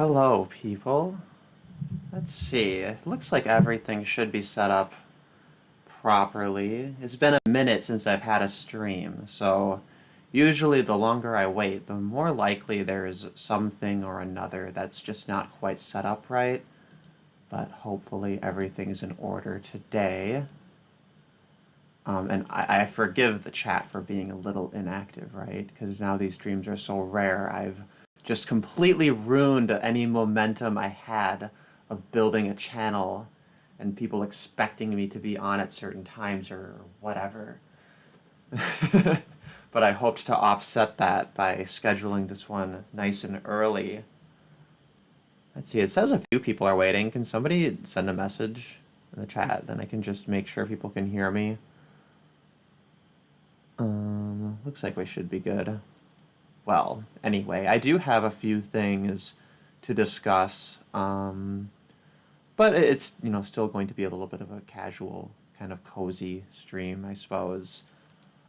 Hello, people. Let's see. It looks like everything should be set up properly. It's been a minute since I've had a stream, so usually the longer I wait, the more likely there's something or another that's just not quite set up right. But hopefully everything's in order today. And I forgive the chat for being a little inactive, right? Because now these streams are so rare, I've just completely ruined any momentum I had of building a channel and people expecting me to be on at certain times or whatever. But I hoped to offset that by scheduling this one nice and early. Let's see, it says a few people are waiting. Can somebody send a message in the chat? Then I can just make sure people can hear me. Looks like we should be good. Well, anyway, I do have a few things to discuss, but it's, still going to be a little bit of a casual, kind of cozy stream, I suppose.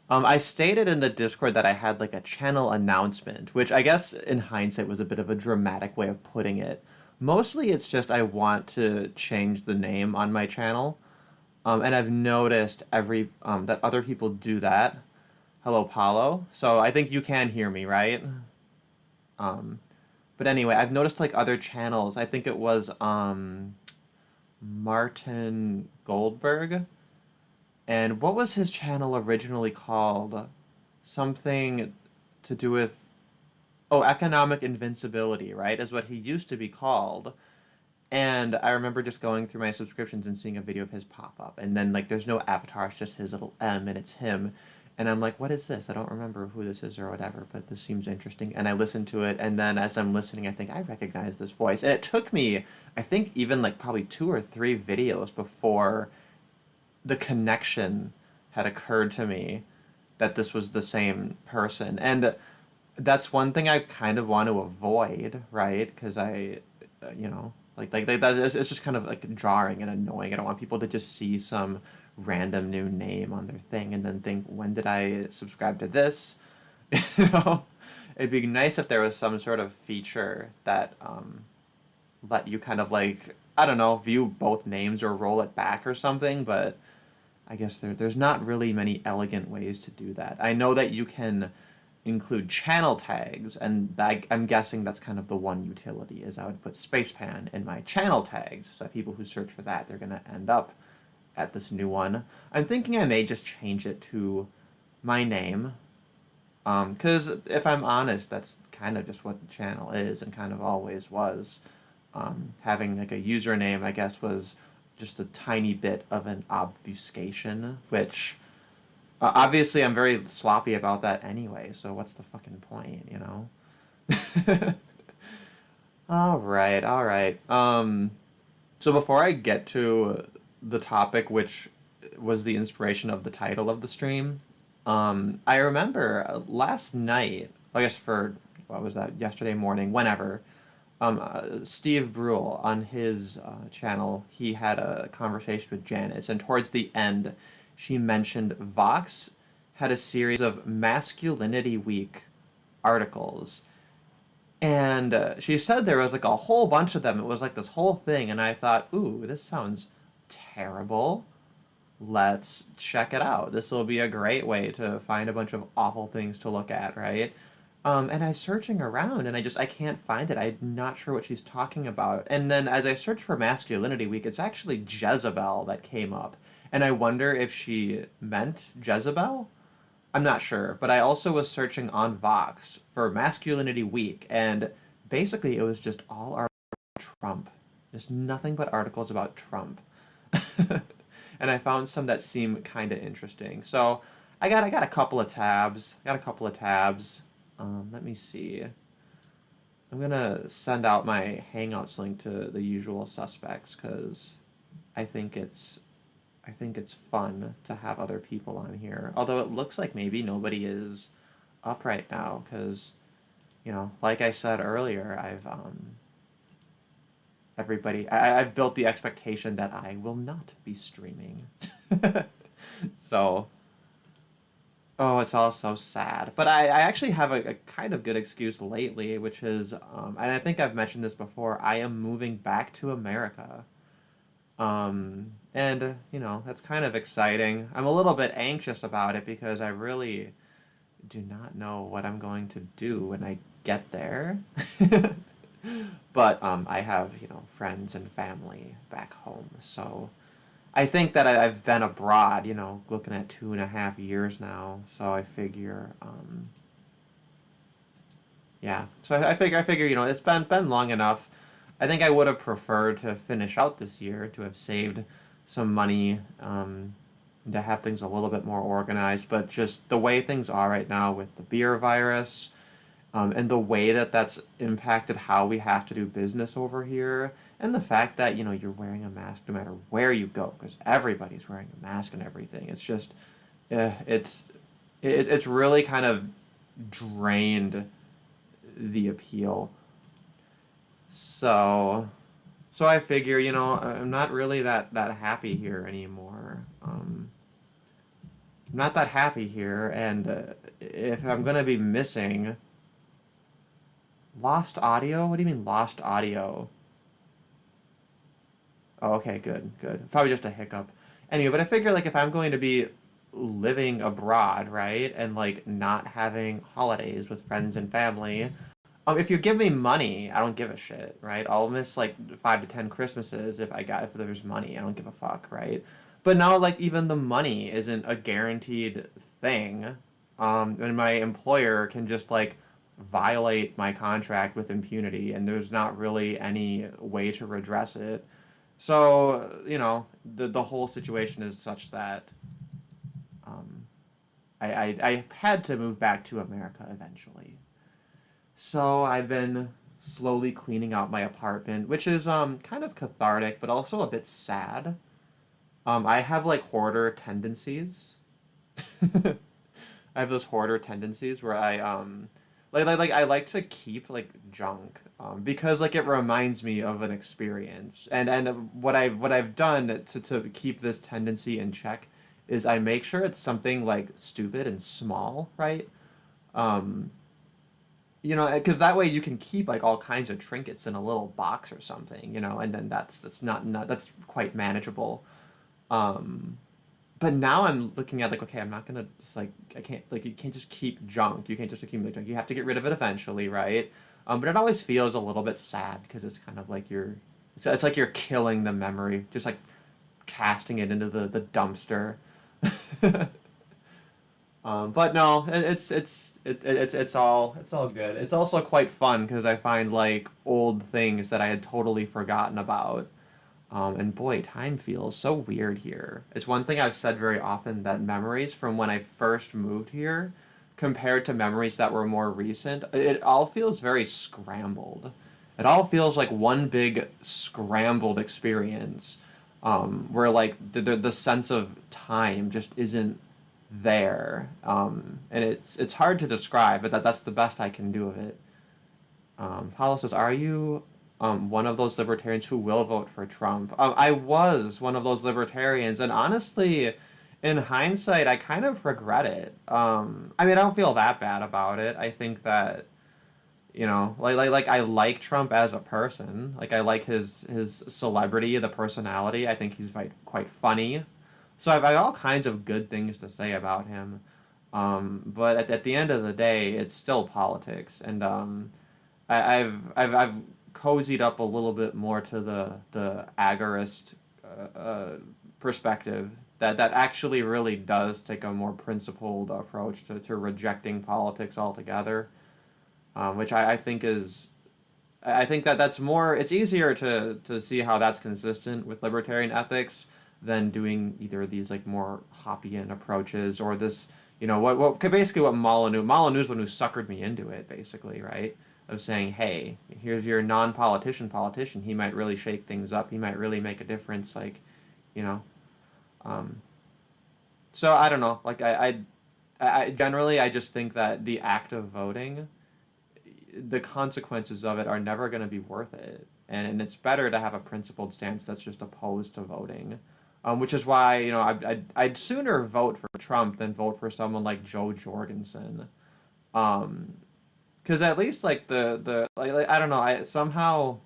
I stated in the Discord that I had like a channel announcement, which I guess in hindsight was a bit of a dramatic way of putting it. Mostly it's just I want to change the name on my channel. And I've noticed that other people do that. Hello, Paulo. So I think you can hear me, right? Um, but anyway, I've noticed like other channels. I think it was Martin Goldberg. And what was his channel originally called? Something to do with, oh, Economic Invincibility, right? Is what he used to be called. And I remember just going through my subscriptions and seeing a video of his pop up. And then, like, there's no avatar, it's just his little M and it's him. And I'm like, what is this? I don't remember who this is or whatever, but this seems interesting. And I listened to it, and then as I'm listening, I think I recognize this voice. And it took me, I think, even like probably 2 or 3 videos before the connection had occurred to me that this was the same person. And that's one thing I kind of want to avoid, right? Because like that, it's just kind of like jarring and annoying. I don't want people to just see some random new name on their thing and then think, when did I subscribe to this? you know, it'd be nice if there was some sort of feature that let you kind of like, I don't know, view both names or roll it back or something, but I guess there's not really many elegant ways to do that. I know that you can include channel tags, and I'm guessing that's kind of the one utility, is I would put Spacepan in my channel tags, so that people who search for that, they're going to end up at this new one. I'm thinking I may just change it to my name, because if I'm honest, that's kind of just what the channel is and kind of always was. Having like a username, I guess, was just a tiny bit of an obfuscation, which obviously I'm very sloppy about that anyway, so what's the fucking point, you know? All right, all right. So before I get to the topic, which was the inspiration of the title of the stream, I remember last night, I guess for, what was that, yesterday morning, whenever, Steve Brule on his channel, he had a conversation with Janice, and towards the end, she mentioned Vox had a series of Masculinity Week articles, and she said there was like a whole bunch of them. It was like this whole thing, and I thought, ooh, this sounds terrible. Let's check it out. This will be a great way to find a bunch of awful things to look at, right? And I was searching around and I can't find it. I'm not sure what she's talking about. And then as I searched for Masculinity Week, it's actually Jezebel that came up. And I wonder if she meant Jezebel? I'm not sure. But I also was searching on Vox for Masculinity Week, and basically it was just all articles about Trump. There's nothing but articles about Trump. And I found some that seem kind of interesting. So I got a couple of tabs. Let me see. I'm gonna send out my Hangouts link to the usual suspects because I think it's I think it's fun to have other people on here. Although it looks like maybe nobody is up right now because, like I said earlier, I've built the expectation that I will not be streaming. So, Oh, it's all so sad. But I actually have a kind of good excuse lately, which is, and I think I've mentioned this before, I am moving back to America. That's kind of exciting. I'm a little bit anxious about it because I really do not know what I'm going to do when I get there. But I have, friends and family back home. So I think that I've been abroad, looking at 2.5 years now. So I figure, yeah. So I figure, it's been long enough. I think I would have preferred to finish out this year to have saved some money, and to have things a little bit more organized. But just the way things are right now with the beer virus, and the way that that's impacted how we have to do business over here, and the fact that you're wearing a mask no matter where you go because everybody's wearing a mask and everything. It's just, it's it's really kind of drained the appeal. So so I figure I'm not really that happy here anymore. I'm not that happy here, and if I'm gonna be missing lost audio, what do you mean lost audio? Oh, okay, good, good. Probably just a hiccup. Anyway, but I figure like if I'm going to be living abroad, right, and like not having holidays with friends and family, if you give me money, I don't give a shit, right? I'll miss like 5 to 10 Christmases if there's money. I don't give a fuck, right? But now like even the money isn't a guaranteed thing, and my employer can just like violate my contract with impunity, and there's not really any way to redress it. So the whole situation is such that um, I had to move back to America eventually. So I've been slowly cleaning out my apartment, which is kind of cathartic, but also a bit sad. I have like hoarder tendencies. I have those hoarder tendencies where I like I like to keep like junk because like it reminds me of an experience. And what I've done to keep this tendency in check is I make sure it's something like stupid and small, right? Um, because that way you can keep like all kinds of trinkets in a little box or something, and then that's not that's quite manageable. Um, but now I'm looking at like, okay, I'm not gonna just like I can't like you can't just keep junk. You can't just accumulate junk. You have to get rid of it eventually, right? But it always feels a little bit sad because it's kind of like it's like you're killing the memory, just like casting it into the dumpster. But no, it's all good. It's also quite fun because I find like old things that I had totally forgotten about. And boy, time feels so weird here. It's one thing I've said very often that memories from when I first moved here compared to memories that were more recent, it all feels very scrambled. It all feels like one big scrambled experience, where like the sense of time just isn't there. And it's hard to describe, but that's the best I can do of it. Paulo says, "Are you one of those libertarians who will vote for Trump?" I was one of those libertarians, and honestly, in hindsight, I kind of regret it. I mean, I don't feel that bad about it. I think that like I like Trump as a person. Like I like his celebrity, the personality. I think he's quite funny. So I've all kinds of good things to say about him. But at the end of the day, it's still politics, and I've cozied up a little bit more to the agorist perspective that actually really does take a more principled approach to rejecting politics altogether, which I think is I think that's more it's easier to see how that's consistent with libertarian ethics than doing either of these like more Hoppian approaches or this what basically what Molyneux's one who suckered me into it basically, right, of saying, hey, here's your politician, he might really shake things up, he might really make a difference, like you know um, so I don't know, like I generally I just think that the act of voting, the consequences of it are never going to be worth it. And it's better to have a principled stance that's just opposed to voting. Which is why, I'd sooner vote for Trump than vote for someone like Joe Jorgensen. Um, because at least like I don't know, I somehow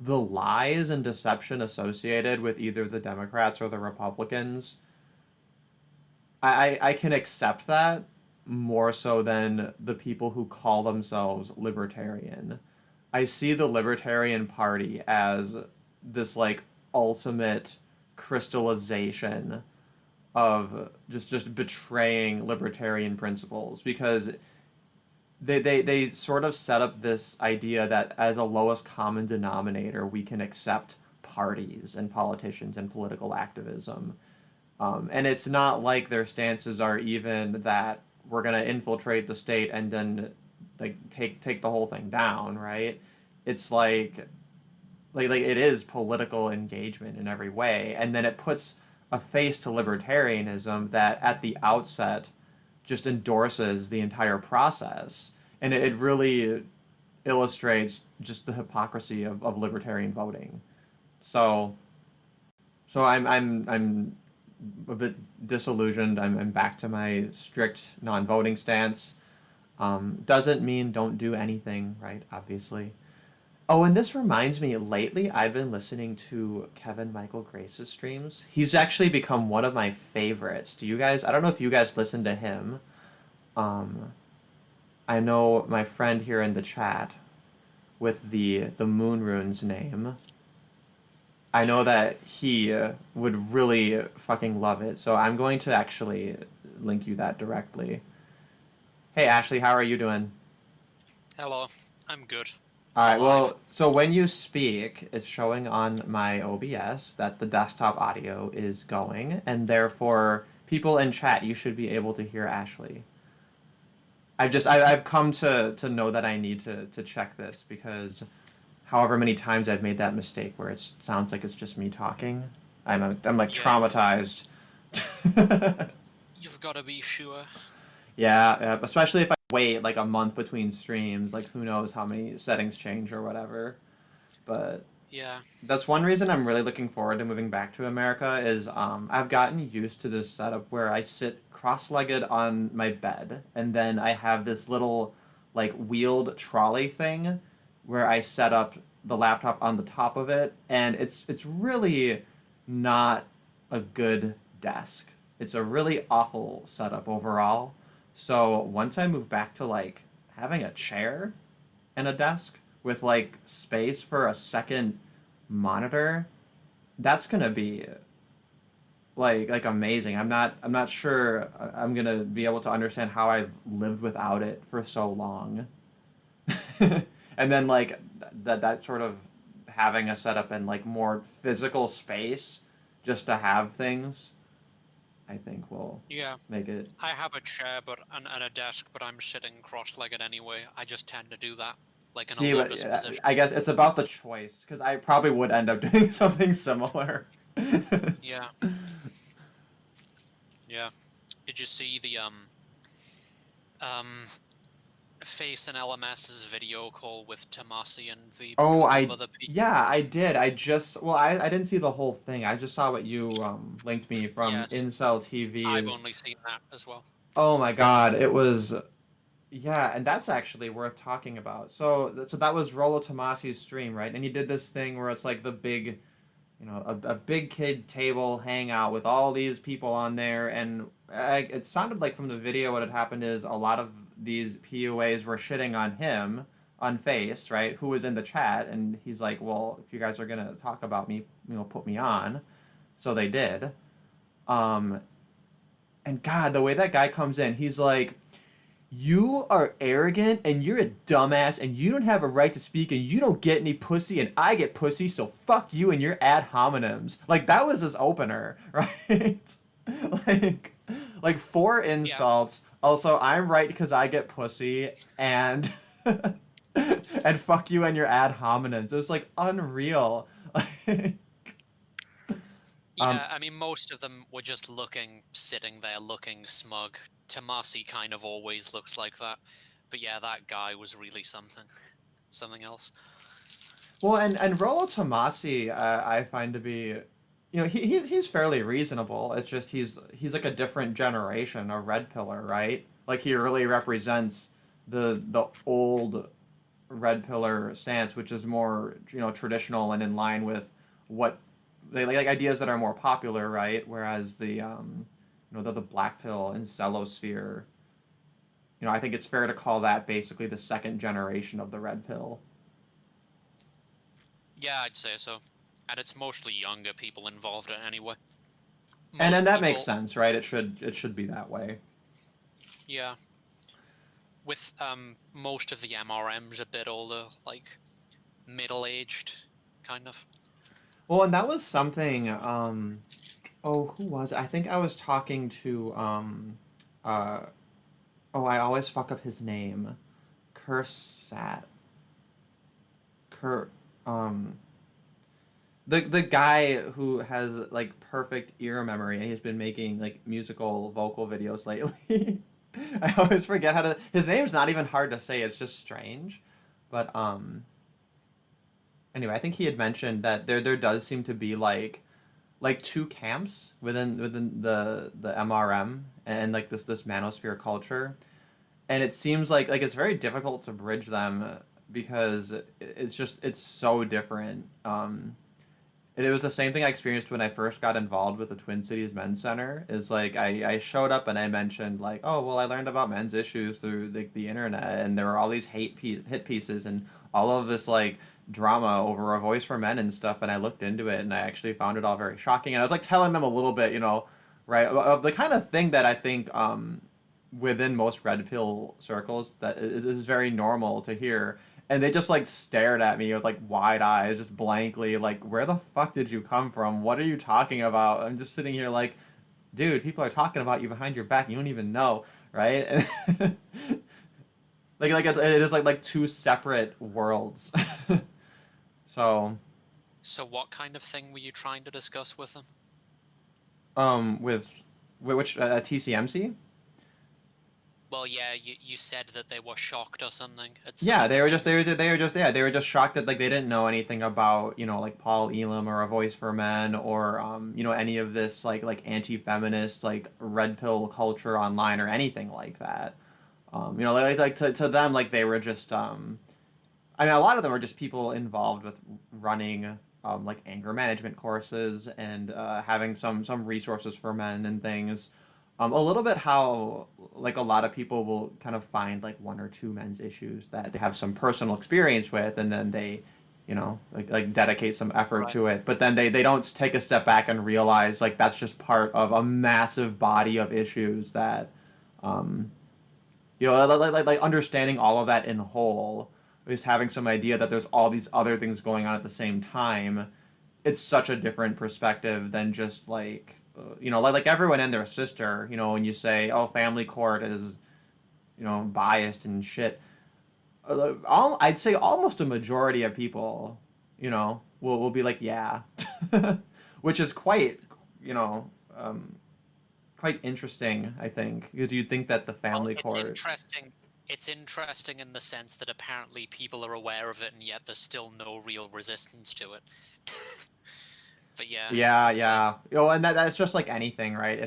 the lies and deception associated with either the Democrats or the Republicans, I can accept that more so than the people who call themselves libertarian. I see the Libertarian Party as this like ultimate crystallization of just betraying libertarian principles because they sort of set up this idea that as a lowest common denominator we can accept parties and politicians and political activism. And it's not like their stances are even that we're gonna infiltrate the state and then like take the whole thing down, right? It's like it is political engagement in every way, and then it puts a face to libertarianism that at the outset just endorses the entire process, and it really illustrates just the hypocrisy of libertarian voting. So I'm a bit disillusioned. I'm back to my strict non-voting stance. Doesn't mean don't do anything, right? Obviously. Oh, and this reminds me, lately I've been listening to Kevin Michael Grace's streams. He's actually become one of my favorites. I don't know if you guys listen to him. Um, I know my friend here in the chat with the Moon Runes name. I know that he would really fucking love it. So I'm going to actually link you that directly. Hey Ashley, how are you doing? Hello, I'm good. All I'm right, alive. well, so when you speak, it's showing on my OBS that the desktop audio is going, and therefore, people in chat, you should be able to hear Ashley. I've come to know that I need to check this because however many times I've made that mistake where it sounds like it's just me talking, I'm like Yeah, traumatized. you've got to be sure. Yeah, especially if I wait like a month between streams, like who knows how many settings change or whatever. But Yeah, that's one reason I'm really looking forward to moving back to America is I've gotten used to this setup where I sit cross-legged on my bed and then I have this little like wheeled trolley thing where I set up the laptop on the top of it and it's really not a good desk. It's a really awful setup overall. So once I move back to like having a chair and a desk with like space for a second monitor, that's gonna be like amazing. I'm not sure I'm gonna be able to understand how I've lived without it for so long. And then like that sort of having a setup and like more physical space just to have things, I think will yeah. make it. I have a chair and a desk, but I'm sitting cross-legged anyway. I just tend to do that, like in a See, but lotus position. I guess it's about the choice because I probably would end up doing something similar. Yeah, yeah. Did you see the um Face and LMS's video call with Tomasi and the Oh, couple of other people? yeah, I did. I didn't see the whole thing. I just saw what you linked me from Yes, Incel I've TV's. only seen that as well. Oh my God, it was yeah, and that's actually worth talking about. So that was Rollo Tomasi's stream, right? And he did this thing where it's like the big, a big kid table hangout with all these people on there, and it sounded like from the video what had happened is a lot of these PUAs were shitting on him on Face, right? Who was in the chat, and he's like, well, if you guys are gonna talk about me, put me on. So they did. Um, and God, the way that guy comes in, he's like, you are arrogant and you're a dumbass and you don't have a right to speak and you don't get any pussy and I get pussy, so fuck you and your ad hominems. Like that was his opener, right? like like four Yeah, insults. Also, I'm right because I get pussy and and fuck you and your ad hominems. It was like unreal. um yeah. I mean, most of them were just sitting there looking smug. Tomasi kind of always looks like that. But yeah, that guy was really something. Something else. well and Rollo Tomasi I find to be he's fairly reasonable. It's just he's like a different generation of red pillar, right? Like he really represents the old red pillar stance, which is more traditional and in line with what they like ideas that are more popular, right? Whereas the black pill and cellosphere, I think it's fair to call that basically the second generation of the red pill. Yeah, I'd say so. And it's mostly younger people involved in it anyway. And Most that makes people, sense, right? It should be that way. yeah. With most of the MRMs a bit older, like middle-aged, kind of. Well, and that was something. Oh, who was it? I think I was talking to. Uh, oh, I always fuck up his name. Kursat. Kur. Um, the guy who has like perfect ear memory and he's been making like musical vocal videos lately. I always forget how to. His name's not even hard to say. It's just strange, but Anyway, I think he had mentioned that there does seem to be like two camps within the MRM and like this manosphere culture, and it seems like it's very difficult to bridge them because it's so different. And it was the same thing I experienced when I first got involved with the Twin Cities Men's Center. Is like I showed up and I mentioned like, oh well, I learned about men's issues through the internet, and there were all these hit pieces and all of this like drama over a voice for men and stuff. And I looked into it and I actually found it all very shocking. And I was like telling them a little bit, right, of the kind of thing that I think within most red pill circles that is very normal to hear, and they just like stared at me with like wide eyes, just blankly, like, where the fuck did you come from? What are you talking about? I'm just sitting here like, dude, people are talking about you behind your back. You don't even know, right? And like it is like two separate worlds. So, So what kind of thing were you trying to discuss with them? with which TCMC? Well, yeah, you said that they were shocked or something at some Yeah, of the things. they were just shocked that like they didn't know anything about like Paul Elam or A Voice for Men or any of this like anti-feminist like red pill culture online or anything like that. Like to them like they were just I mean a lot of them are just people involved with running like anger management courses and having some resources for men and things. A little bit how like a lot of people will kind of find like one or two men's issues that they have some personal experience with, and then they, like dedicate some effort Right. to it. But then they don't take a step back and realize like that's just part of a massive body of issues that, um, like understanding all of that in whole, just having some idea that there's all these other things going on at the same time. It's such a different perspective than just like like everyone and their sister. When you say, oh, family court is biased and shit, I'd say almost a majority of people will be like, yeah. Which is quite you know um, quite interesting, I think, because you think that the Well, family it's court. interesting. It's interesting in the sense that apparently people are aware of it, and yet there's still no real resistance to it. But yeah, Yeah, it's like, yeah. And that's just like anything, right?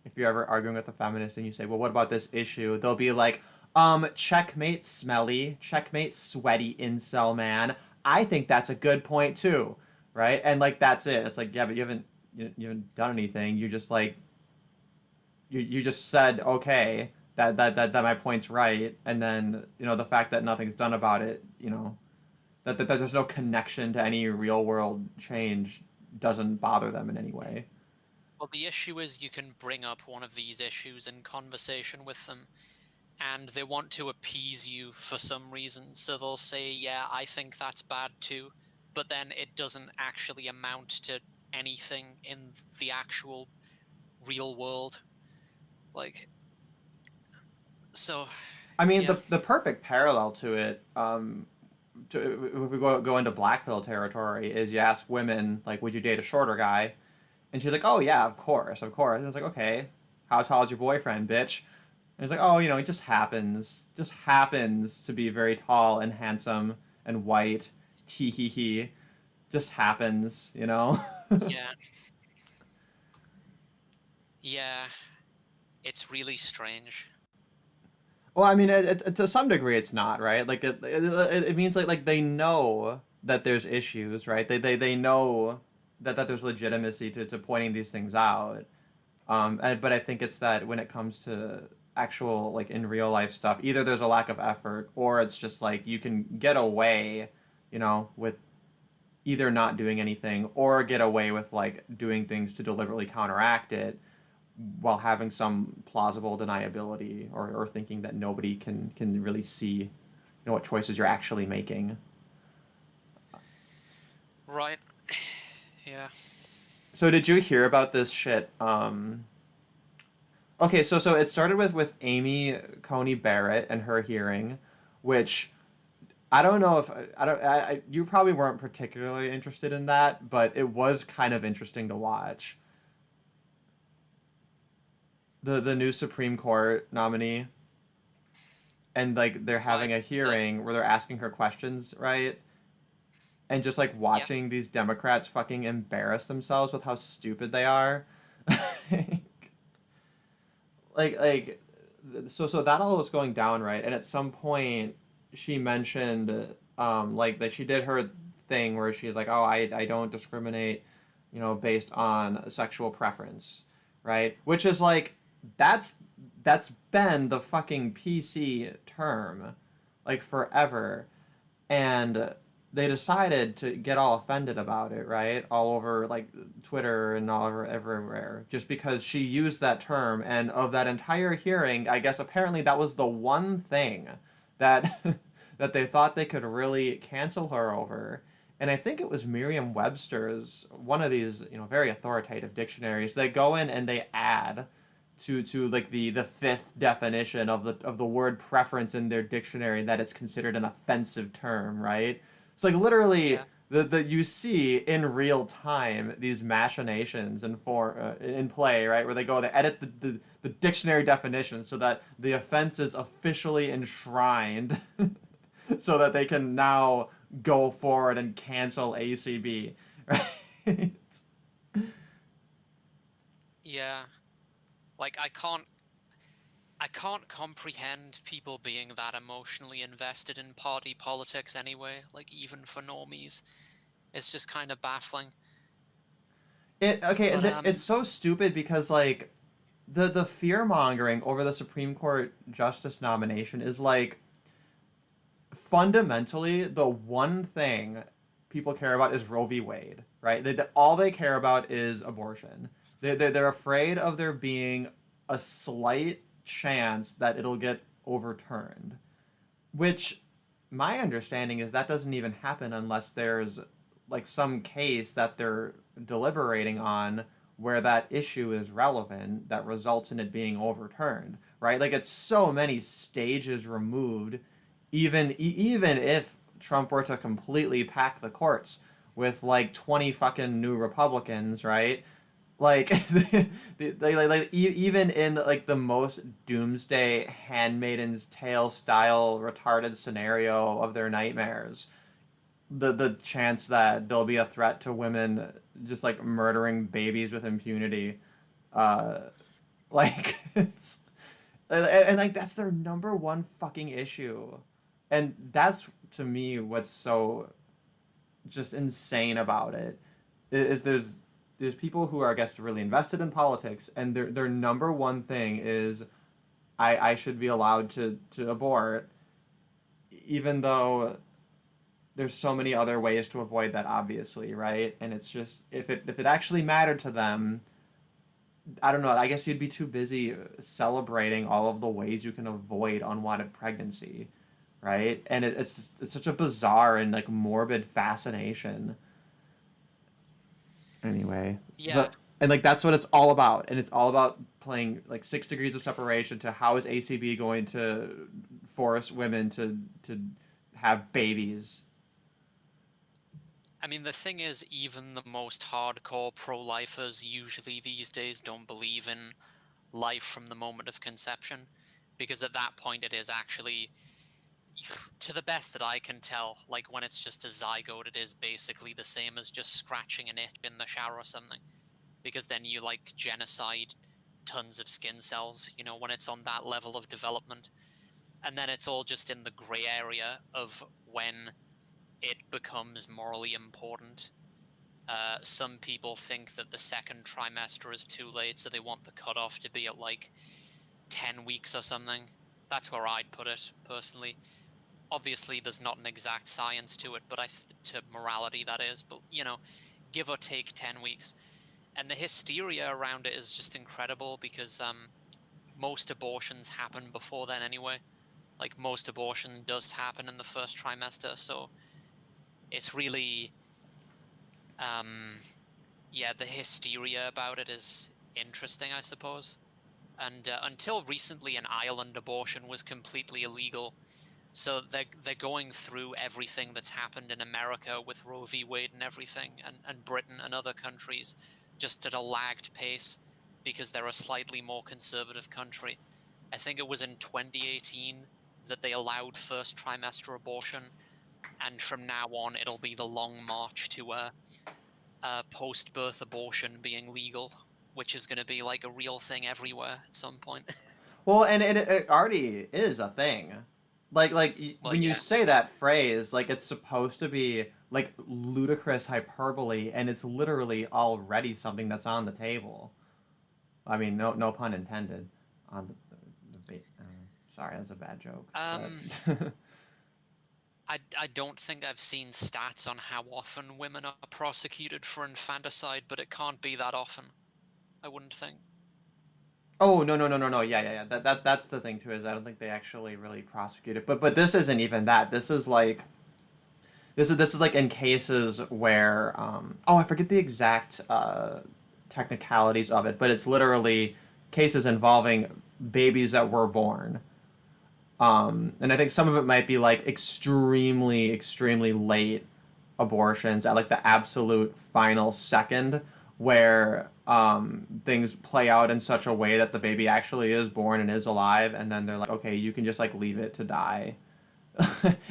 If you're ever arguing with a feminist and you say, "Well, what about this issue?" They'll be like, checkmate smelly, checkmate sweaty incel man. I think that's a good point too." Right? And like that's it. It's like, yeah, but you haven't done anything. You just like you just said, "Okay, that my point's right." And then, the fact that nothing's done about it, that there's no connection to any real world change doesn't bother them in any way. well, the issue is you can bring up one of these issues in conversation with them, and they want to appease you for some reason, so they'll say, yeah, I think that's bad too, but then it doesn't actually amount to anything in the actual real world. Like, so, I mean, the yeah. the perfect parallel to it, if we go into black pill territory, is you ask women like, "Would you date a shorter guy?" And she's like, "Oh yeah, of course, of course." And it's like, "Okay, how tall is your boyfriend, bitch?" And it's like, "Oh, he just happens to be very tall and handsome and white." Tee hee hee. just happens, you know? Yeah. Yeah. It's really strange. Well, I mean, to some degree, it's not right. Like it means like they know that there's issues, right? They know that there's legitimacy to pointing these things out. But I think it's that when it comes to actual like in real life stuff, either there's a lack of effort, or it's just like you can get away, with either not doing anything or get away with like doing things to deliberately counteract it while having some plausible deniability, or thinking that nobody can really see what choices you're actually making. Right. Yeah. So did you hear about this shit? Okay, so it started with Amy Coney Barrett and her hearing, which I don't know if I don't you probably weren't particularly interested in that, but it was kind of interesting to watch. The new Supreme Court nominee, and like they're Like having a the hearing where they're asking her questions, right? And just like yeah. watching these Democrats fucking embarrass themselves with how stupid they are. like so that all was going down, right? And at some point she mentioned like that she did her thing where she's like, oh, I don't discriminate, based on sexual preference, right? Which is like that's that's been the fucking PC term like forever. And they decided to get all offended about it, right? All over like Twitter and all over everywhere, just because she used that term. And of that entire hearing, I guess apparently that was the one thing that that they thought they could really cancel her over. And I think it was Merriam-Webster's, one of these, very authoritative dictionaries. They go in and they add to like the fifth definition of the word preference in their dictionary, that it's considered an offensive term, right? It's like literally Yeah. the you see in real time these machinations in play, right? Where they edit the dictionary definition so that the offense is officially enshrined so that they can now go forward and cancel ACB, right? Yeah. Like I can't comprehend people being that emotionally invested in party politics anyway, like even for normies. It's just kind of baffling. And But it's so stupid because like the fear mongering over the Supreme Court justice nomination is like fundamentally the one thing people care about is Roe v. Wade, right? All they care about is abortion. They're afraid of there being a slight chance that it'll get overturned, which my understanding is that doesn't even happen unless there's like some case that they're deliberating on where that issue is relevant that results in it being overturned, right? Like it's so many stages removed, even if Trump were to completely pack the courts with like 20 fucking new Republicans, right? Like, even in like the most doomsday Handmaid's Tale style retarded scenario of their nightmares, the chance that there'll be a threat to women just like murdering babies with impunity, uh, like and like that's their number one fucking issue, and that's to me what's so just insane about it is there's people who are, I guess, really invested in politics, and their number one thing is I should be allowed to abort, even though there's so many other ways to avoid that, obviously, right? And it's just if it actually mattered to them, I don't know, I guess you'd be too busy celebrating all of the ways you can avoid unwanted pregnancy, right? And it's such a bizarre and like morbid fascination. Anyway, yeah. and like that's what it's all about, and it's all about playing like 6 degrees of separation to how is ACB going to force women to have babies. I mean, the thing is, even the most hardcore pro-lifers usually these days don't believe in life from the moment of conception, because at that point it is actually to the best that I can tell, like when it's just a zygote, it is basically the same as just scratching an itch in the shower or something. Because then you like genocide tons of skin cells, when it's on that level of development. And then it's all just in the gray area of when it becomes morally important. Some people think that the second trimester is too late, so they want the cutoff to be at like 10 weeks or something. That's where I'd put it, personally. Obviously, there's not an exact science to it, but to morality, that is. But, give or take 10 weeks. And the hysteria around it is just incredible because most abortions happen before then anyway. Like, most abortion does happen in the first trimester, so it's really, the hysteria about it is interesting, I suppose. And until recently in Ireland, abortion was completely illegal. So they're going through everything that's happened in America with Roe v. Wade and everything, and Britain and other countries, just at a lagged pace because they're a slightly more conservative country. I think it was in 2018 that they allowed first trimester abortion, and from now on it'll be the long march to post-birth abortion being legal, which is going to be like a real thing everywhere at some point. Well, and it already is a thing. Well, When you yeah. say that phrase, like it's supposed to be like ludicrous hyperbole, and it's literally already something that's on the table. I mean, no pun intended. On sorry, that's a bad joke. Um, But I don't think I've seen stats on how often women are prosecuted for infanticide, but it can't be that often. I wouldn't think. oh no, yeah. That's the thing too, is I don't think they actually really prosecute it. But this isn't even that. This is like in cases where I forget the exact technicalities of it, but it's literally cases involving babies that were born. And I think some of it might be like extremely late abortions at like the absolute final second, where things play out in such a way that the baby actually is born and is alive, and then they're like, okay, you can just like leave it to die.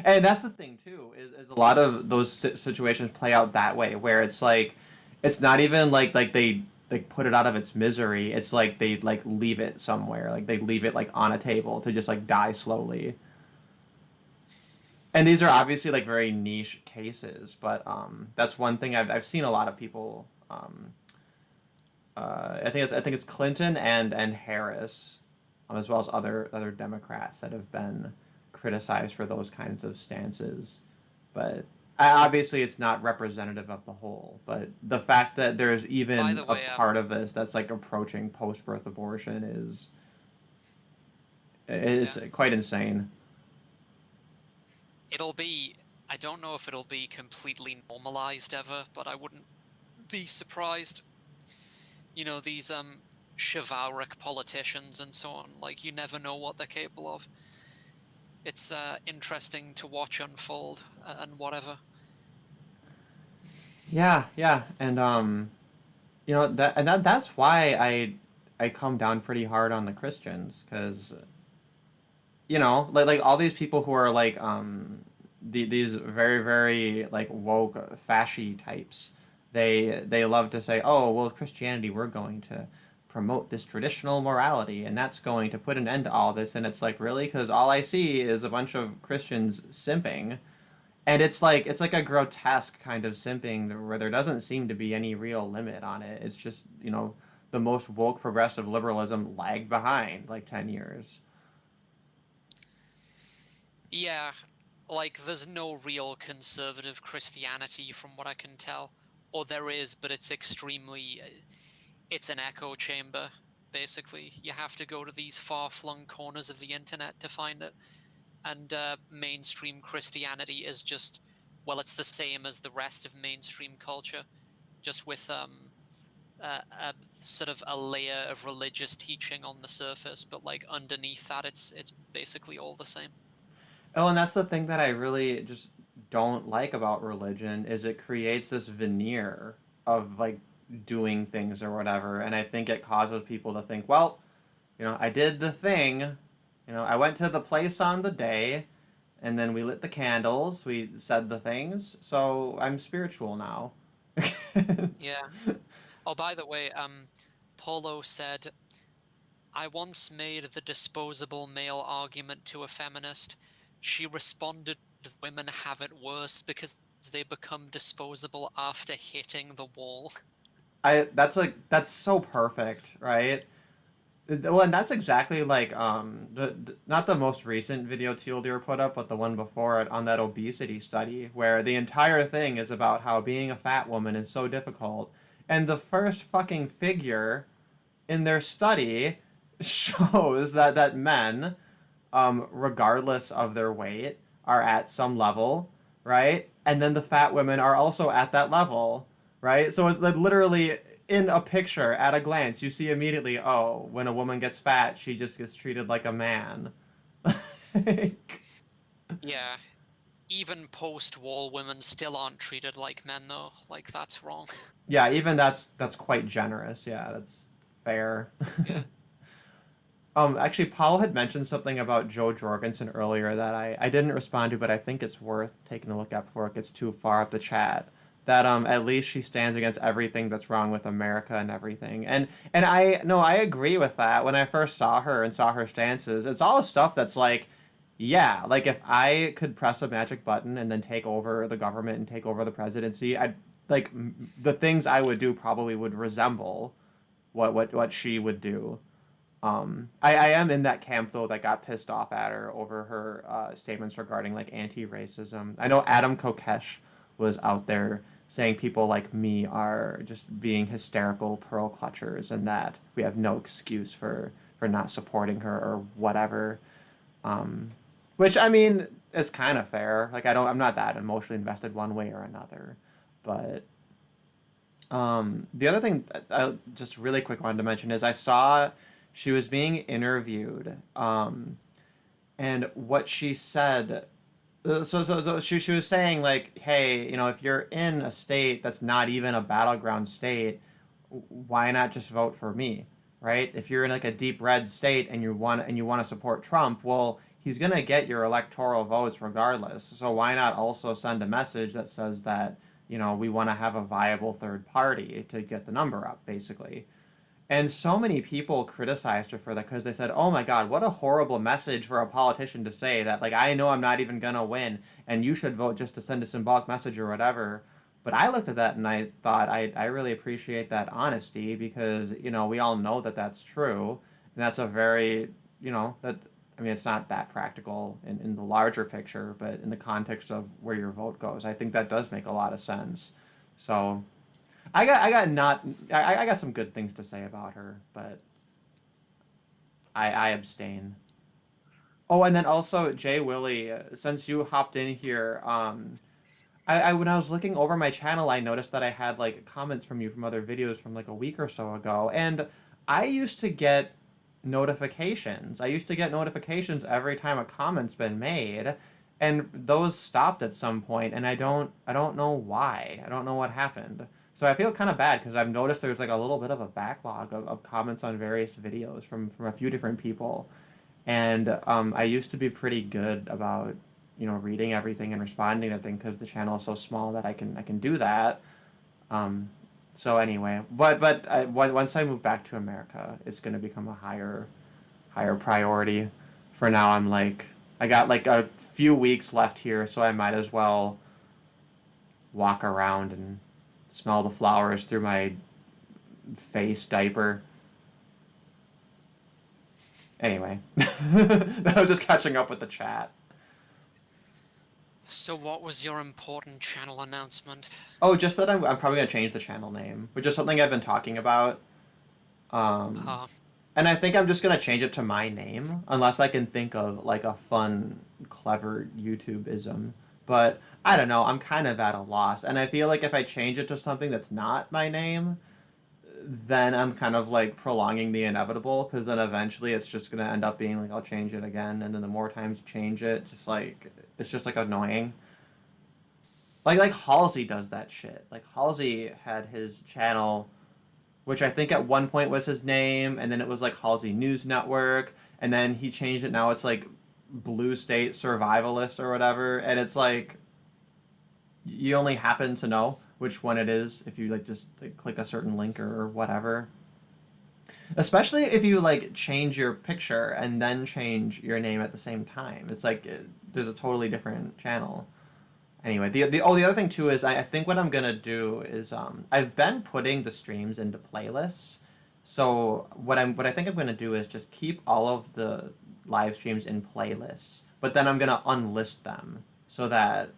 And that's the thing too, is a lot of those situations play out that way, where it's like it's not even like they like put it out of its misery. It's like they like leave it somewhere, like they leave it like on a table to just like die slowly. And these are Yep. obviously like very niche cases, but that's one thing I've seen a lot of people. I think it's Clinton and Harris, as well as other Democrats that have been criticized for those kinds of stances. But obviously, it's not representative of the whole. But the fact that there's By even the a way, part of this that's like approaching post birth abortion is it's yeah, quite insane. it'll be. I don't know if it'll be completely normalized ever, but I wouldn't be surprised. These chivalric politicians and so on. Like, you never know what they're capable of. It's interesting to watch unfold and whatever. Yeah, and that's why I come down pretty hard on the Christians, because like all these people who are like these very like woke fasci types, they love to say, oh well, Christianity, we're going to promote this traditional morality, and that's going to put an end to all this. And it's like, really, because all I see is a bunch of Christians simping, and it's like a grotesque kind of simping where there doesn't seem to be any real limit on it. It's just the most woke progressive liberalism lagged behind like 10 years. Yeah, like there's no real conservative Christianity from what I can tell. Or there is, but it's extremely. It's an echo chamber, basically. You have to go to these far flung corners of the internet to find it. And mainstream Christianity is just. Well, it's the same as the rest of mainstream culture, just with a sort of a layer of religious teaching on the surface, but like underneath that, it's basically all the same. Oh, and that's the thing that I really just don't like about religion, is it creates this veneer of like doing things or whatever, and I think it causes people to think, well, I did the thing, I went to the place on the day, and then we lit the candles, we said the things, so I'm spiritual now. Yeah. Oh, by the way, Polo said, I once made the disposable male argument to a feminist. She responded, women have it worse because they become disposable after hitting the wall. That's so perfect, right? Well, and that's exactly like not the most recent video Teal Deer put up, but the one before it on that obesity study, where the entire thing is about how being a fat woman is so difficult, and the first fucking figure in their study shows that men, regardless of their weight, are at some level, right? And then the fat women are also at that level, right? So it's like literally in a picture at a glance, you see immediately, oh, when a woman gets fat, she just gets treated like a man. Yeah. Even post-wall women still aren't treated like men, though. Like, that's wrong. Yeah, even that's quite generous. Yeah, that's fair. Yeah. Actually, Paul had mentioned something about Joe Jorgensen earlier that I didn't respond to, but I think it's worth taking a look at before it gets too far up the chat. That at least she stands against everything that's wrong with America and everything. And I no, I agree with that. When I first saw her and saw her stances, it's all stuff that's like, yeah, like if I could press a magic button and then take over the government and take over the presidency, I'd like the things I would do probably would resemble what she would do. I am in that camp though that got pissed off at her over her statements regarding like anti-racism. I know Adam Kokesh was out there saying people like me are just being hysterical pearl clutchers and that we have no excuse for not supporting her or whatever. Which I mean is kind of fair. Like I'm not that emotionally invested one way or another, but the other thing I just really quick wanted to mention is I saw she was being interviewed, and what she said. So she was saying like, hey, you know, if you're in a state that's not even a battleground state, why not just vote for me, right? If you're in like a deep red state and you want to support Trump, well, he's gonna get your electoral votes regardless. So why not also send a message that says that you know we want to have a viable third party to get the number up, basically. And so many people criticized her for that because they said, "Oh my God, what a horrible message for a politician to say that like I know I'm not even gonna win, and you should vote just to send a symbolic message or whatever." But I looked at that and I thought I really appreciate that honesty because you know we all know that that's true, and that's a very you know that I mean it's not that practical in the larger picture, but in the context of where your vote goes, I think that does make a lot of sense. So I got some good things to say about her, but I abstain. Oh, and then also Jay Willie, since you hopped in here, I when I was looking over my channel, I noticed that I had like comments from you from other videos from like a week or so ago, and I used to get notifications. I used to get notifications every time a comment's been made, and those stopped at some point, and I don't know why. I don't know what happened. So I feel kind of bad because I've noticed there's like a little bit of a backlog of comments on various videos from a few different people. And I used to be pretty good about, you know, reading everything and responding to things because the channel is so small that I can do that. Um, so anyway, once I move back to America, it's gonna become a higher priority. For now, I'm like I got like a few weeks left here, so I might as well walk around and smell the flowers through my face diaper. Anyway, I was just catching up with the chat. So what was your important channel announcement? Oh, just that I'm probably gonna change the channel name, which is something I've been talking about. Um, Uh, and I think I'm just gonna change it to my name, unless I can think of like a fun, clever YouTube-ism. But I don't know. I'm kind of at a loss, and I feel like if I change it to something that's not my name, then I'm kind of like prolonging the inevitable because then eventually it's just gonna end up being like I'll change it again, and then the more times you change it, just like it's just like annoying. Like Halsey does that shit. Like Halsey had his channel, which I think at one point was his name, and then it was like Halsey News Network, and then he changed it. Now it's like blue state survivalist or whatever, and it's like you only happen to know which one it is if you like just like, click a certain link or whatever. Especially if you like change your picture and then change your name at the same time. It's like there's a totally different channel. Anyway, the other thing too is I think what I'm gonna do is I've been putting the streams into playlists. So what I think I'm gonna do is just keep all of the live streams in playlists, but then I'm gonna unlist them so that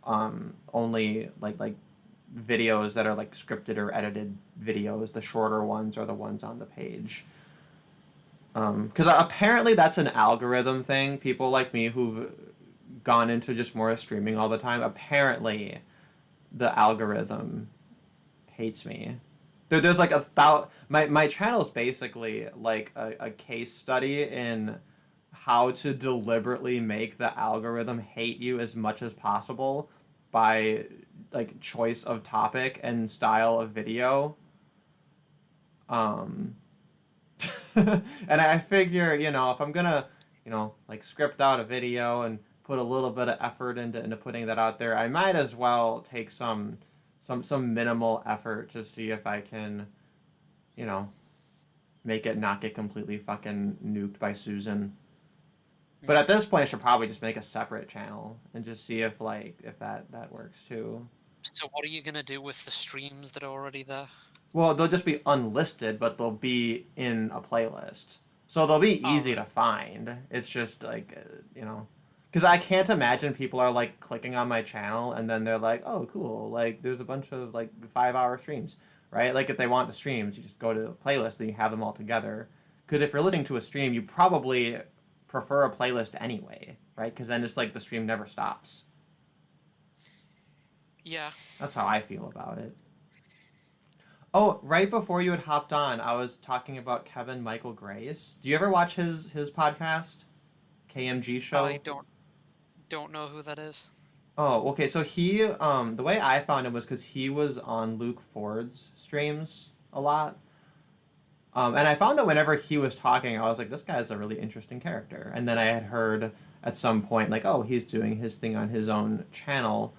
only like videos that are like scripted or edited videos, the shorter ones are the ones on the page. Because apparently that's an algorithm thing. People like me who've gone into just more streaming all the time, apparently the algorithm hates me. There's like my channel's basically like a case study in how to deliberately make the algorithm hate you as much as possible by like choice of topic and style of video. Um, and I figure, if I'm gonna, like script out a video and put a little bit of effort into putting that out there, I might as well take some minimal effort to see if I can, you know, make it not get completely fucking nuked by Susan. But at this point, I should probably just make a separate channel and just see if that works too. So what are you gonna do with the streams that are already there? Well, they'll just be unlisted, but they'll be in a playlist. So they'll be easy to find. It's just like, because I can't imagine people are like clicking on my channel and then they're like, oh, cool. Like there's a bunch of like 5-hour streams, right? Like if they want the streams, you just go to the playlist and you have them all together. Because if you're listening to a stream, you probably prefer a playlist anyway, right? Because then it's like the stream never stops. Yeah. That's how I feel about it. Oh, right before you had hopped on, I was talking about Kevin Michael Grace. Do you ever watch his podcast, KMG Show? I don't know who that is. Oh, okay. So he, the way I found him was because he was on Luke Ford's streams a lot. And I found that whenever he was talking, I was like, this guy's a really interesting character. And then I had heard at some point, like, oh, he's doing his thing on his own channel.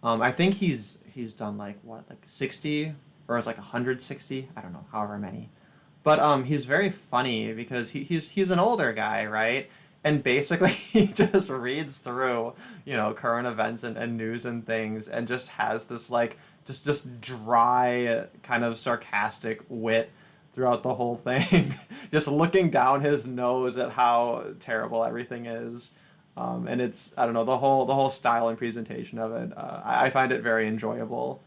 I think he's done like 60 or it's like 160. I don't know, however many. But he's very funny because he's an older guy, right? And basically he just reads through, current events and news and things and just has this like just dry kind of sarcastic wit throughout the whole thing. Just looking down his nose at how terrible everything is. And it's, I don't know, the whole style and presentation of it. I find it very enjoyable.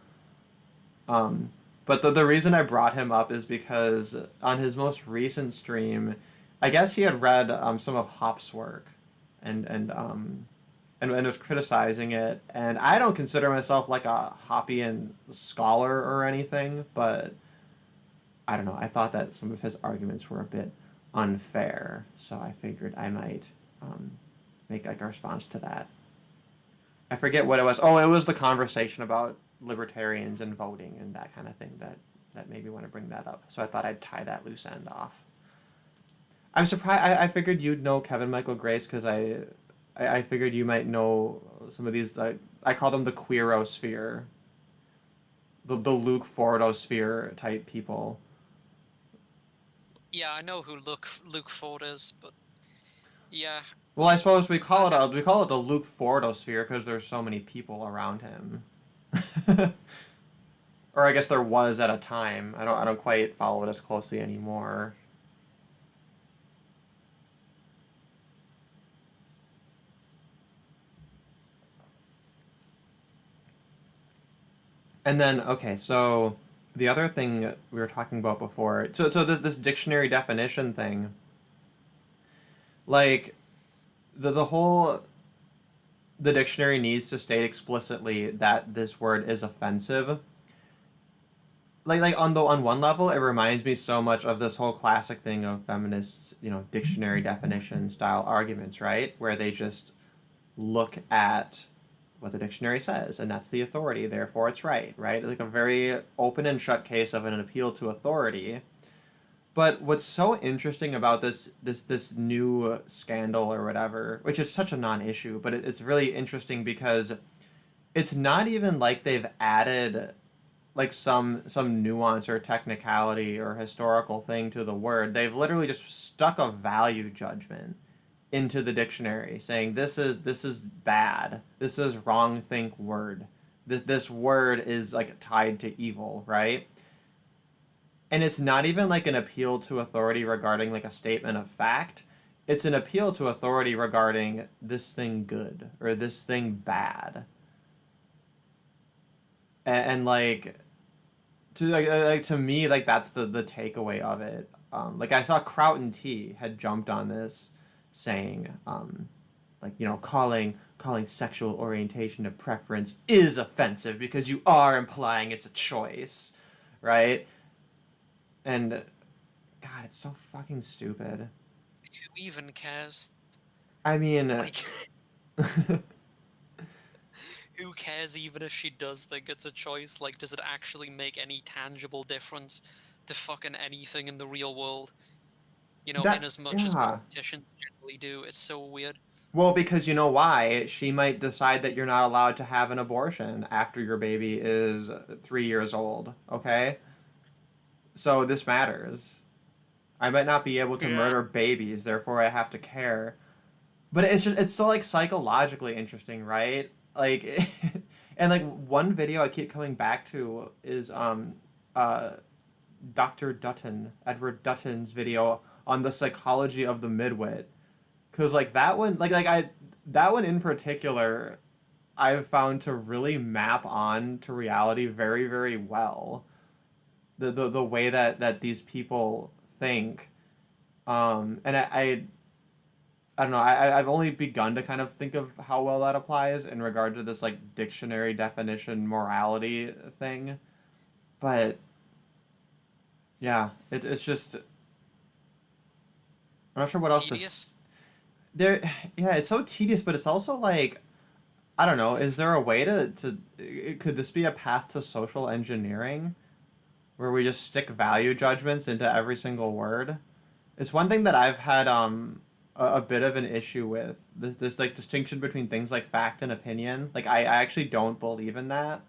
But the reason I brought him up is because on his most recent stream, I guess he had read some of Hop's work, and was criticizing it. And I don't consider myself like a Hoppian scholar or anything, but I don't know. I thought that some of his arguments were a bit unfair, so I figured I might make like a response to that. I forget what it was. Oh, it was the conversation about libertarians and voting and that kind of thing that made me want to bring that up. So I thought I'd tie that loose end off. I'm surprised. I figured you'd know Kevin Michael Grace because I figured you might know some of these. I call them the queerosphere, the Luke Fordosphere type people. Yeah, I know who Luke Ford is, but yeah. Well, I suppose we call it the Luke Fordosphere because there's so many people around him. Or I guess there was at a time. I don't quite follow it as closely anymore. And then okay, so the other thing we were talking about before, so this dictionary definition thing, like the dictionary needs to state explicitly that this word is offensive. Like on one level, it reminds me so much of this whole classic thing of feminists, dictionary definition style arguments, right? Where they just look at what the dictionary says, and that's the authority, therefore it's right? Like a very open and shut case of an appeal to authority. But what's so interesting about this new scandal or whatever, which is such a non-issue, but it's really interesting because it's not even like they've added like some nuance or technicality or historical thing to the word. They've literally just stuck a value judgment into the dictionary saying this is bad. This is wrong think word. This word is like tied to evil, right? And it's not even like an appeal to authority regarding like a statement of fact. It's an appeal to authority regarding this thing good or this thing bad. And like to me like that's the takeaway of it. Like I saw Crout T had jumped on this saying like calling sexual orientation a preference is offensive because you are implying it's a choice, right? And God, it's so fucking stupid. Who even cares? I mean, Like, who cares even if she does think it's a choice? Like, does it actually make any tangible difference to fucking anything in the real world? You know, in that as much as yeah. politicians generally do. It's so weird. Well, because you know why? She might decide that you're not allowed to have an abortion after your baby is 3 years old. Okay, so this matters. I might not be able to Yeah. murder babies, therefore I have to care. But it's so like psychologically interesting, right? Like, and like one video I keep coming back to is uh Dr. Dutton, Edward Dutton's video on the psychology of the midwit. Cause like that one, that one in particular, I've found to really map on to reality very very well. The way that these people think, and I don't know. I've only begun to kind of think of how well that applies in regard to this like dictionary definition morality thing, but yeah, it's just I'm not sure what else to Tedious? there. Yeah, it's so tedious, but it's also like I don't know. Is there a way could this be a path to social engineering where we just stick value judgments into every single word? It's one thing that I've had a bit of an issue with this like distinction between things like fact and opinion. Like I actually don't believe in that.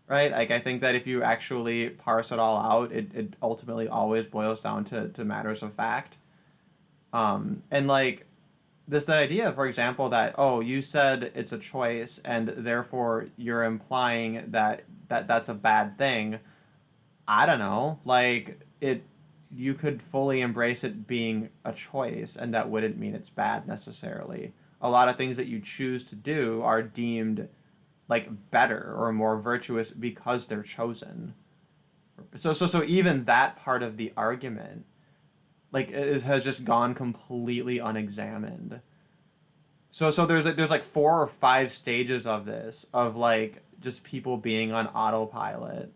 Right? Like I think that if you actually parse it all out, it ultimately always boils down to matters of fact. And like this the idea, for example, that oh, you said it's a choice and therefore you're implying that's a bad thing. I don't know. Like it you could fully embrace it being a choice and that wouldn't mean it's bad necessarily. A lot of things that you choose to do are deemed like better or more virtuous because they're chosen. So even that part of the argument has just gone completely unexamined. So there's like 4 or 5 stages of this of like just people being on autopilot.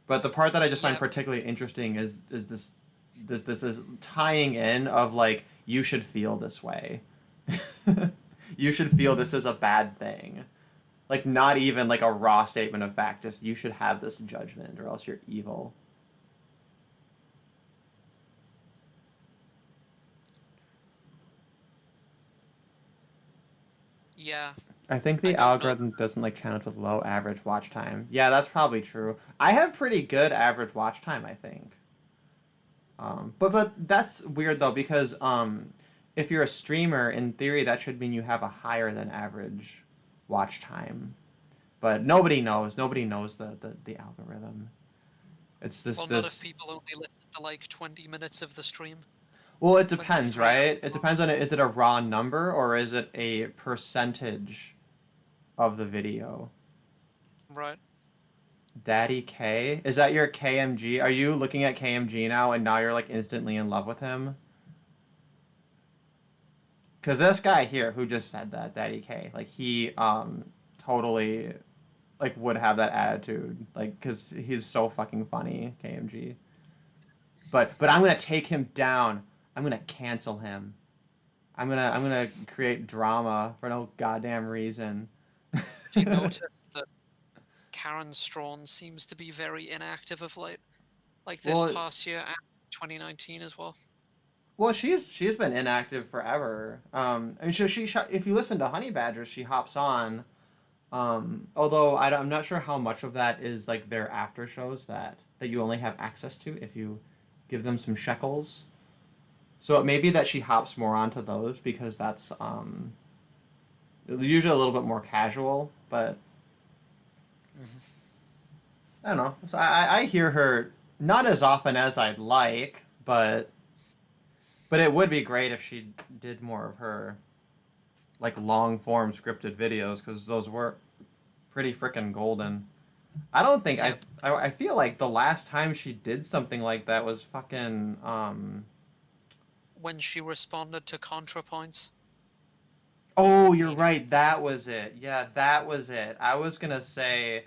But the part that I just find Yeah. particularly interesting is this is tying in of like you should feel this way. You should feel this is a bad thing. Like not even like a raw statement of fact, just you should have this judgment or else you're evil. Yeah. I think I the don't know. algorithm doesn't like channels with low average watch time. Yeah, that's probably true. I have pretty good average watch time, I think. But that's weird though because if you're a streamer, in theory, that should mean you have a higher than average watch time. But nobody knows. Nobody knows the algorithm. It's Well, not if this. people only listen to like 20 minutes of the stream. Well, it Like the depends, 3 hour right? It depends on it. Is it a raw number or is it a percentage of the video? Right. Daddy K, is that your KMG? Are you looking at KMG now and now you're like instantly in love with him? Cause this guy here who just said that, Daddy K, like he totally like would have that attitude, like cause he's so fucking funny, KMG. But I'm gonna take him down. I'm gonna cancel him. I'm gonna create drama for no goddamn reason. Have you noticed that Karen Strawn seems to be very inactive of late. Like this Well, past year and 2019 as well. well, she's been inactive forever. I mean, if you listen to Honey Badger, she hops on. Although I'm not sure how much of that is like their after shows that you only have access to if you give them some shekels. So it may be that she hops more onto those because that's usually a little bit more casual. But I don't know. So I hear her not as often as I'd like, but it would be great if she did more of her like long form scripted videos because those were pretty freaking golden. I don't think Yeah. I feel like the last time she did something like that was fucking When she responded to ContraPoints. oh, you're right. That was it. Yeah, that was it. I was gonna say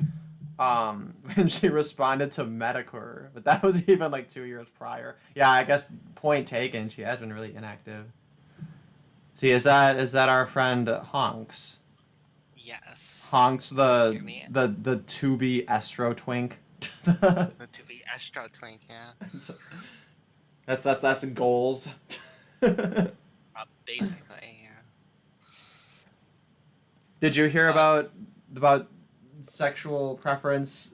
when she responded to Medicare, but that was even like 2 years prior. Yeah, I guess point taken. She has been really inactive. See, is that our friend Honks? Yes. Honks Hear me? the to be Estro twink. To be Astro Twink, yeah. That's goals. Basically, yeah. Did you hear about sexual preference?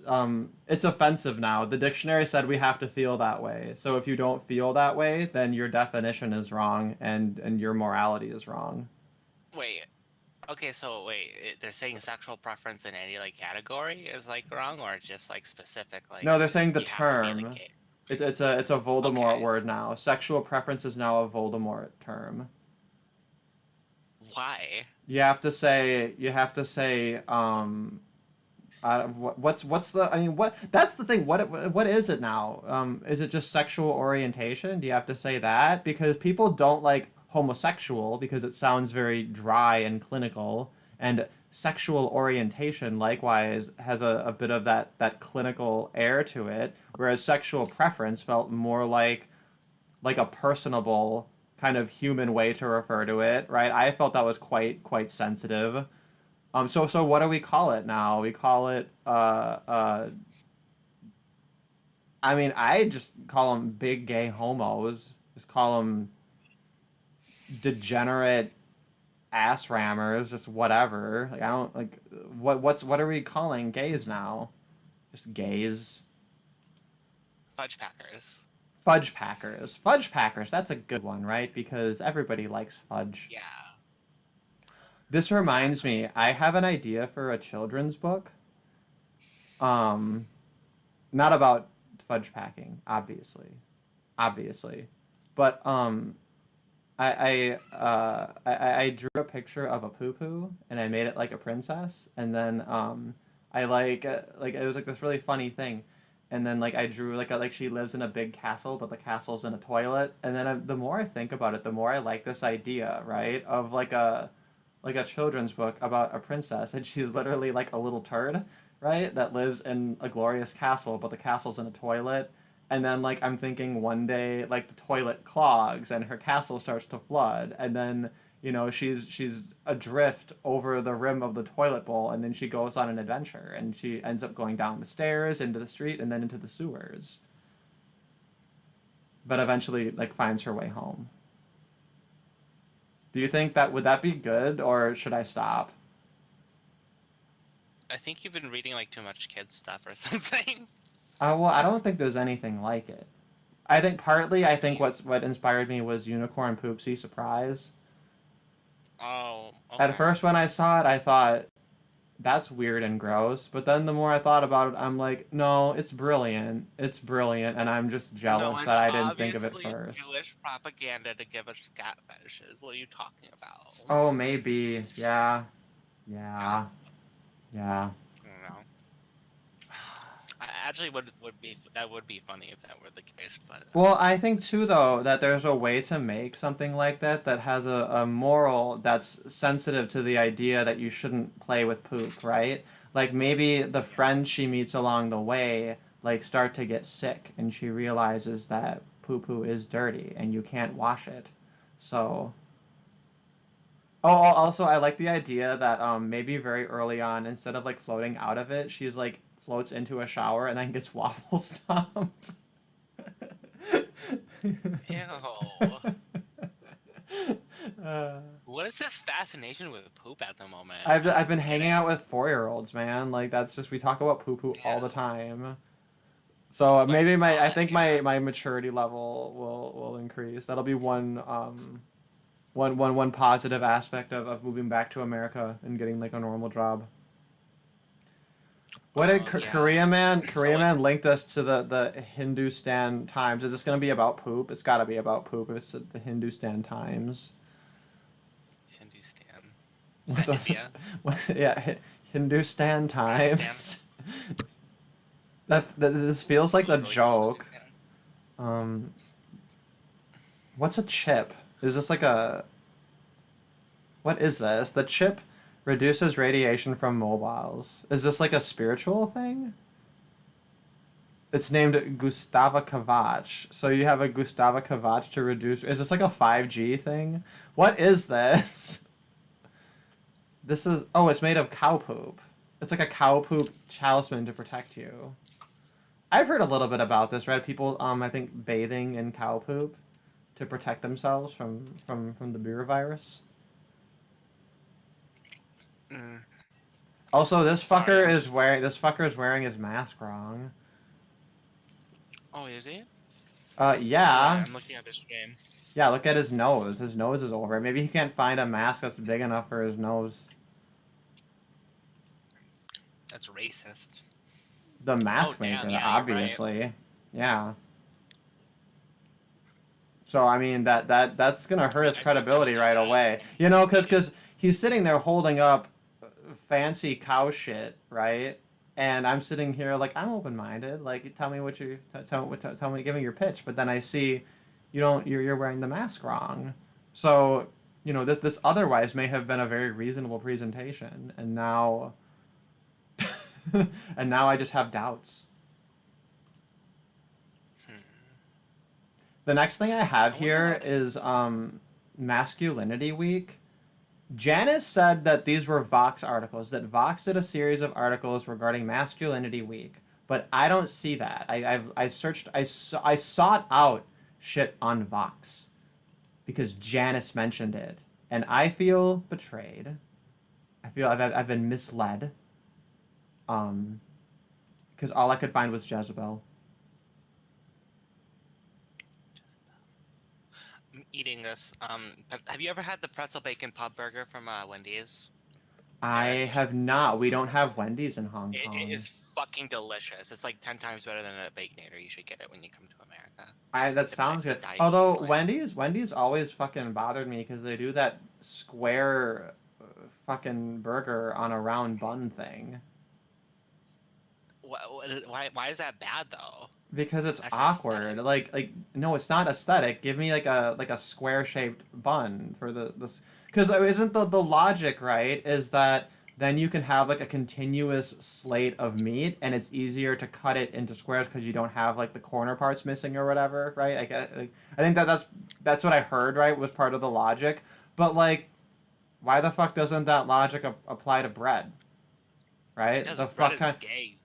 It's offensive now. The dictionary said we have to feel that way. So if you don't feel that way, then your definition is wrong and your morality is wrong. Wait. Okay, so they're saying sexual preference in any like category is like wrong, or just like specific like No, they're saying the you have to be, like, term. gay? It's a Voldemort Okay. word now. Sexual preference is now a Voldemort term. Why? What's the I mean what that's the thing what is it now is it just sexual orientation? Do you have to say that because people don't like homosexual because it sounds very dry and clinical, and sexual orientation likewise has a bit of that clinical air to it, whereas sexual preference felt more like a personable kind of human way to refer to it, right? I felt that was quite sensitive. So what do we call it now? We call it I mean, I just call them big gay homos. Just call them degenerate ass rammers. Just whatever. Like I don't like what are we calling gays now? Just gays. Fudge packers. Fudge packers. Fudge packers. That's a good one, right? Because everybody likes fudge. Yeah. This reminds me, I have an idea for a children's book. Um, Not about fudge packing, obviously, but I drew a picture of a poo poo and I made it like a princess, and then I like it was like this really funny thing, and then like I drew like she lives in a big castle, but the castle's in a toilet, and then the more I think about it, the more I like this idea, right, of like a children's book about a princess, and she's literally like a little turd, right, that lives in a glorious castle, but the castle's in a toilet. And then like I'm thinking one day like the toilet clogs and her castle starts to flood, and then she's adrift over the rim of the toilet bowl, and then she goes on an adventure and she ends up going down the stairs into the street and then into the sewers, but eventually like finds her way home. Do you think that would that be good, or should I stop? I think you've been reading like too much kids stuff or something. Well, I don't think there's anything like it. I think partly, I think what inspired me was Unicorn Poopsie Surprise. Oh, okay. At first, when I saw it, I thought that's weird and gross. But then the more I thought about it, I'm like, no, it's brilliant. It's brilliant, and I'm just No, jealous it's that I didn't think of it obviously first. Jewish propaganda to give us cat fetishes. What are you talking about? Oh, maybe. Yeah. Yeah. Yeah. I don't know. Actually, would be funny if that were the case, but Well, I think too, though, that there's a way to make something like that has a moral that's sensitive to the idea that you shouldn't play with poop, right? Like maybe the friends she meets along the way like start to get sick, and she realizes that poo poo is dirty and you can't wash it. So Also, I like the idea that maybe very early on, instead of like floating out of it, she's like floats into a shower and then gets waffle stomped. Ew. Uh, What is this fascination with poop at the moment? I've been Get hanging it? out with 4-year-olds, man. Like that's just we talk about poo poo all the Yeah. time. So It's my maybe I God, think yeah. my maturity level will increase. That'll be one positive aspect of moving back to America and getting like a normal job. What did Yeah. So Korea like Man linked us to the Hindustan Times. Is this gonna be about poop? It's gotta be about poop if it's the Hindustan Times. Hindustan. Is What that does India? what yeah, Hindustan Pakistan? Times. That this feels like a Legally called joke. Hindustan. Um what's a chip? Is this like a what is this? The chip reduces radiation from mobiles. Is this like a spiritual thing? It's named Gustava Kovac. So you have a Gustava Kovac to reduce. Is this like a 5G thing? What is this? This is. Oh, it's made of cow poop. It's like a cow poop talisman to protect you. I've heard a little bit about this, right? People, I think bathing in cow poop to protect themselves from the beer virus. Mm. Also, Sorry, I'm just. this fucker is wearing his mask wrong. Oh, is he? Yeah, Yeah. I'm looking at this game. Yeah, look at his nose. His nose is over. Maybe he can't find a mask that's big enough for his nose. That's racist. The Oh mask damn, maker, yeah, you're right. obviously. Yeah. So I mean that's gonna hurt his I sometimes credibility do right that. away. You know, cause he's sitting there holding up fancy cow shit, right? And I'm sitting here like I'm open minded. Like tell me what you tell me, give me your pitch. But then I see, you don't you're wearing the mask wrong. So you know this otherwise may have been a very reasonable presentation, and now and now I just have doubts. Hmm. The next thing I have I wonder here why. is masculinity week. Janice said that these were Vox articles, that Vox did a series of articles regarding masculinity week, but I don't see that. I searched I sought out shit on Vox because Janice mentioned it, and I feel betrayed. I feel I've been misled. Um, because all I could find was Jezebel. I'm eating this. But have you ever had the pretzel bacon pub burger from Wendy's? I They're in Asia. have not. We don't have Wendy's in Hong It Kong. is fucking delicious. It's like 10 times better than a Baconator. You should get it when you come to America. That Dip it in sounds good. Godiva Although slam. Wendy's always fucking bothered me because they do that square fucking burger on a round bun thing. Why is that bad though? Because it's That's awkward. aesthetic. Like no, it's not aesthetic. Give me like a square shaped bun for the this because isn't the logic right is that then you can have like a continuous slate of meat and it's easier to cut it into squares because you don't have like the corner parts missing or whatever, right? I think that's what I heard, right? Was part of the logic. But like why the fuck doesn't that logic apply to bread? Right? Because The bread fuck is kind gay,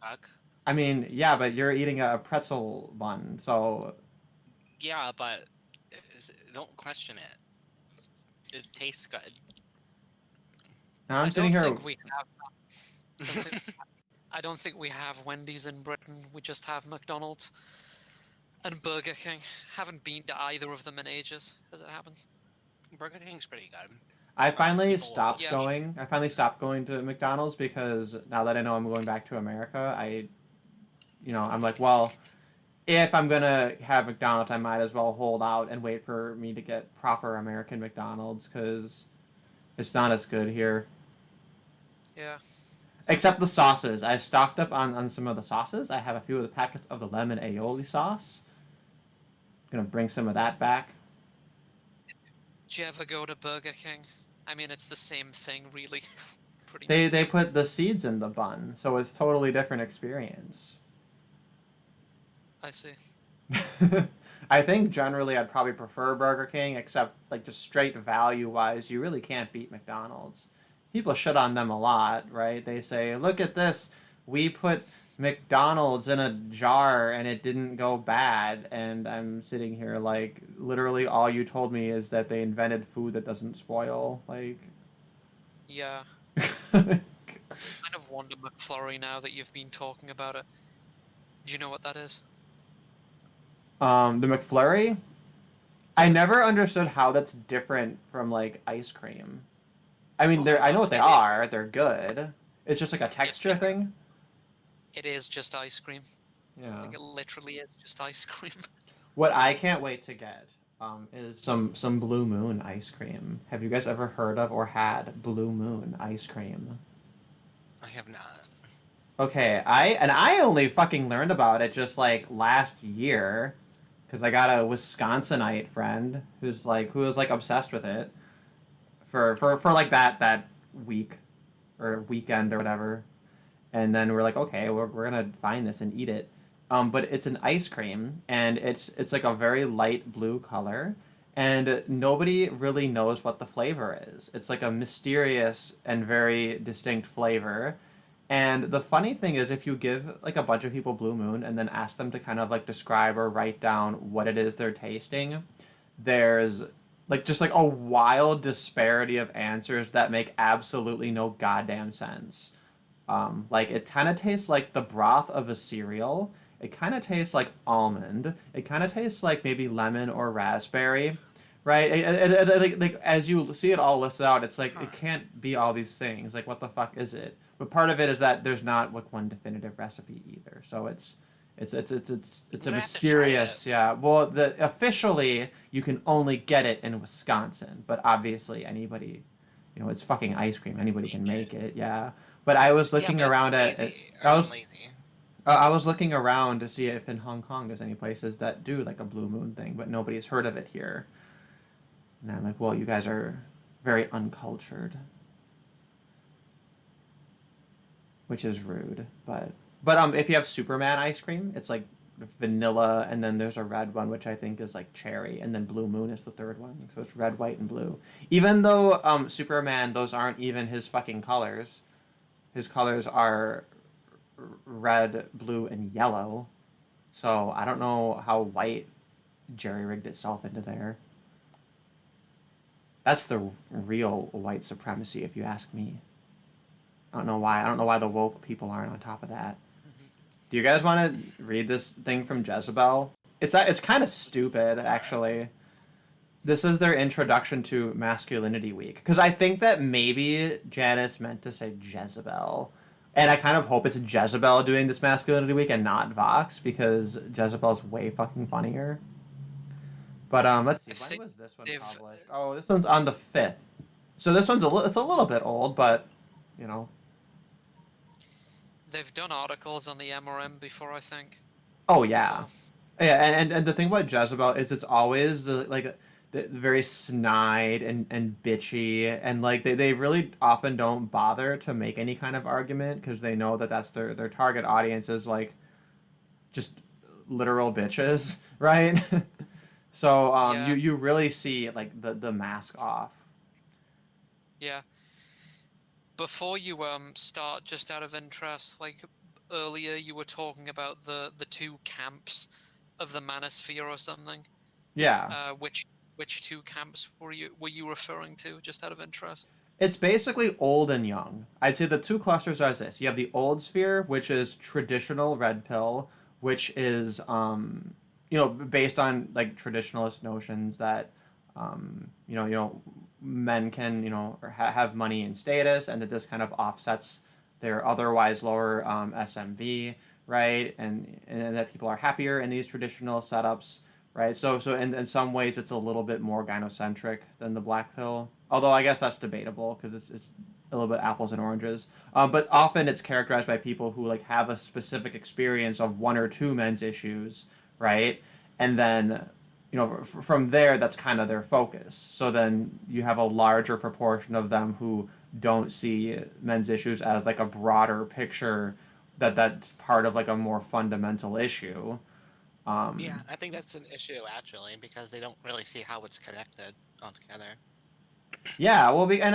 fuck. I mean, yeah, but you're eating a pretzel bun, so Yeah, but don't question it. It tastes good. now I'm I sitting don't here. think we have. Don't think, I don't think we have Wendy's in Britain. We just have McDonald's and Burger King. Haven't been to either of them in ages, as it happens. Burger King's pretty good. I finally People will stopped Yeah. going. I finally stopped going to McDonald's because now that I know I'm going back to America, I'm like, well, if I'm gonna have McDonald's, I might as well hold out and wait for me to get proper American McDonald's because it's not as good here. Yeah. Except the sauces. I stocked up on some of the sauces. I have a few of the packets of the lemon aioli sauce. Gonna bring some of that back. Do you ever go to Burger King? I mean, it's the same thing, really. Pretty They much. put the seeds in the bun, so it's totally different experience. I see. I think generally I'd probably prefer Burger King, except like just straight value wise, you really can't beat McDonald's. People shit on them a lot, right? They say, "Look at this. We put McDonald's in a jar and it didn't go bad." And I'm sitting here like literally all you told me is that they invented food that doesn't spoil. Like Yeah. Kind of wonder McFlurry now that you've been talking about it. Do you know what that is? the McFlurry, I never understood how that's different from like ice cream. I mean, I know what they are. They're good. It's just like a texture thing. It is just ice cream. Yeah. Like it literally is just ice cream. What I can't wait to get is some Blue Moon ice cream. Have you guys ever heard of or had Blue Moon ice cream? I have not. Okay, I only fucking learned about it just like last year, because I got a Wisconsinite friend who was like obsessed with it for like that week or weekend or whatever. And then we're like, okay, we're gonna find this and eat it. But it's an ice cream, and it's like a very light blue color, and nobody really knows what the flavor is. It's like a mysterious and very distinct flavor. And the funny thing is, if you give like a bunch of people Blue Moon and then ask them to kind of like describe or write down what it is they're tasting, there's like just like a wild disparity of answers that make absolutely no goddamn sense. Like it kind of tastes like the broth of a cereal. It kind of tastes like almond. It kind of tastes like maybe lemon or raspberry, right? Like as you see it all listed out, it's like it can't be all these things. Like what the fuck is it? But part of it is that there's not like one definitive recipe either. So it's a mysterious, yeah. Well, the officially you can only get it in Wisconsin, but obviously anybody, it's fucking ice cream. Anybody can make it, yeah. But I was looking around I was looking around to see if in Hong Kong there's any places that do like a Blue Moon thing, but nobody's heard of it here. And I'm like, well, you guys are very uncultured, which is rude. But if you have Superman ice cream, it's like vanilla, and then there's a red one which I think is like cherry, and then Blue Moon is the third one. So it's red, white, and blue. Even though Superman, those aren't even his fucking colors. His colors are red, blue, and yellow. So I don't know how white jerry-rigged itself into there. That's the real white supremacy, if you ask me. I don't know why. I don't know why the woke people aren't on top of that. Do you guys want to read this thing from Jezebel? It's kind of stupid, actually. This is their introduction to Masculinity Week. Because I think that maybe Janice meant to say Jezebel. And I kind of hope it's Jezebel doing this Masculinity Week and not Vox, because Jezebel's way fucking funnier. But let's see. When was this one published? Oh, this one's on the 5th. So this one's it's a little bit old, but, They've done articles on the MRM before, I think. Oh, yeah. So. Yeah, and the thing about Jezebel is it's always the very snide and bitchy, and like they really often don't bother to make any kind of argument because they know that that's their target audience is like just literal bitches, right? So Yeah. you really see like the mask off. Yeah. Before you start, just out of interest, like earlier you were talking about the two camps of the manosphere or something. Yeah. Which two camps were you referring to, just out of interest? It's basically old and young. I'd say the two clusters are this. You have the old sphere, which is traditional red pill, which is based on like traditionalist notions that men can have money and status, and that this kind of offsets their otherwise lower SMV, right? And that people are happier in these traditional setups. Right, so in some ways it's a little bit more gynocentric than the black pill. Although I guess that's debatable because it's a little bit apples and oranges. But often it's characterized by people who like have a specific experience of one or two men's issues, right? And then, from there that's kind of their focus. So then you have a larger proportion of them who don't see men's issues as like a broader picture that's part of like a more fundamental issue. Yeah, I think that's an issue actually because they don't really see how it's connected altogether. Yeah, well, and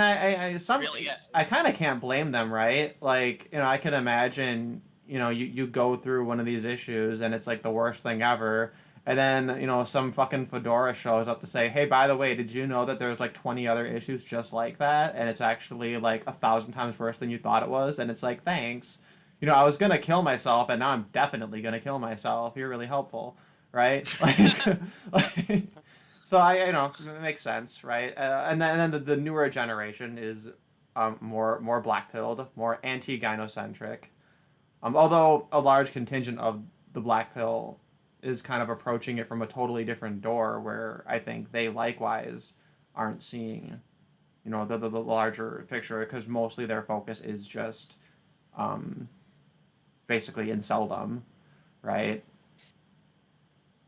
Really, I kind of can't blame them, right? Like, I can imagine, you go through one of these issues and it's like the worst thing ever, and then, some fucking fedora shows up to say, hey, by the way, did you know that there's like 20 other issues just like that, and it's actually like 1,000 times worse than you thought it was, and it's like, thanks. I was gonna kill myself, and now I'm definitely gonna kill myself. You're really helpful, right? Like, so it makes sense, right? And then the newer generation is more black pilled, more anti gynocentric. Although a large contingent of the black pill is kind of approaching it from a totally different door, where I think they likewise aren't seeing, the larger picture, because mostly their focus is just basically in seldom, right?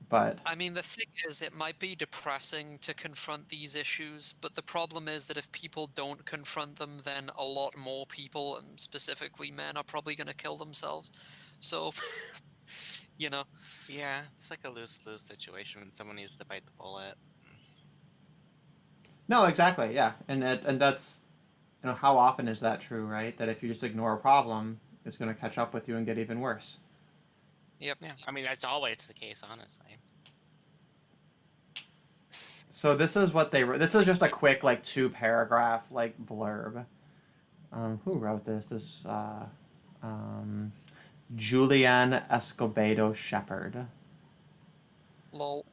But I mean, the thing is, it might be depressing to confront these issues, but the problem is that if people don't confront them, then a lot more people, and specifically men, are probably going to kill themselves. So, you know. yeah, it's like a lose-lose situation when someone needs to bite the bullet. no, exactly, yeah, and that's how often is that true, right? That if you just ignore a problem, it's going to catch up with you and get even worse. Yep. Yeah, I mean that's always the case, honestly. So this is what they wrote. This is just a quick like 2 paragraph like blurb. Who wrote this? Julian Escobedo Shepherd. Lol.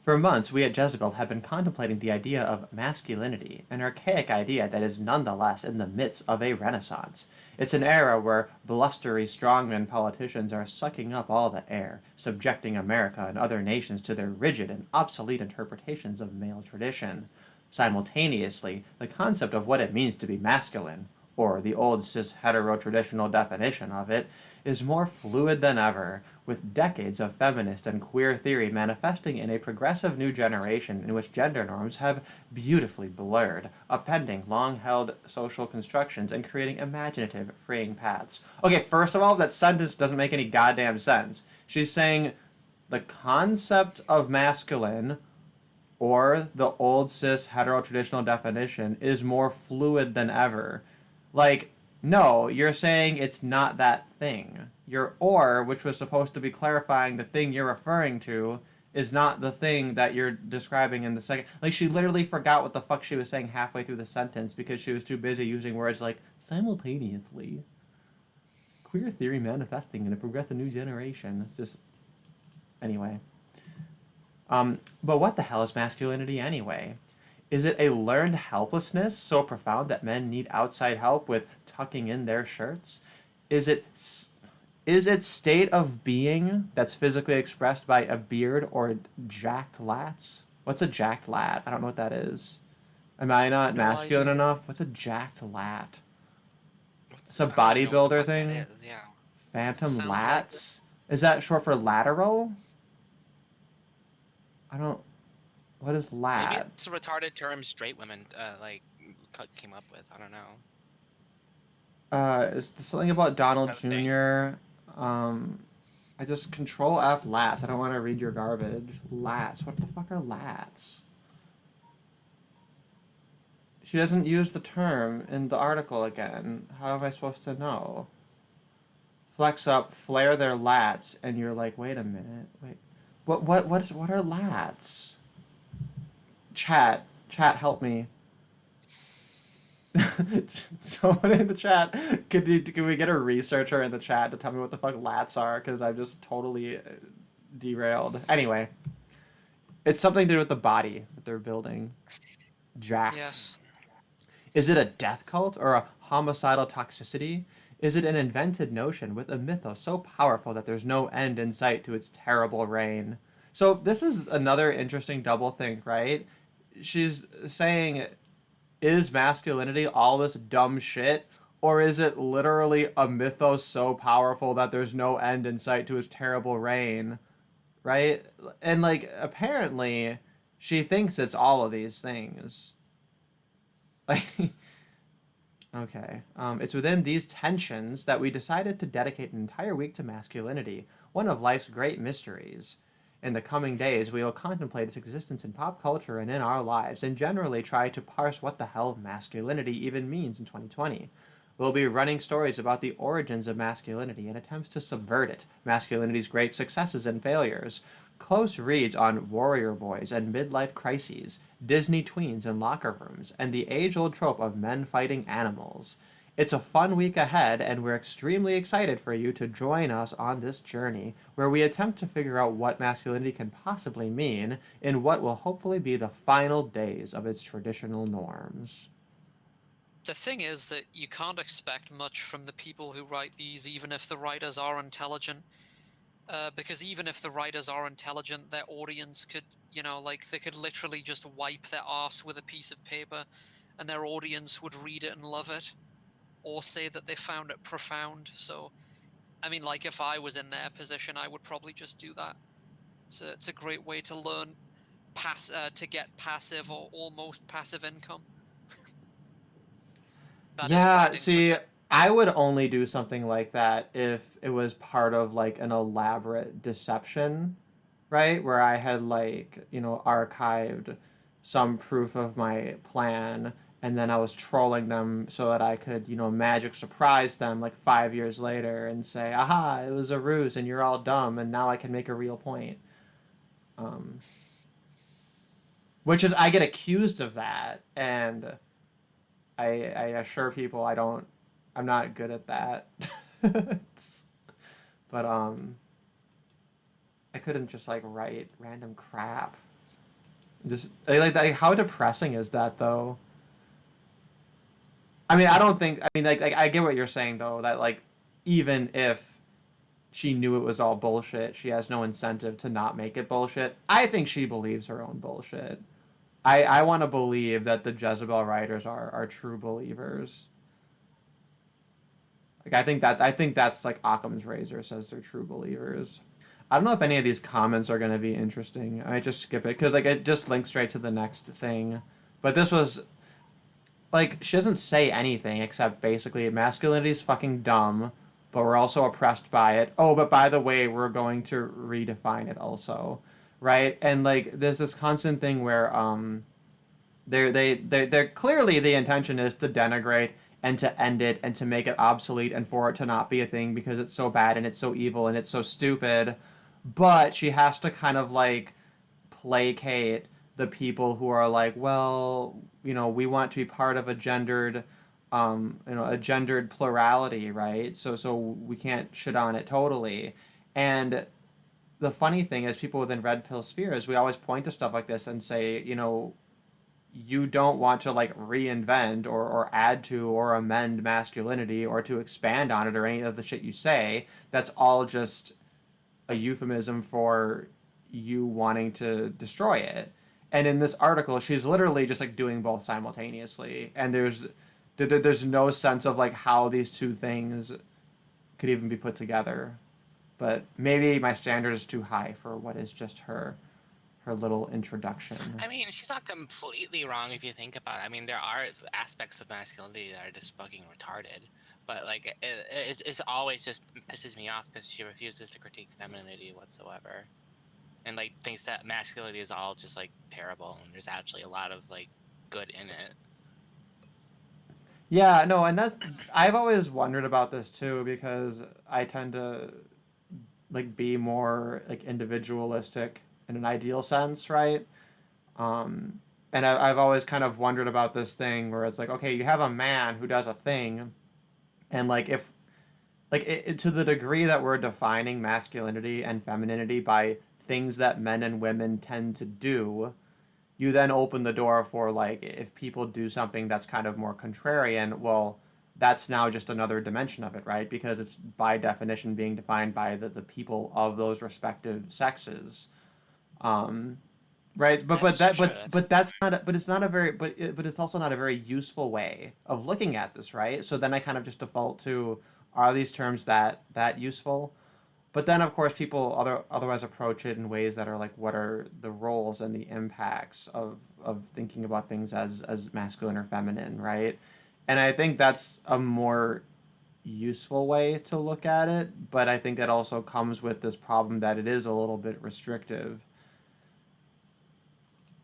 For months, we at Jezebel have been contemplating the idea of masculinity, an archaic idea that is nonetheless in the midst of a renaissance. It's an era where blustery strongman politicians are sucking up all the air, subjecting America and other nations to their rigid and obsolete interpretations of male tradition. Simultaneously, the concept of what it means to be masculine, or the old cis hetero traditional definition of it, is more fluid than ever, with decades of feminist and queer theory manifesting in a progressive new generation in which gender norms have beautifully blurred, appending long-held social constructions and creating imaginative, freeing paths. Okay, first of all, that sentence doesn't make any goddamn sense. She's saying the concept of masculine, or the old cis hetero traditional definition, is more fluid than ever. Like, no, you're saying it's not that thing. Your or, which was supposed to be clarifying the thing you're referring to, is not the thing that you're describing in the second. Like, she literally forgot what the fuck she was saying halfway through the sentence because she was too busy using words like simultaneously. Queer theory manifesting in a progressive new generation. Just, anyway. But what the hell is masculinity anyway? Is it a learned helplessness so profound that men need outside help with tucking in their shirts? Is it state of being that's physically expressed by a beard or jacked lats? What's a jacked lat? I don't know what that is. Am I not No masculine idea. enough? What's a jacked lat? It's a I don't know what the bodybuilder fuck that thing. is, yeah. Phantom Sounds like it. lats? Is that short for lateral? I don't. What is Maybe lat? it's a retarded term straight women came up with. I don't know. Is this something about Donald Kind of thing. Jr.? I just control F lats. I don't want to read your garbage. Lats. What the fuck are lats? She doesn't use the term in the article again. How am I supposed to know? Flex up, flare their lats, and you're like, wait a minute, wait. What are lats? Chat, help me. Someone in the chat, could we get a researcher in the chat to tell me what the fuck lats are? Because I'm just totally derailed. Anyway, it's something to do with the body that they're building. Jacked. Yes. Is it a death cult or a homicidal toxicity? Is it an invented notion with a mythos so powerful that there's no end in sight to its terrible reign? So this is another interesting double think, right? She's saying, is masculinity all this dumb shit? Or is it literally a mythos so powerful that there's no end in sight to its terrible reign? Right? And like, apparently, she thinks it's all of these things. Like, Okay. It's within these tensions that we decided to dedicate an entire week to masculinity, one of life's great mysteries. In the coming days, we will contemplate its existence in pop culture and in our lives, and generally try to parse what the hell masculinity even means in 2020. We'll be running stories about the origins of masculinity and attempts to subvert it, masculinity's great successes and failures, close reads on warrior boys and midlife crises, Disney tweens in locker rooms, and the age old trope of men fighting animals. It's a fun week ahead, and we're extremely excited for you to join us on this journey where we attempt to figure out what masculinity can possibly mean in what will hopefully be the final days of its traditional norms. The thing is that you can't expect much from the people who write these, even if the writers are intelligent. Because even if the writers are intelligent, their audience could, like, they could literally just wipe their ass with a piece of paper and their audience would read it and love it, or say that they found it profound. So, I mean, like, if I was in their position, I would probably just do that. It's a great way to learn to get passive or almost passive income. That is Yeah, writing for see, I would only do something like that if it was part of like an elaborate deception, right? Where I had like, archived some proof of my plan and then I was trolling them so that I could, magic surprise them like 5 years later and say, aha, it was a ruse and you're all dumb and now I can make a real point. Um, which is, I get accused of that and I assure people I'm not good at that. But I couldn't just like write random crap. Just like how depressing is that though? I mean, I don't think I mean like I get what you're saying though that like even if she knew it was all bullshit, she has no incentive to not make it bullshit. I think she believes her own bullshit. I want to believe that the Jezebel writers are true believers. Like I think that's like Occam's razor says they're true believers. I don't know if any of these comments are going to be interesting. I might just skip it because like it just links straight to the next thing. But this was like she doesn't say anything except basically masculinity is fucking dumb, but we're also oppressed by it. Oh, but by the way, we're going to redefine it also, right? And like there's this constant thing where they're clearly the intention is to denigrate and to end it and to make it obsolete and for it to not be a thing because it's so bad and it's so evil and it's so stupid. But she has to kind of like placate the people who are like, well, we want to be part of a gendered a gendered plurality, right? So we can't shit on it totally. And the funny thing is people within red pill spheres, we always point to stuff like this and say, you don't want to like reinvent or add to or amend masculinity or to expand on it or any of the shit you say. That's all just a euphemism for you wanting to destroy it. And in this article, she's literally just like doing both simultaneously. And there's no sense of like how these two things could even be put together. But maybe my standard is too high for what is just her little introduction. I mean, she's not completely wrong if you think about it. I mean, there are aspects of masculinity that are just fucking retarded. But like, it's always just pisses me off because she refuses to critique femininity whatsoever, and like thinks that masculinity is all just like terrible, and there's actually a lot of like good in it. Yeah, no, and that's I've always wondered about this too because I tend to like be more like individualistic in an ideal sense, right? And I've always kind of wondered about this thing where it's like, okay, you have a man who does a thing, and like if like to the degree that we're defining masculinity and femininity by things that men and women tend to do, you then open the door for like if people do something that's kind of more contrarian, well, that's now just another dimension of it, right? Because it's by definition being defined by the people of those respective sexes. Um, right, That's true. but that's not but it's not a very but it's also not a very useful way of looking at this, right? So then I kind of just default to are these terms that useful? But then of course people otherwise approach it in ways that are like what are the roles and the impacts of thinking about things as masculine or feminine, right? And I think that's a more useful way to look at it, but I think that also comes with this problem that it is a little bit restrictive.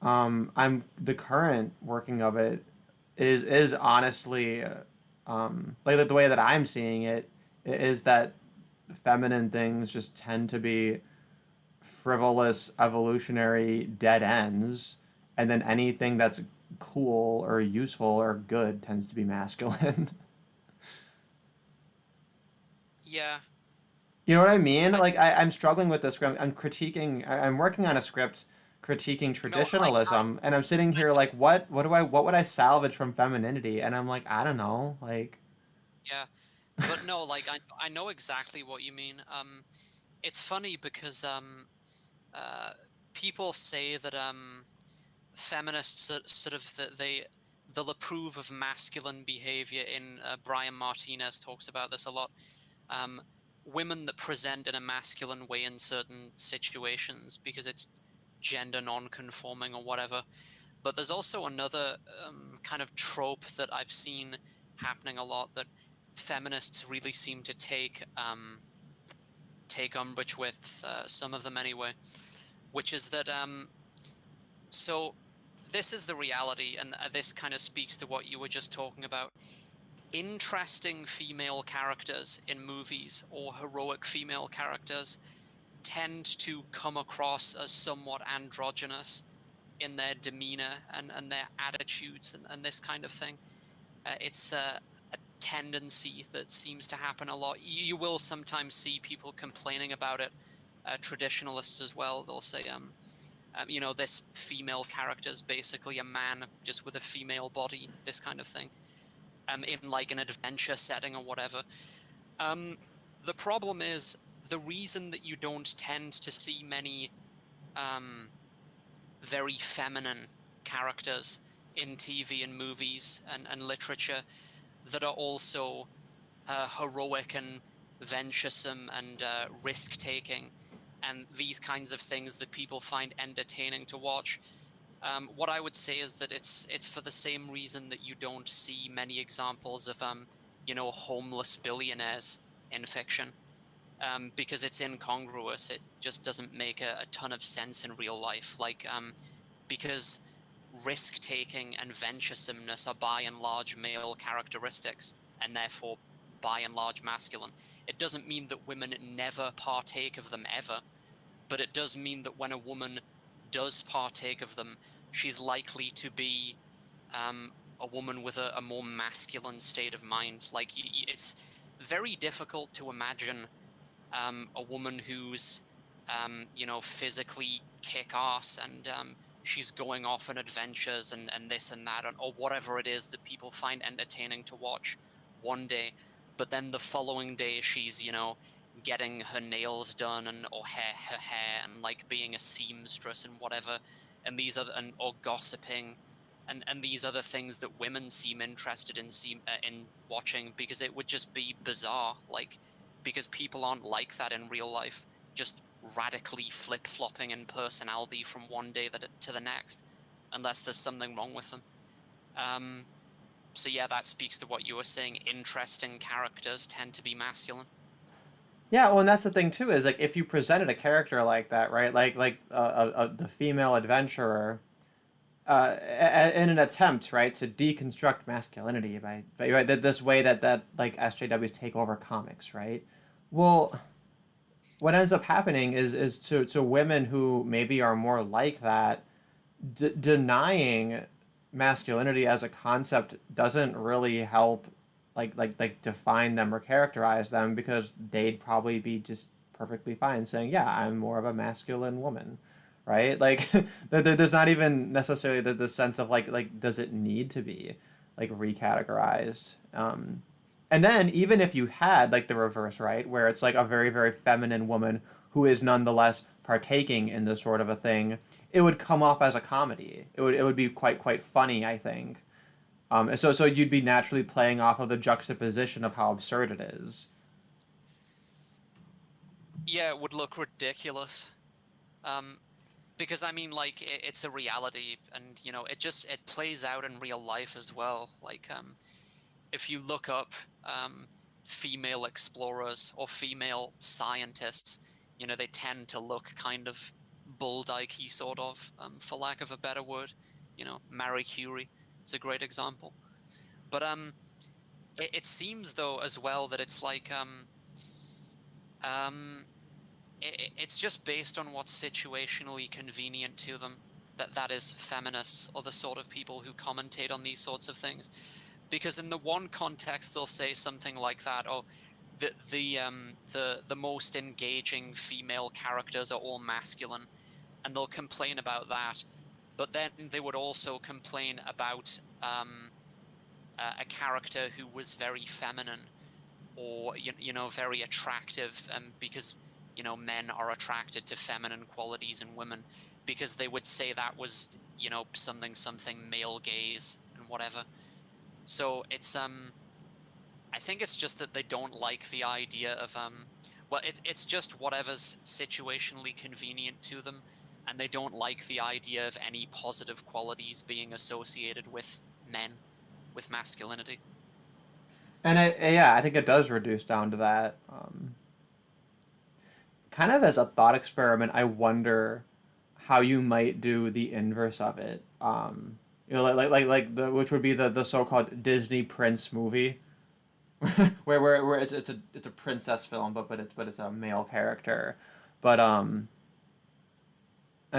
I'm the current working of it is honestly, like the way that I'm seeing it is that feminine things just tend to be frivolous evolutionary dead ends, and then anything that's cool or useful or good tends to be masculine. Yeah, You know what I mean? I Like I'm struggling with this script. I'm critiquing. I'm working on a script critiquing no, like traditionalism, and I'm sitting here like, what would I salvage from femininity? And I'm like, I don't know. Like, yeah, but no, like I know exactly what you mean. It's funny because uh, people say that feminists sort of they'll approve of masculine behavior in Brian Martinez talks about this a lot. Um, Women that present in a masculine way in certain situations because it's gender non-conforming or whatever. But there's also another kind of trope that I've seen happening a lot that feminists really seem to take umbrage with, some of them anyway, which is that so this is the reality, and this kind of speaks to what you were just talking about. Interesting female characters in movies or heroic female characters tend to come across as somewhat androgynous in their demeanor and their attitudes and this kind of thing. It's a tendency that seems to happen a lot. You will sometimes see people complaining about it, traditionalists as well. They'll say, this female character is basically a man just with a female body, this kind of thing, in like an adventure setting or whatever. The problem is the reason that you don't tend to see many um, very feminine characters in TV and movies and literature that are also heroic and venturesome and risk taking and these kinds of things that people find entertaining to watch. What I would say is that it's for the same reason that you don't see many examples of homeless billionaires in fiction, because it's incongruous. It just doesn't make a ton of sense in real life. Because risk taking and venturesomeness are by and large male characteristics and therefore by and large masculine. It doesn't mean that women never partake of them ever, but it does mean that when a woman does partake of them, she's likely to be a woman with a more masculine state of mind. Like, it's very difficult to imagine a woman who's physically kick ass and she's going off on adventures and this and that, or whatever it is that people find entertaining to watch one day, but then the following day she's getting her nails done and her hair and like being a seamstress and whatever, and these other or gossiping and these other things that women seem interested in watching, because it would just be bizarre, like, because people aren't like that in real life, just radically flip-flopping in personality from one day to the next, unless there's something wrong with them. So yeah, that speaks to what you were saying. Interesting characters tend to be masculine. yeah, well, and that's the thing too is like if you presented a character like that, right? The female adventurer, in an attempt, right, to deconstruct masculinity by right, this way that like SJWs take over comics, right? Well, what ends up happening is to women who maybe are more like that, denying masculinity as a concept doesn't really help like define them or characterize them, because they'd probably be just perfectly fine saying, yeah, I'm more of a masculine woman, right? Like there's not even necessarily the sense of like does it need to be like recategorized. And then even if you had like the reverse, right, where it's like a very, very feminine woman who is nonetheless partaking in this sort of a thing, it would come off as a comedy. It would be quite funny, I think. So you'd be naturally playing off of the juxtaposition of how absurd it is. Yeah, it would look ridiculous. Um, because I mean, like, it's a reality, and it plays out in real life as well. Like, if you look up female explorers or female scientists, they tend to look kind of bull dykey, sort of, for lack of a better word. Marie Curie, it's a great example. But it seems though as well that it's like it's just based on what's situationally convenient to them. That is feminists or the sort of people who commentate on these sorts of things. Because in the one context they'll say something like that, oh, the most engaging female characters are all masculine, and they'll complain about that. But then they would also complain about a character who was very feminine, or very attractive, because men are attracted to feminine qualities in women, because they would say that was something male gaze and whatever. So it's I think it's just that they don't like the idea of well, it's just whatever's situationally convenient to them, and they don't like the idea of any positive qualities being associated with men, with masculinity. And I think it does reduce down to that. Kind of as a thought experiment, I wonder how you might do the inverse of it. Like the which would be the so-called Disney Prince movie, where it's a princess film, but it's a male character. But I'm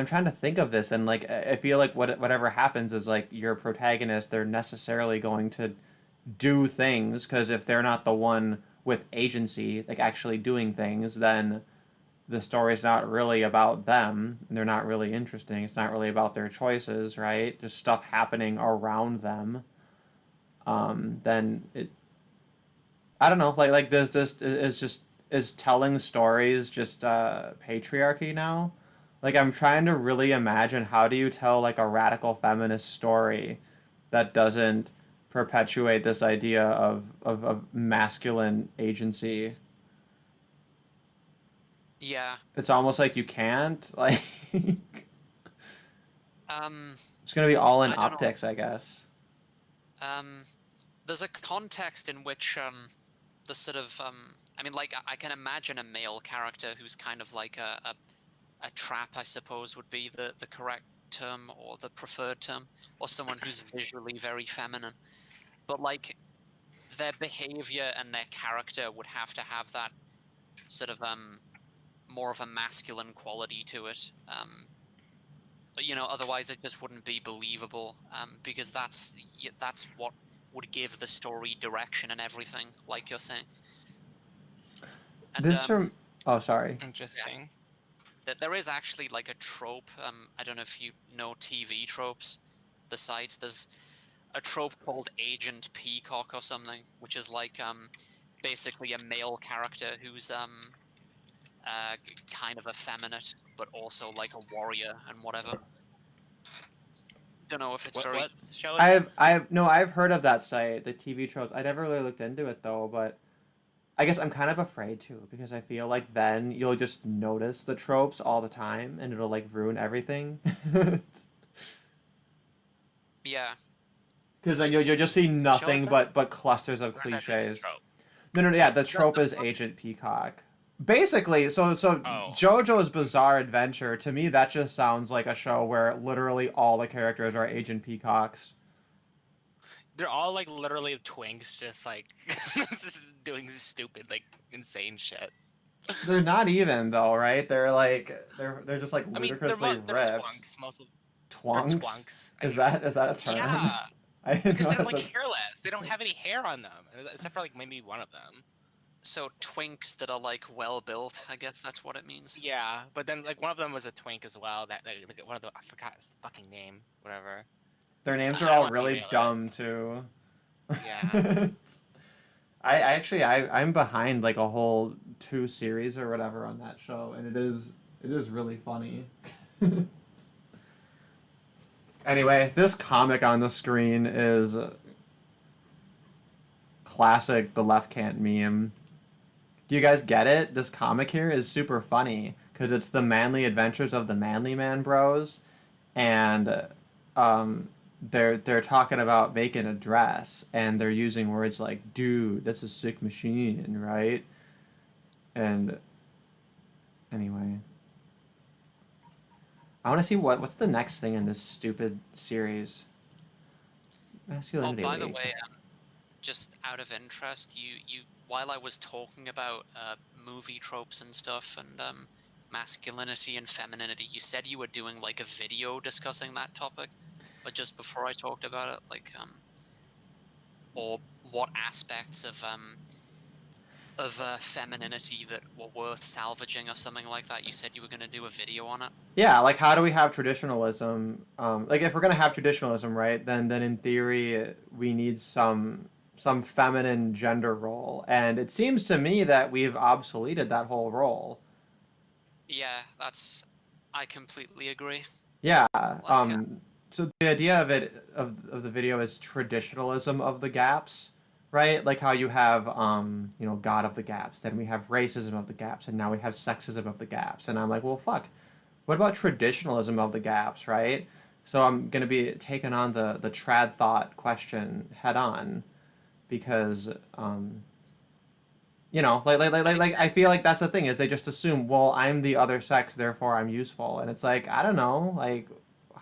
trying to think of this, and like I feel like whatever happens is like your protagonist, they're necessarily going to do things, because if they're not the one with agency, like actually doing things, then the story's not really about them, and they're not really interesting. It's not really about their choices, right? Just stuff happening around them. Then it, I don't know, like this is telling stories just patriarchy now? Like, I'm trying to really imagine, how do you tell like a radical feminist story that doesn't perpetuate this idea of masculine agency? Yeah. It's almost like you can't, like Um, it's gonna be all in I don't know. optics, I guess. There's a context in which the sort of I mean, like, I can imagine a male character who's kind of like a trap, I suppose, would be the correct term, or the preferred term, or someone who's visually very feminine. But like, their behavior and their character would have to have that sort of more of a masculine quality to it. Otherwise it just wouldn't be believable, because that's what would give the story direction and everything, like you're saying. And Oh, sorry. Interesting. that there is actually like a trope. I don't know if you know TV Tropes, the site. There's a trope called Agent Peacock or something, which is like basically a male character who's kind of effeminate, but also like a warrior and whatever. Don't know if it's What show is I've this? I've heard of that site, the TV tropes. I never really looked into it though, but I guess I'm kind of afraid to, because I feel like then you'll just notice the tropes all the time and it'll like ruin everything. Yeah. Because like you'll just see nothing that? but clusters of Or is that just a cliches. trope? No, yeah, the trope the is book- Agent Peacock. Basically, so Oh. JoJo's Bizarre Adventure, to me that just sounds like a show where literally all the characters are Agent Peacocks. They're all like literally twinks, just like just doing stupid, like insane shit. They're not even though, right? They're like they're just like I mean, they're, ludicrously they're ripped. twunks. Most of Twunks? they're twunks. I Is mean, that a term? yeah, I didn't because know they're that's like a... hairless. They don't have any hair on them, except for like maybe one of them. So twinks that are like well built, I guess that's what it means. Yeah, but then like one of them was a twink as well. That like, one of the, I forgot his fucking name. Whatever. Their names are I all don't really email it. dumb too. Yeah. I'm behind like a whole 2 series or whatever on that show, and it is really funny. Anyway, this comic on the screen is classic The Left Can't meme. Do you guys get it? This comic here is super funny because it's the manly adventures of the Manly Man Bros, and they're talking about making a dress, and they're using words like, "Dude, that's a sick machine," right? And anyway, I want to see what's the next thing in this stupid series. Oh, Masculinity by the Week. way, just out of interest, you while I was talking about movie tropes and stuff and masculinity and femininity, you said you were doing like a video discussing that topic, but just before I talked about it, like or what aspects of femininity that were worth salvaging or something like that. You said you were going to do a video on it. Yeah, like how do we have traditionalism? Like if we're gonna have traditionalism, right? Then in theory we need some feminine gender role, and it seems to me that we've obsoleted that whole role. Yeah, I completely agree. Yeah. Like, So the idea of of the video is traditionalism of the gaps, right? Like how you have God of the gaps, then we have racism of the gaps, and now we have sexism of the gaps, and I'm like, well, fuck. What about traditionalism of the gaps, right? So I'm gonna be taking on the trad thought question head on because I feel like that's the thing is they just assume, well, I'm the other sex, therefore I'm useful, and it's like I don't know, like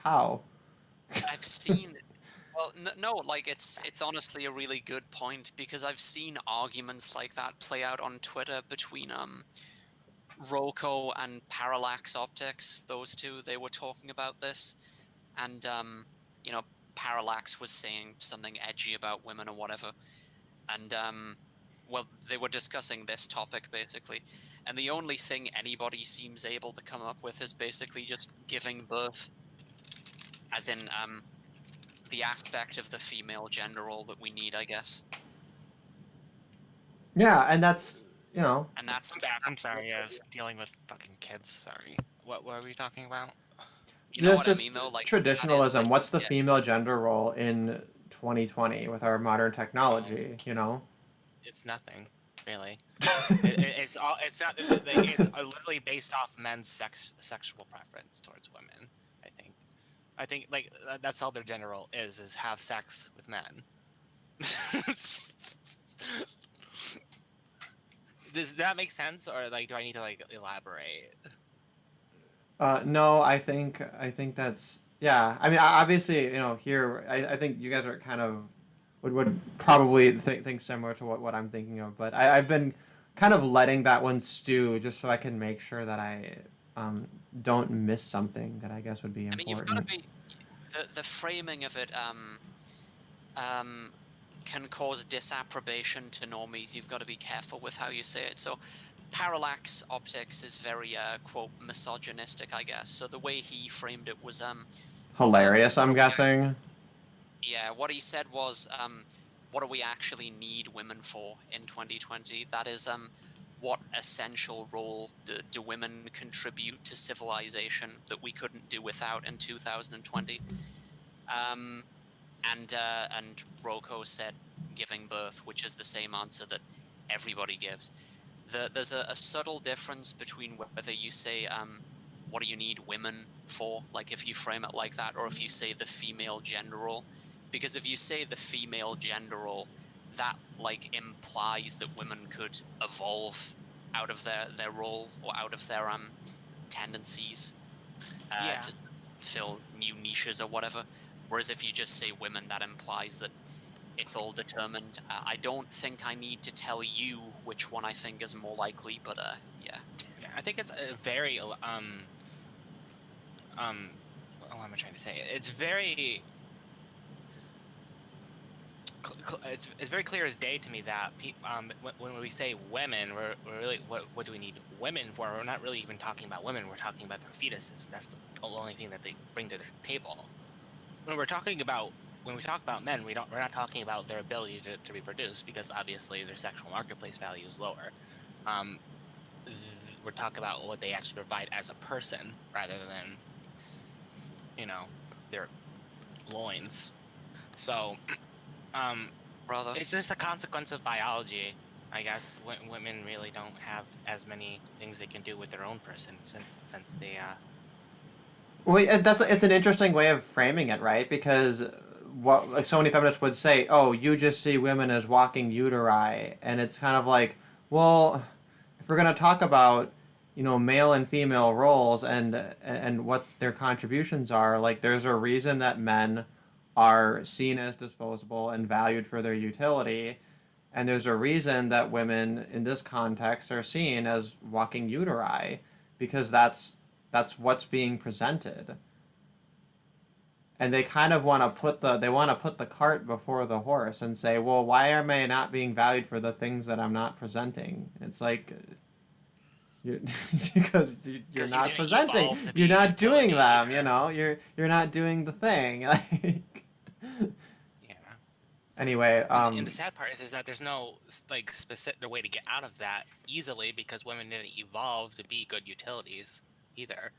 how. I've seen. Well, no, like it's honestly a really good point because I've seen arguments like that play out on Twitter between Roco and Parallax Optics. Those two, they were talking about this, and you know, Parallax was saying something edgy about women or whatever, and well, they were discussing this topic basically, and the only thing anybody seems able to come up with is basically just giving birth, as in the aspect of the female gender role that we need, I guess. Yeah, and that's And that's I'm sorry, I was dealing with fucking kids. Sorry. What were we talking about? you know what I just mean though. Like that is traditionalism. like What's the yeah, female gender role in 2020 with our modern technology? You know. It's nothing, really. It's all. It's not. It's literally based off men's sexual preference towards women. I think. I think like that's all their general is have sex with men. Does that make sense, or like do I need to like elaborate? No, I think that's yeah. I mean, obviously, here I think you guys are kind of would probably think similar to what I'm thinking of, but I've been kind of letting that one stew just so I can make sure that I don't miss something that I guess would be I mean, you've got to important. be the framing of it. Um, can cause disapprobation to normies. You've got to be careful with how you say it. So, Parallax Optics is very quote misogynistic, I guess. So the way he framed it was Hilarious, what I'm do we guessing. yeah, what he said was what do we actually need women for in 2020? That is what essential role do women contribute to civilization that we couldn't do without in 2020? Um, and Roko said giving birth, which is the same answer that everybody gives. There's a subtle difference between whether you say what do you need women for, like if you frame it like that, or if you say the female gender role. Because if you say the female gender role, that like implies that women could evolve out of their role or out of their tendencies Yeah. to fill new niches or whatever. Whereas if you just say women, that implies that it's all determined. I don't think I need to tell you which one I think is more likely, but yeah. Yeah, I think it's a very what am I trying to say? It's very it's very clear as day to me that when we say women, we're really what do we need women for? We're not really even talking about women. We're talking about their fetuses. That's the only thing that they bring to the table. When we talk about men, we're not talking about their ability to reproduce because obviously their sexual marketplace value is lower. We're talking about what they actually provide as a person rather than their loins. So Brother. it's just a consequence of biology, I guess. Women really don't have as many things they can do with their own person since they Well, it's an interesting way of framing it, right? Because what like so many feminists would say, oh, you just see women as walking uteri, and it's kind of like, well, if we're gonna talk about, male and female roles and what their contributions are, like there's a reason that men are seen as disposable and valued for their utility, and there's a reason that women in this context are seen as walking uteri, because that's what's being presented. And they kind of want to put the cart before the horse and say, well, why am I not being valued for the things that I'm not presenting? It's like, you're, because you're 'Cause you not didn't presenting, evolve to you're be not doing utility, them, you're not doing the thing. Like, Yeah. anyway, And the sad part is that there's no like specific way to get out of that easily because women didn't evolve to be good utilities either.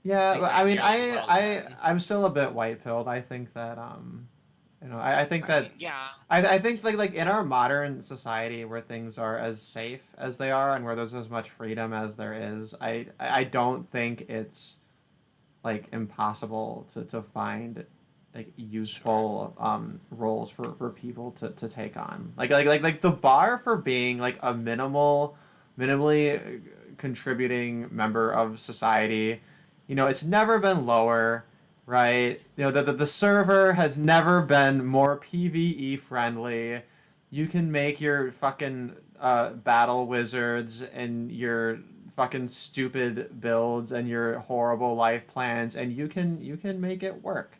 yeah, At least but not I mean, nearly as well as men. I'm still a bit white pilled. I think that, I think I that mean, yeah. I think like in our modern society where things are as safe as they are and where there's as much freedom as there is, I don't think it's like impossible to find like useful roles for people to take on. Like the bar for being like a minimally contributing member of society, it's never been lower, right? The server has never been more PvE friendly. You can make your fucking battle wizards and your fucking stupid builds and your horrible life plans, and you can make it work,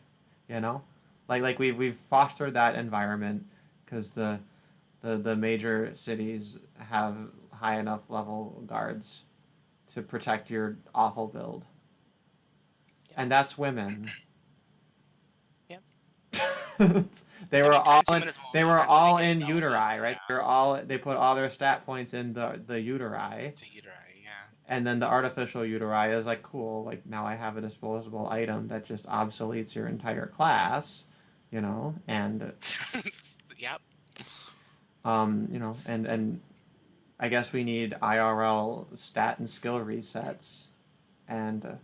you know? Like we've fostered that environment because the major cities have high enough level guards to protect your awful build. Yep. And that's women. Yep. They I were mean, all in, transhumanism will they were never all fully in get uteri, developed, right? They put all their stat points in the uteri, to uteri, yeah. and then the artificial uteri is like, cool, like now I have a disposable item that just obsoletes your entire class, and Yep. and I guess we need IRL stat and skill resets, and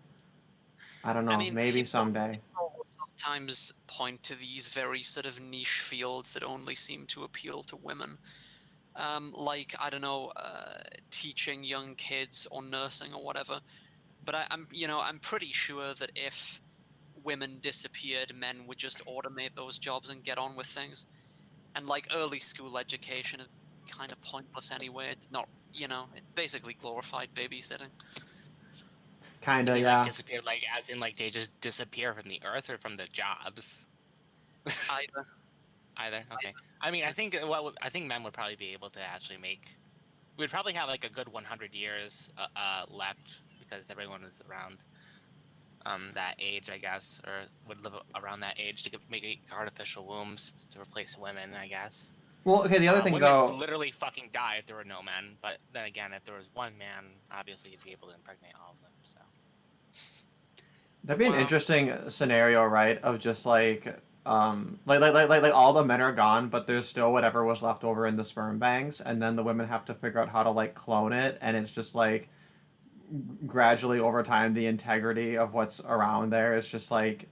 I don't know, I mean, maybe someday. people sometimes point to these very sort of niche fields that only seem to appeal to women. Like, I don't know, teaching young kids or nursing or whatever. But I'm pretty sure that if women disappeared, men would just automate those jobs and get on with things. And like early school education is kind of pointless anyway. It's not, it's basically glorified babysitting. You Kinda, mean like yeah. disappear, like as in like they just disappear from the earth or from the jobs? Either. Either. Okay. I mean, I think I think men would probably be able to actually make. We'd probably have like a good 100 years left because everyone is around that age, I guess, or would live around that age to make artificial wombs to replace women, I guess. Well, okay, the other thing Women would though, literally fucking die if there were no men, but then again, if there was one man, obviously you'd be able to impregnate all of them. So. that'd be an Wow. interesting scenario, right? Of just like all the men are gone, but there's still whatever was left over in the sperm banks, and then the women have to figure out how to like clone it, and it's just like gradually over time the integrity of what's around there is just like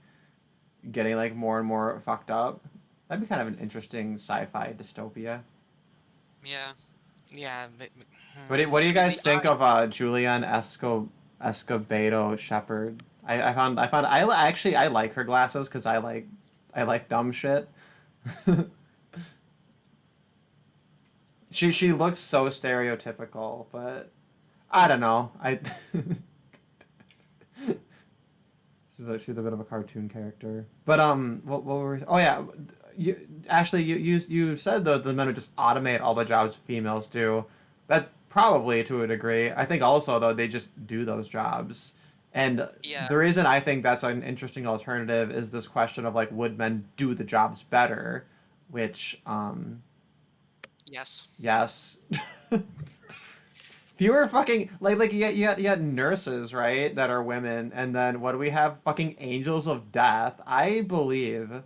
getting like more and more fucked up. That'd be kind of an interesting sci-fi dystopia. Yeah. Yeah. What do you I mean, guys think of Julian Escobedo Shepherd? I like her glasses because I like dumb shit. She looks so stereotypical, but I don't know. She's a bit of a cartoon character. But what were we, oh yeah, you said though the men would just automate all the jobs females do. That probably to a degree. I think also though they just do those jobs. And Yeah. the reason I think that's an interesting alternative is this question of like would men do the jobs better, which Yes. yes. Fewer fucking like you got nurses, right, that are women, and then what do we have? Fucking angels of death. I believe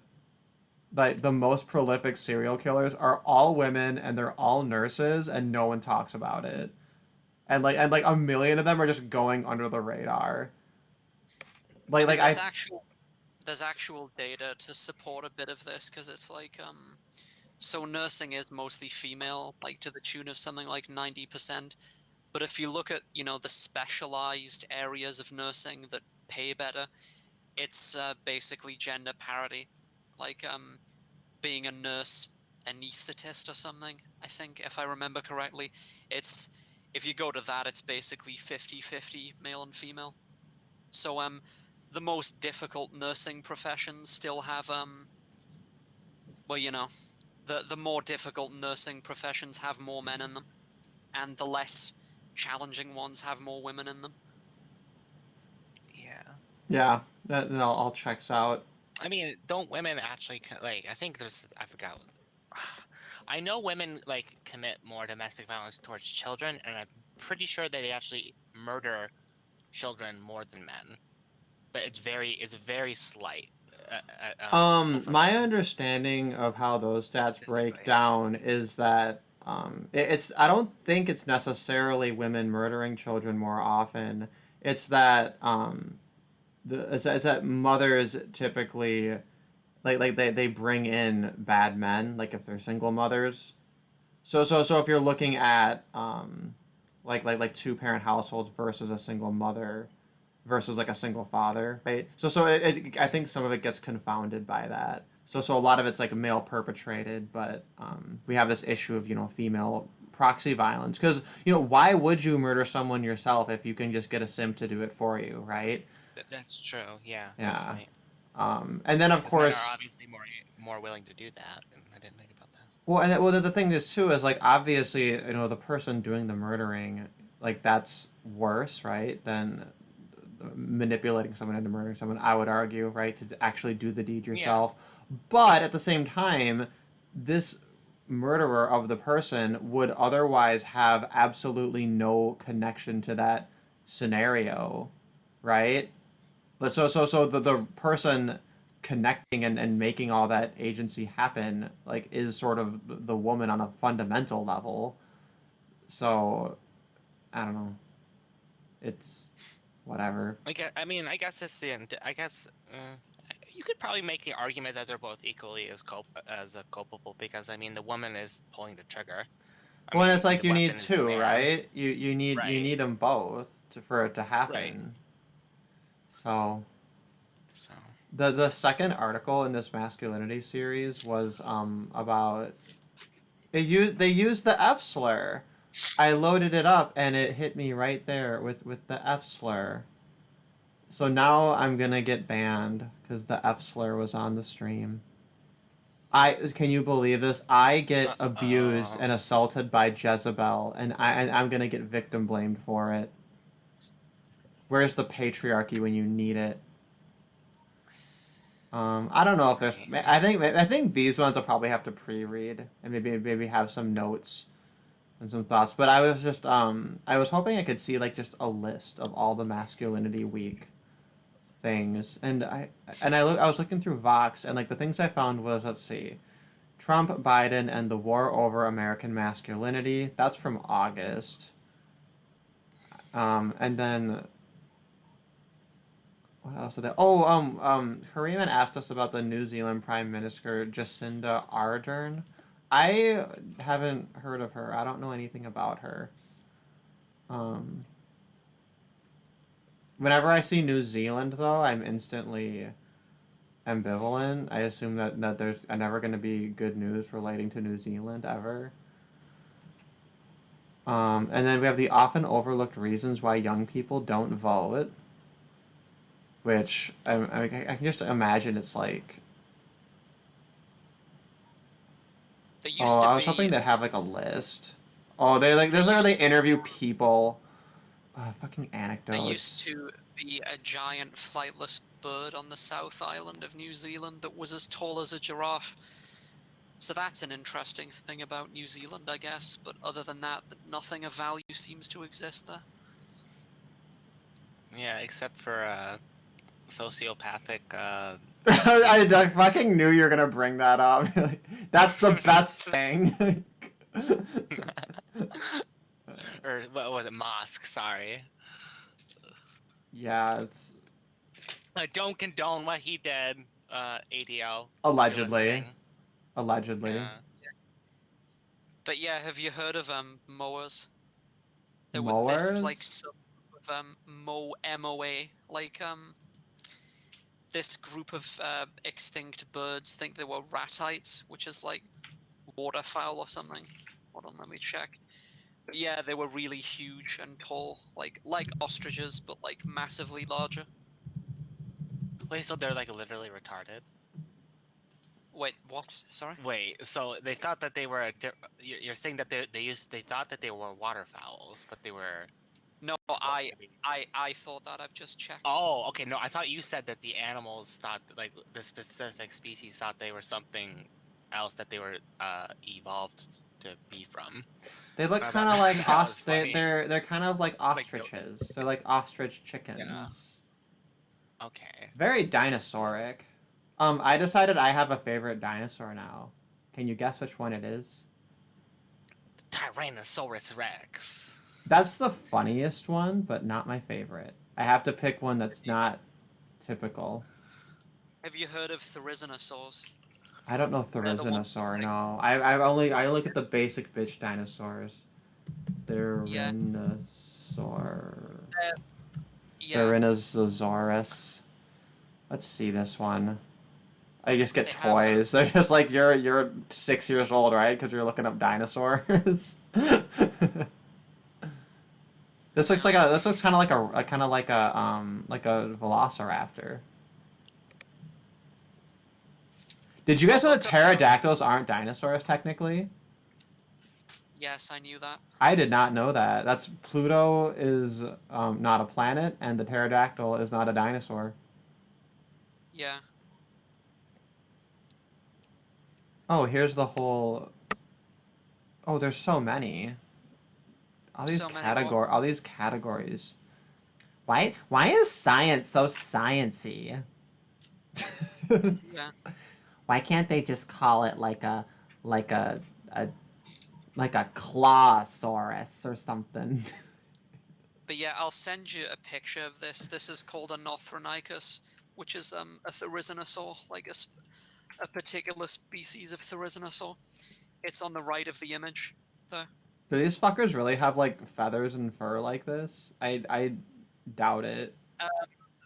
that the most prolific serial killers are all women and they're all nurses and no one talks about it. And like a million of them are just going under the radar. Like There's I actual there's actual data to support a bit of this because it's like so nursing is mostly female, like to the tune of something like 90%. But if you look at, the specialized areas of nursing that pay better, it's basically gender parity. Like being a nurse anesthetist or something, I think, if I remember correctly. It's if you go to that, it's basically 50-50 male and female. So the most difficult nursing professions still have well, the more difficult nursing professions have more men in them, and the less challenging ones have more women in them. Yeah. Yeah, that all checks out. I mean, don't women actually like? I think there's. I forgot. I know women like commit more domestic violence towards children, and I'm pretty sure that they actually murder children more than men. But it's very slight. Over My understanding of how those stats break statistically. down is that it's I don't think it's necessarily women murdering children more often. It's that it's that mothers typically they bring in bad men, like if they're single mothers. So if you're looking at like two parent households versus a single mother versus like a single father, right? I think some of it gets confounded by that. So a lot of it's like male perpetrated, but we have this issue of female proxy violence because why would you murder someone yourself if you can just get a sim to do it for you, right? That's true. Yeah. Good Yeah. point. And then of Because men are course, obviously more willing to do that, and I didn't think about that. well, the thing is too is like obviously the person doing the murdering, like that's worse, right, than manipulating someone into murdering someone. I would argue, right, to actually do the deed Yeah. yourself. But at the same time, this murderer of the person would otherwise have absolutely no connection to that scenario, right? So the person connecting and making all that agency happen like is sort of the woman on a fundamental level. So I don't know. It's whatever. I mean, I guess it's the end. I guess you could probably make the argument that they're both equally as culpable because I mean the woman is pulling the trigger. I Well, mean, and it's like the you weapon need is the two, man. right? You Right. need them both for it to Right. happen. So So. the second article in this masculinity series was about they used the F slur. I loaded it up and it hit me right there with the F slur. So now I'm gonna get banned because the F slur was on the stream. Can you believe this? I get abused and Uh-oh. assaulted by Jezebel, and I'm gonna get victim blamed for it. Where's the patriarchy when you need it? I don't know if there's. I think these ones I'll probably have to pre-read and maybe have some notes and some thoughts. But I was just I was hoping I could see like just a list of all the masculinity week things, and I was looking through Vox, and like the things I found was, let's see, Trump, Biden, and the war over American masculinity. That's from August. And then what else did they? Oh, Hariman asked us about the New Zealand Prime Minister Jacinda Ardern. I haven't heard of her. I don't know anything about her. Um, Whenever I see New Zealand, though, I'm instantly ambivalent. I assume that there's never going to be good news relating to New Zealand ever. And then we have the often overlooked reasons why young people don't vote, which I can just imagine it's like. There used Oh, to I was be hoping they'd have like a list. Oh, they like there's literally interview people. Fucking there anecdotes. used to be a giant flightless bird on the South Island of New Zealand that was as tall as a giraffe. So that's an interesting thing about New Zealand, I guess. But other than that, nothing of value seems to exist there. Yeah, except for sociopathic. I fucking knew you were gonna bring that up. That's the best thing. Or what was it? Mosque. Sorry. Yeah, it's I don't condone what he did, ADL. if you're Allegedly. listening. Allegedly. Yeah. But yeah, have you heard of mowers? There were this like Mowers? sub of MOA, like this group of extinct birds think they were ratites, which is like waterfowl or something. Hold on, let me check. But yeah, they were really huge and tall, like ostriches, but like massively larger. Wait, so they're like literally retarded? Wait, what? Sorry. Wait, so they thought that they were. You're saying that they thought that they were waterfowls, but they were. No, I thought that. I've just checked. Oh, okay. No, I thought you said that the animals thought, like, the specific species thought they were something else that they were evolved to be from. They look I kind of thought like that was funny. they're kind of like Like, ostriches. They're like ostrich chickens. Okay. Very dinosauric. I decided I have a favorite dinosaur now. Can you guess which one it is? Tyrannosaurus Rex. That's the funniest one, but not my favorite. I have to pick one that's not typical. Have you heard of therizinosaurs? I don't know They're the ones Therizinosaur, like- no. I look at the basic bitch dinosaurs. Yeah. Tyranosaur. Yeah. Tyrannosaurus. Let's see this one. I just get They have, toys. They're just like you're 6 years old, right? Because you're looking up dinosaurs. This looks kind of like a velociraptor. Did you guys know that pterodactyls aren't dinosaurs technically? Yes, I knew that. I did not know that. That's Pluto is not a planet, and the pterodactyl is not a dinosaur. Yeah. Oh, here's the whole. Oh, there's so many. All these So many what? all these categories. Why is science so sciencey? Yeah. Why can't they just call it like a clawsaurus or something? But yeah, I'll send you a picture of this. This is called a Nothronicus, which is a therizinosaur, like a particular species of therizinosaur. It's on the right of the image, there. Do these fuckers really have like feathers and fur like this? I doubt it.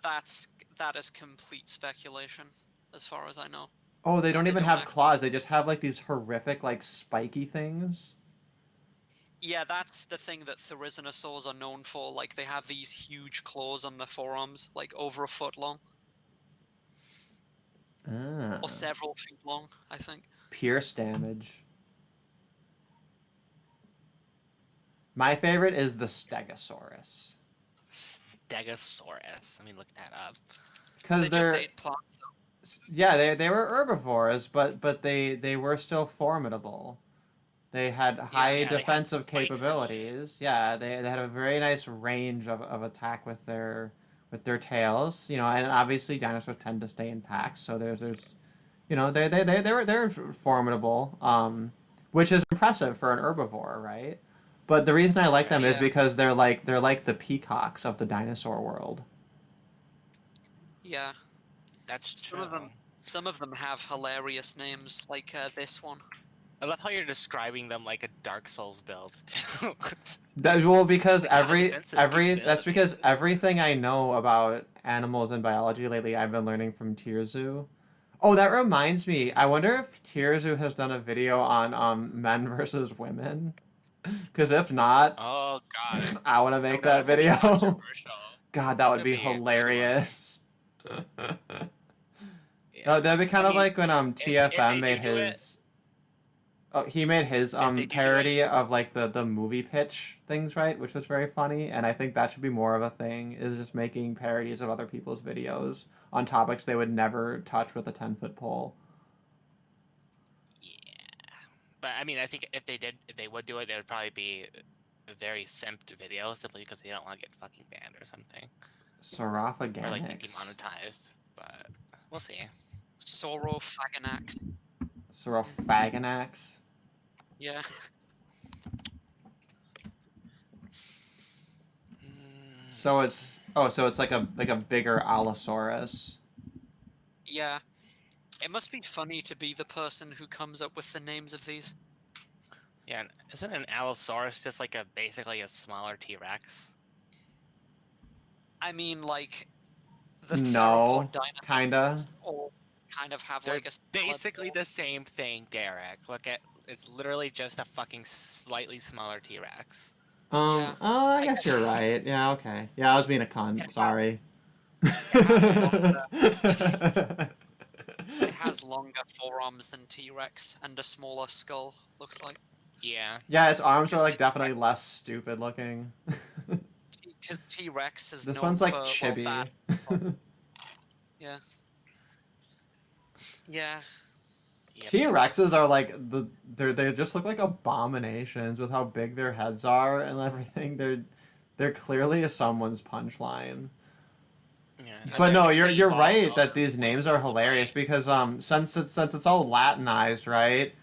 That is complete speculation, as far as I know. Oh, they don't They even don't have actually- claws. They just have like these horrific like spiky things. Yeah, that's the thing that therizinosaurs are known for. Like, they have these huge claws on their forearms, like over a foot long, Ah, or several feet long, I think. pierce damage. My favorite is the Stegosaurus. Stegosaurus. Let me look that up. Because They they're just ate plants, though. yeah, they were herbivores, but they were still formidable. They had high yeah, they had defensive spikes and capabilities. Yeah, they had a very nice range of attack with their tails. You know, and obviously dinosaurs tend to stay in packs, so there's you know they're formidable. Which is impressive for an herbivore, right? But the reason I like them is Yeah. because they're like the peacocks of the dinosaur world. Yeah. That's Some true. of them- Some of them have hilarious names, like this one. I love how you're describing them like a Dark Souls build. too. Well, because Like, how every defensive that's because these is. everything I know about animals and biology lately, I've been learning from Tirzu. Oh, that reminds me. I wonder if Tirzu has done a video on men versus women. Because if not, Oh god. I want to make Oh, that God, that's gonna be video. controversial. God, that would That's be gonna be a good one. hilarious. Yeah. No, that'd be kind I of mean, like when if TFM they made do it- his. Oh, he made his they do it- parody of like the movie pitch things, right, which was very funny, and I think that should be more of a thing. Is just making parodies of other people's videos on topics they would never touch with a 10-foot pole. Yeah. But I mean, I think if they would do it, it would probably be a very simped video simply because they don't want to get fucking banned or something. Or like be Saurophaganax. demonetized. But we'll see. Saurophaganax. Saurophaganax. Yeah. Mm, So it's Oh, so it's like a bigger Allosaurus. Yeah. It must be funny to be the person who comes up with the names of these. Yeah, and isn't an Allosaurus just like basically a smaller T-Rex? I mean, like, the No, theropod dinosaurs kinda. all kind of have They're like a similar basically build. the same thing, Derek. Look at it's literally just a fucking slightly smaller T-Rex. Yeah, I I guess guess you're it has, right. Yeah, okay. Yeah, I was being a cunt. it has, Sorry. it has longer it has longer forearms than T-Rex and a smaller skull, looks like. Yeah. Yeah, its arms are Because like definitely less stupid looking. T-Rex is This known one's like for, well, bad. chibi. Yeah. Yeah. Yep. T-Rexes are like they just look like abominations with how big their heads are and everything. They're clearly someone's punchline. Yeah. But no, If they you're evolve right over that these names are hilarious because since it's all Latinized, right?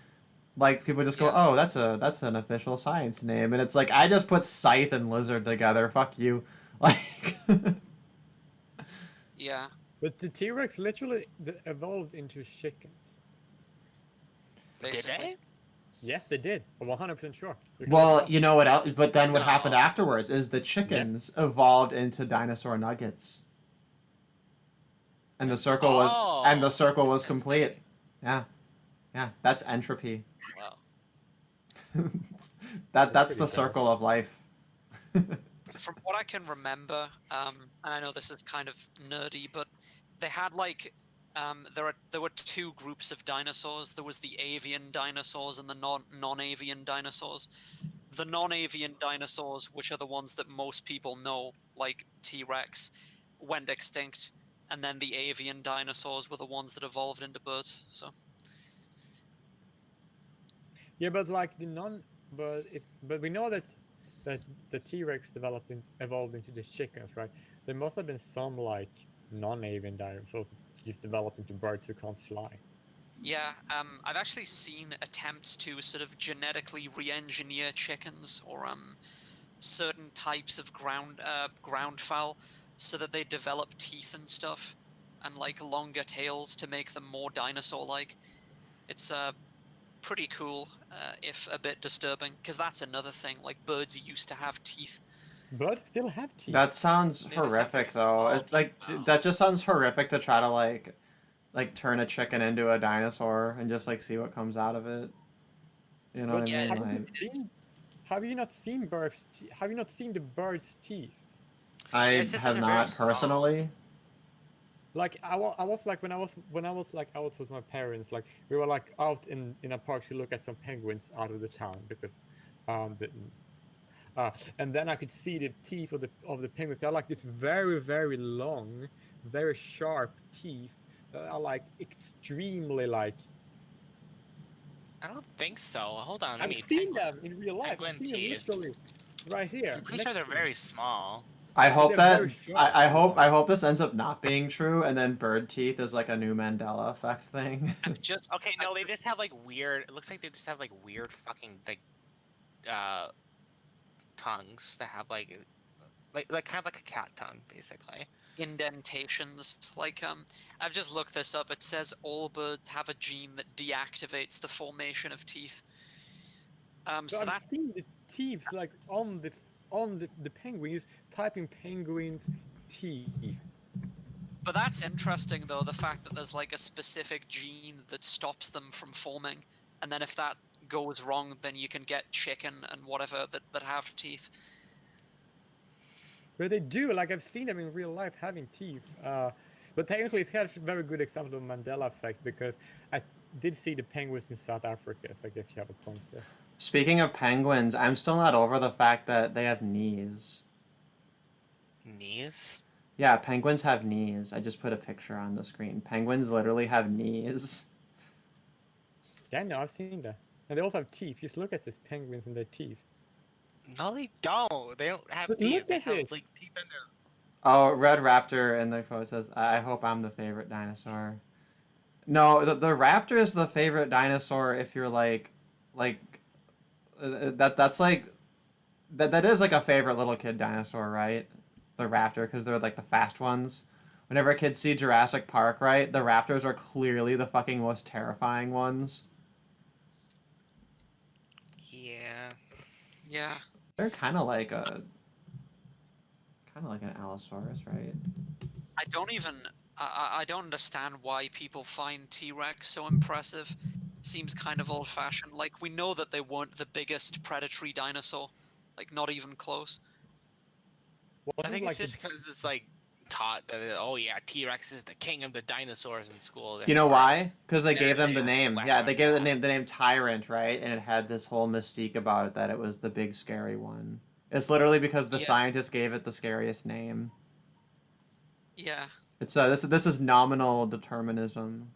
Like people just go, Yeah. "Oh, that's an official science name." And it's like I just put scythe and lizard together. Fuck you. Like Yeah. But the T-Rex literally evolved into chickens. Did Basically. they? Yes, they did. I'm 100% sure. You can well, look it up. you know what else? But then what happened No. afterwards is the chickens evolved into dinosaur nuggets. And the circle was complete. Yeah. Yeah, that's entropy. Wow. That's That's the pretty circle bad. of life. From what I can remember, and I know this is kind of nerdy, but they had like there were two groups of dinosaurs. There was the avian dinosaurs and the non-avian dinosaurs. The non-avian dinosaurs, which are the ones that most people know, like T-Rex, went extinct, and then the avian dinosaurs were the ones that evolved into birds. So Yeah, but like but we know that the T-Rex evolved into the chickens, right? There must have been some like non-avian dinosaurs that just developed into birds who can't fly. yeah, I've actually seen attempts to sort of genetically re-engineer chickens or certain types of ground fowl so that they develop teeth and stuff and like longer tails to make them more dinosaur-like. It's pretty cool, if a bit disturbing, because that's another thing. Like birds used to have teeth. Birds still have teeth. That sounds They just have horrific very though. small It like teeth, though. that just sounds horrific to try to like turn a chicken into a dinosaur and just like see what comes out of it. You know But what I yeah, mean? have you not seen birds? Have you not seen the bird's teeth? I It's just that have they're very not small. personally. Like I was like when I was like out with my parents, like we were like out in a park to look at some penguins out of the town because the, and then I could see the teeth of the penguins. They're like this very long, very sharp teeth that are like extremely like. I don't think so. Hold on. Let I've me seen them in real life. penguin I've seen them teeth. literally right here. I'm pretty next sure they're to me. very small. I But hope they're that very sharp. I hope this ends up not being true, and then bird teeth is like a new Mandela effect thing. I've just Okay, no, they just have like weird. It looks like they just have like weird fucking like tongues that have like kind of like a cat tongue, basically. indentations. Like I've just looked this up. It says all birds have a gene that deactivates the formation of teeth. So So I've that seen the teeth like on the penguins, typing penguins teeth. but that's interesting though. The fact that there's like a specific gene that stops them from forming, and then if that goes wrong, then you can get chicken and whatever that have teeth. But they do, like I've seen them in real life having teeth. But technically, it's kind of a very good example of Mandela effect because I did see the penguins in South Africa, so I guess you have a point there. Speaking of penguins, I'm still not over the fact that they have knees. Knees. Yeah, penguins have knees. I just put a picture on the screen. Penguins literally have knees. Yeah, no, I've seen that. And they also have teeth. Just look at these penguins and their teeth. No, they don't. They don't have But teeth. look They at have it. like teeth in their. Oh, Red Raptor in the quote says, "I hope I'm the favorite dinosaur." No, the raptor is the favorite dinosaur if you're like that's like that is like a favorite little kid dinosaur, right? the raptor because they're like the fast ones. Whenever kids see Jurassic Park, right, the raptors are clearly the fucking most terrifying ones. Yeah. Yeah. They're kind of like an Allosaurus, right? I don't even. I don't understand why people find T Rex so impressive. Seems kind of old fashioned. Like, we know that they weren't the biggest predatory dinosaur. Like, not even close. I think it's the- just because it's like taught that oh yeah, T-Rex is the king of the dinosaurs in school. You know therefore- why? Because they Yeah, gave them the they name. slapped Yeah, on they gave that. the name Tyrant, right? And it had this whole mystique about it that it was the big scary one. It's literally because the Yeah. scientists gave it the scariest name. Yeah. It's this is nominal determinism.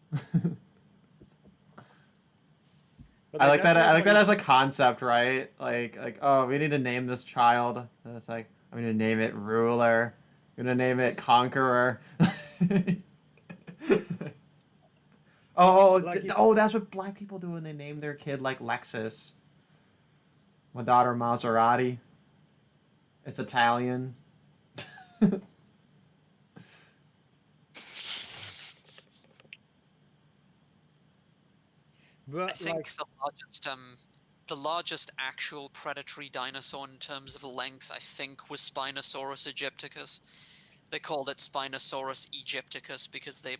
but I like that. I like that that's as a concept, right? Like oh, we need to name this child. And it's like I'm gonna name it Ruler. I'm gonna name it Conqueror. Like it's- oh, that's what black people do when they name their kid like Lexus. My daughter Maserati. It's Italian. I But think like, the largest actual predatory dinosaur in terms of length, I think, was Spinosaurus aegypticus. They called it Spinosaurus aegypticus because they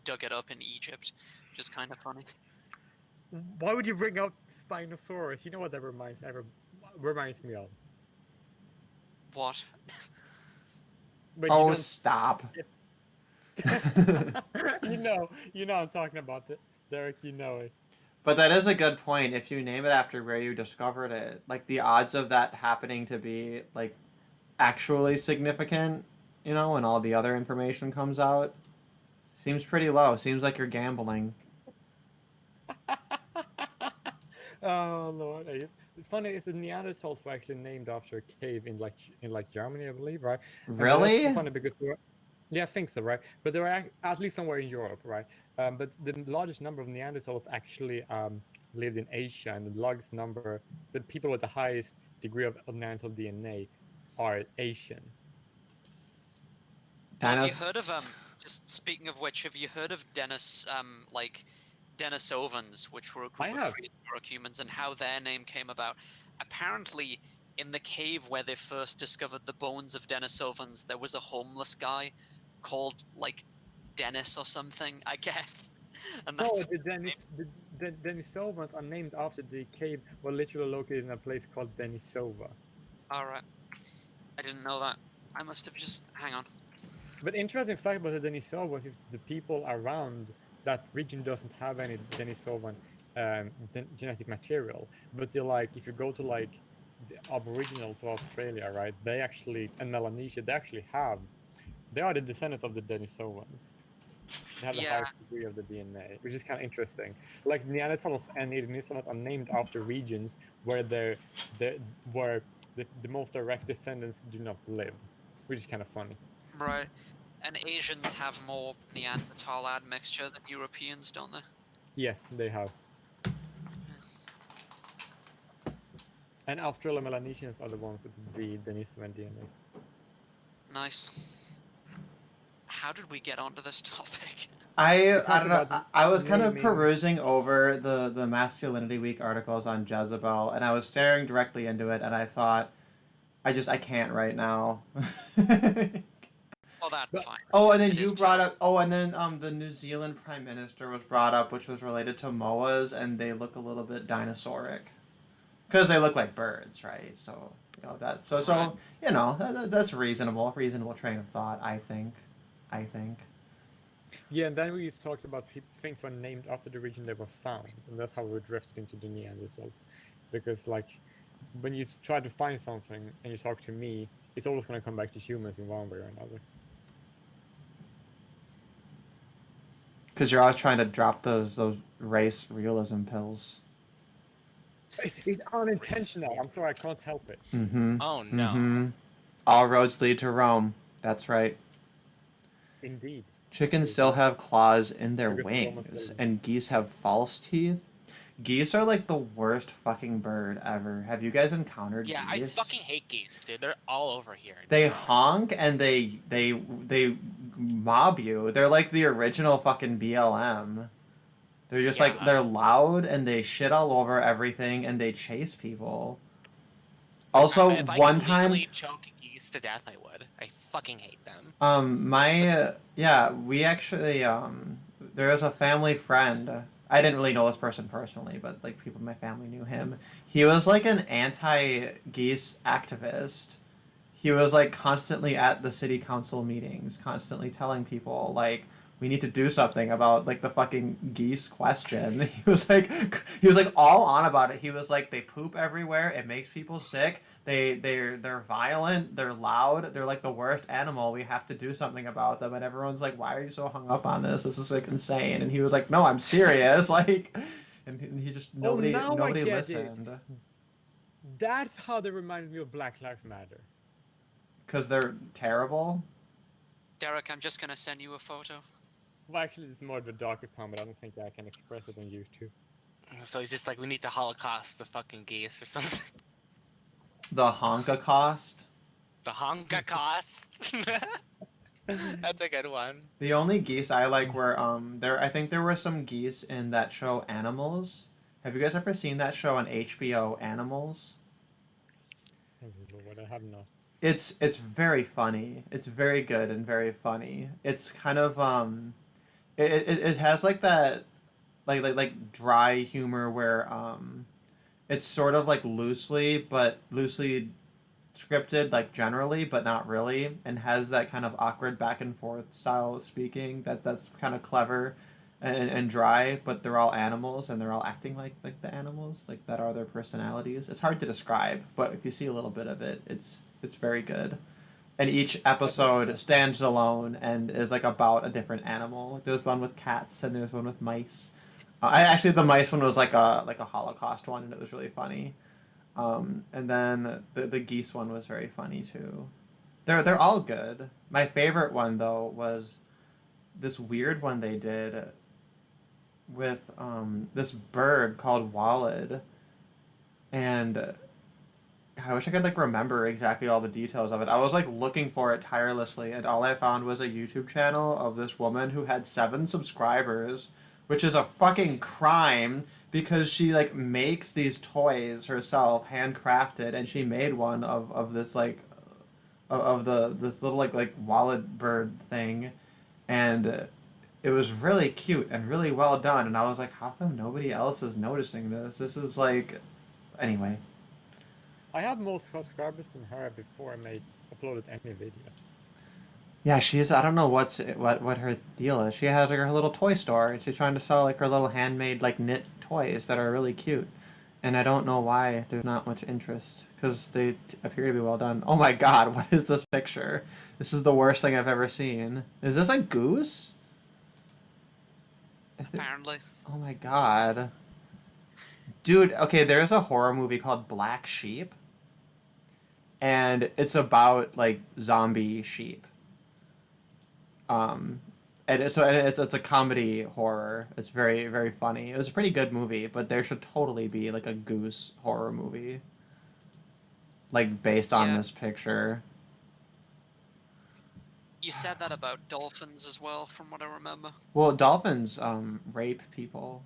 dug it up in Egypt, which is kind of funny. why would you bring up Spinosaurus? You know what that reminds me of? What? But Oh, you stop. don't, you know I'm talking about it, Derek. You know it. But that is a good point. If you name it after where you discovered it, like the odds of that happening to be like actually significant, you know, when all the other information comes out, seems pretty low. Seems like you're gambling. Oh Lord, it's funny. It's the Neanderthals were actually named after a cave in Germany, I believe, right? And that's Really? funny because yeah, I think so, right? But they were at least somewhere in Europe, right? But the largest number of Neanderthals actually lived in Asia, and the largest number, the people with the highest degree of Neanderthal DNA are Asian. Well, have you Dinos- heard of just speaking of which, have you heard of Denisovans, which were a I group have. of prehistoric humans, and how their name came about? Apparently, in the cave where they first discovered the bones of Denisovans, there was a homeless guy called like Dennis or something, I guess. And No, that's the Denisovans are named after the cave were literally located in a place called Denisova. all right. I didn't know that. I must have just hang on. But interesting fact about the Denisovans is the people around that region doesn't have any Denisovan genetic material. But they're like, if you go to like the Aboriginals of Australia, right? They actually, and Melanesia, they are the descendants of the Denisovans. They have the Yeah. highest degree of the DNA, which is kind of interesting. Like Neanderthals and Denisovans are named after regions where where the most direct descendants do not live, which is kind of funny. Right. And Asians have more Neanderthal admixture than Europeans, don't they? Yes, they have. And Australo-Melanesians are the ones with the Denisovan DNA. Nice. How did we get onto this topic? I talk don't know. about I was kind of naming- perusing over the Masculinity Week articles on Jezebel, and I was staring directly into it, and I thought, I can't right now. Well, that's But- fine. Oh, and then It you is brought time. up. Oh, and then the New Zealand Prime Minister was brought up, which was related to moas, and they look a little bit dinosauric, because they look like birds, right? So you know that. So Right. you know that's reasonable. Reasonable train of thought. I think. Yeah, and then we talked about things were named after the region they were found, and that's how we drifted into the Neanderthals. Because like, when you try to find something and you talk to me, it's always going to come back to humans in one way or another. Because you're always trying to drop those race realism pills. It's unintentional. I'm sorry, I can't help it. Mm-hmm. Oh no. Mm-hmm. All roads lead to Rome. That's right. Indeed. Chickens still have claws in their Because they're almost wings, like- and geese have false teeth. Geese are like the worst fucking bird ever. Have you guys encountered Yeah, I geese? fucking hate geese, dude. They're all over here. They honk and they mob you. They're like the original fucking BLM. They're just like Yeah. they're loud and they shit all over everything and they chase people. Also, If I one could time, legally choke geese to death, I would. I fucking hate them. we actually there was a family friend. I didn't really know this person personally, but like people in my family knew him. He was like an anti-geese activist. He was like constantly at the city council meetings, constantly telling people like we need to do something about like the fucking geese question. He was like all on about it. He was like they poop everywhere, it makes people sick. They're violent, they're loud, they're like the worst animal. We have to do something about them. And everyone's like, why are you so hung up on this? This is like insane. And he was like, no, I'm serious. Like, and he just nobody now I nobody get it. listened That's how they reminded me of Black Lives Matter. because they're terrible. Derek, I'm just gonna send you a photo. Well, actually, it's more of a darker poem, but I don't think I can express it on YouTube. So he's just like, we need to Holocaust the fucking geese or something. The Holocaust. The Holocaust. That's a good one. The only geese I like were there. I think there were some geese in that show Animals. Have you guys ever seen that show on HBO, Animals? Oh, Lord, I have not. It's very funny. It's very good and very funny. It's kind of it has like that like dry humor where it's sort of like loosely scripted like generally but not really, and has that kind of awkward back and forth style of speaking that's kind of clever and dry, but they're all animals and they're all acting like the animals, like that are their personalities. It's hard to describe, but if you see a little bit of it, it's very good. And each episode stands alone and is like about a different animal. There's one with cats and there's one with mice. Actually, the mice one was like a Holocaust one, and it was really funny. And then the geese one was very funny too. They're all good. My favorite one though was this weird one they did with this bird called Walid, and God, I wish I could like remember exactly all the details of it. I was like looking for it tirelessly, and all I found was a YouTube channel of this woman who had 7 subscribers, which is a fucking crime because she like makes these toys herself, handcrafted, and she made one of this like of the this little like wallet bird thing, and it was really cute and really well done. And I was like, how come nobody else is noticing this? This is like, anyway. I had more subscribers than her before I uploaded any video. Yeah, she's, I don't know what her deal is. She has like her little toy store and she's trying to sell like her little handmade like knit toys that are really cute. And I don't know why there's not much interest because they appear to be well done. Oh my God, what is this picture? This is the worst thing I've ever seen. Is this a goose? Apparently. Oh my God. Dude, okay, there's a horror movie called Black Sheep. And it's about like zombie sheep. And it's a comedy horror. It's very, very funny. It was a pretty good movie, but there should totally be like a goose horror movie. Like based on Yeah. this picture. You said that about dolphins as well, from what I remember. Well, dolphins rape people.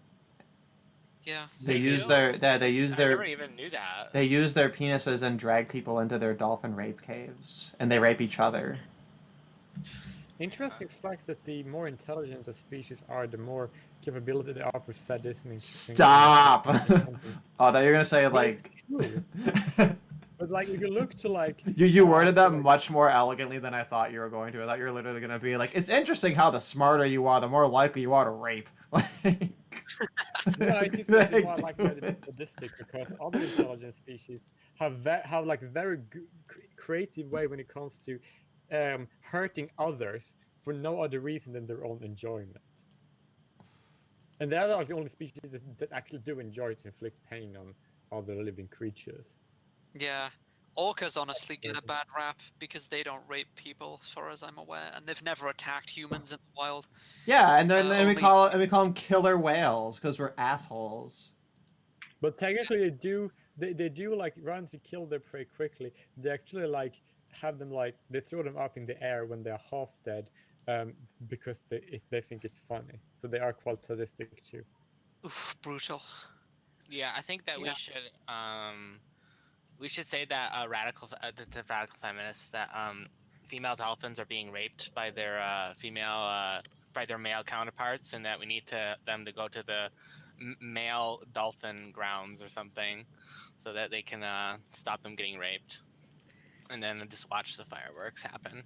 Yeah. They They use do? they use I their never even knew that. they use their penises and drag people into their dolphin rape caves, and they rape each other. Interesting fact that the more intelligent the species are, the more capability they are for sadism. Stop! Oh, I thought you were gonna say like. True. But like, if you look to like You worded that much more elegantly than I thought you were going to. I thought you were literally gonna be like, it's interesting how the smarter you are, the more likely you are to rape. No, I think Like, it's more like dude. sadistic because other intelligent species have like very creative way when it comes to hurting others for no other reason than their own enjoyment. And they are the only species that actually do enjoy to inflict pain on other living creatures. Yeah. Orcas honestly get a bad rap because they don't rape people, as far as I'm aware, and they've never attacked humans in the wild. Yeah, and then we Only- call them killer whales because we're assholes. But technically, they do like run to kill their prey quickly. They actually like have them like they throw them up in the air when they're half dead, because they think it's funny. So they are quite sadistic too. Oof, brutal. Yeah, I think that Yeah. we should say that the radical feminists that female dolphins are being raped by their by their male counterparts, and that we need them to go to the male dolphin grounds or something, so that they can stop them getting raped, and then just watch the fireworks happen.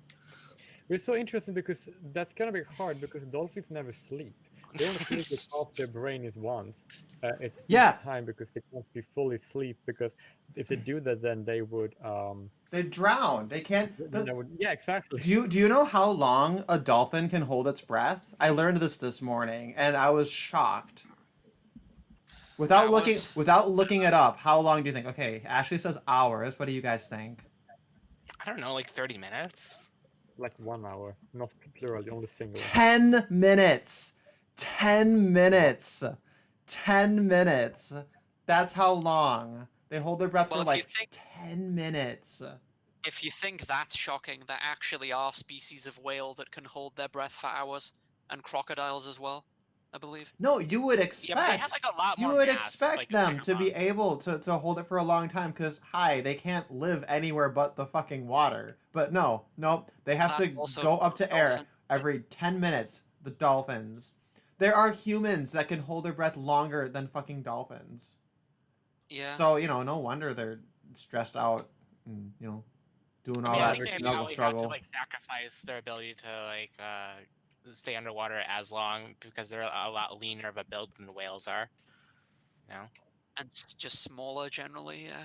It's so interesting because that's gonna be hard because dolphins never sleep. They only sleep with half their brain is once at Yeah. each time because they can't be fully asleep. Because if they do that, then they would They drown. They can't. then they would yeah exactly. Do you know how long a dolphin can hold its breath? I learned this morning, and I was shocked. Without looking it up, how long do you think? Okay, Ashley says hours. What do you guys think? I don't know, like 30 minutes. Like 1 hour, not plural, only single. 10 minutes. 10 minutes. 10 minutes. That's how long. They hold their breath Well, for if you like think- 10 minutes. If you think that's shocking, there actually are species of whale that can hold their breath for hours, and crocodiles as well, I believe. No, you would Yeah, expect. but they have like a lot You more would mass, expect like, them to be grandma. able to hold it for a long time because, hi, they can't live anywhere but the fucking water. But no, they have to Also, go up to air dolphin- every 10 minutes. The dolphins. There are humans that can hold their breath longer than fucking dolphins. Yeah. So, no wonder they're stressed out and, doing all I that think they snuggle probably struggle. have to like sacrifice their ability to like stay underwater as long because they're a lot leaner of a build than the whales are. You know, And just smaller generally, yeah.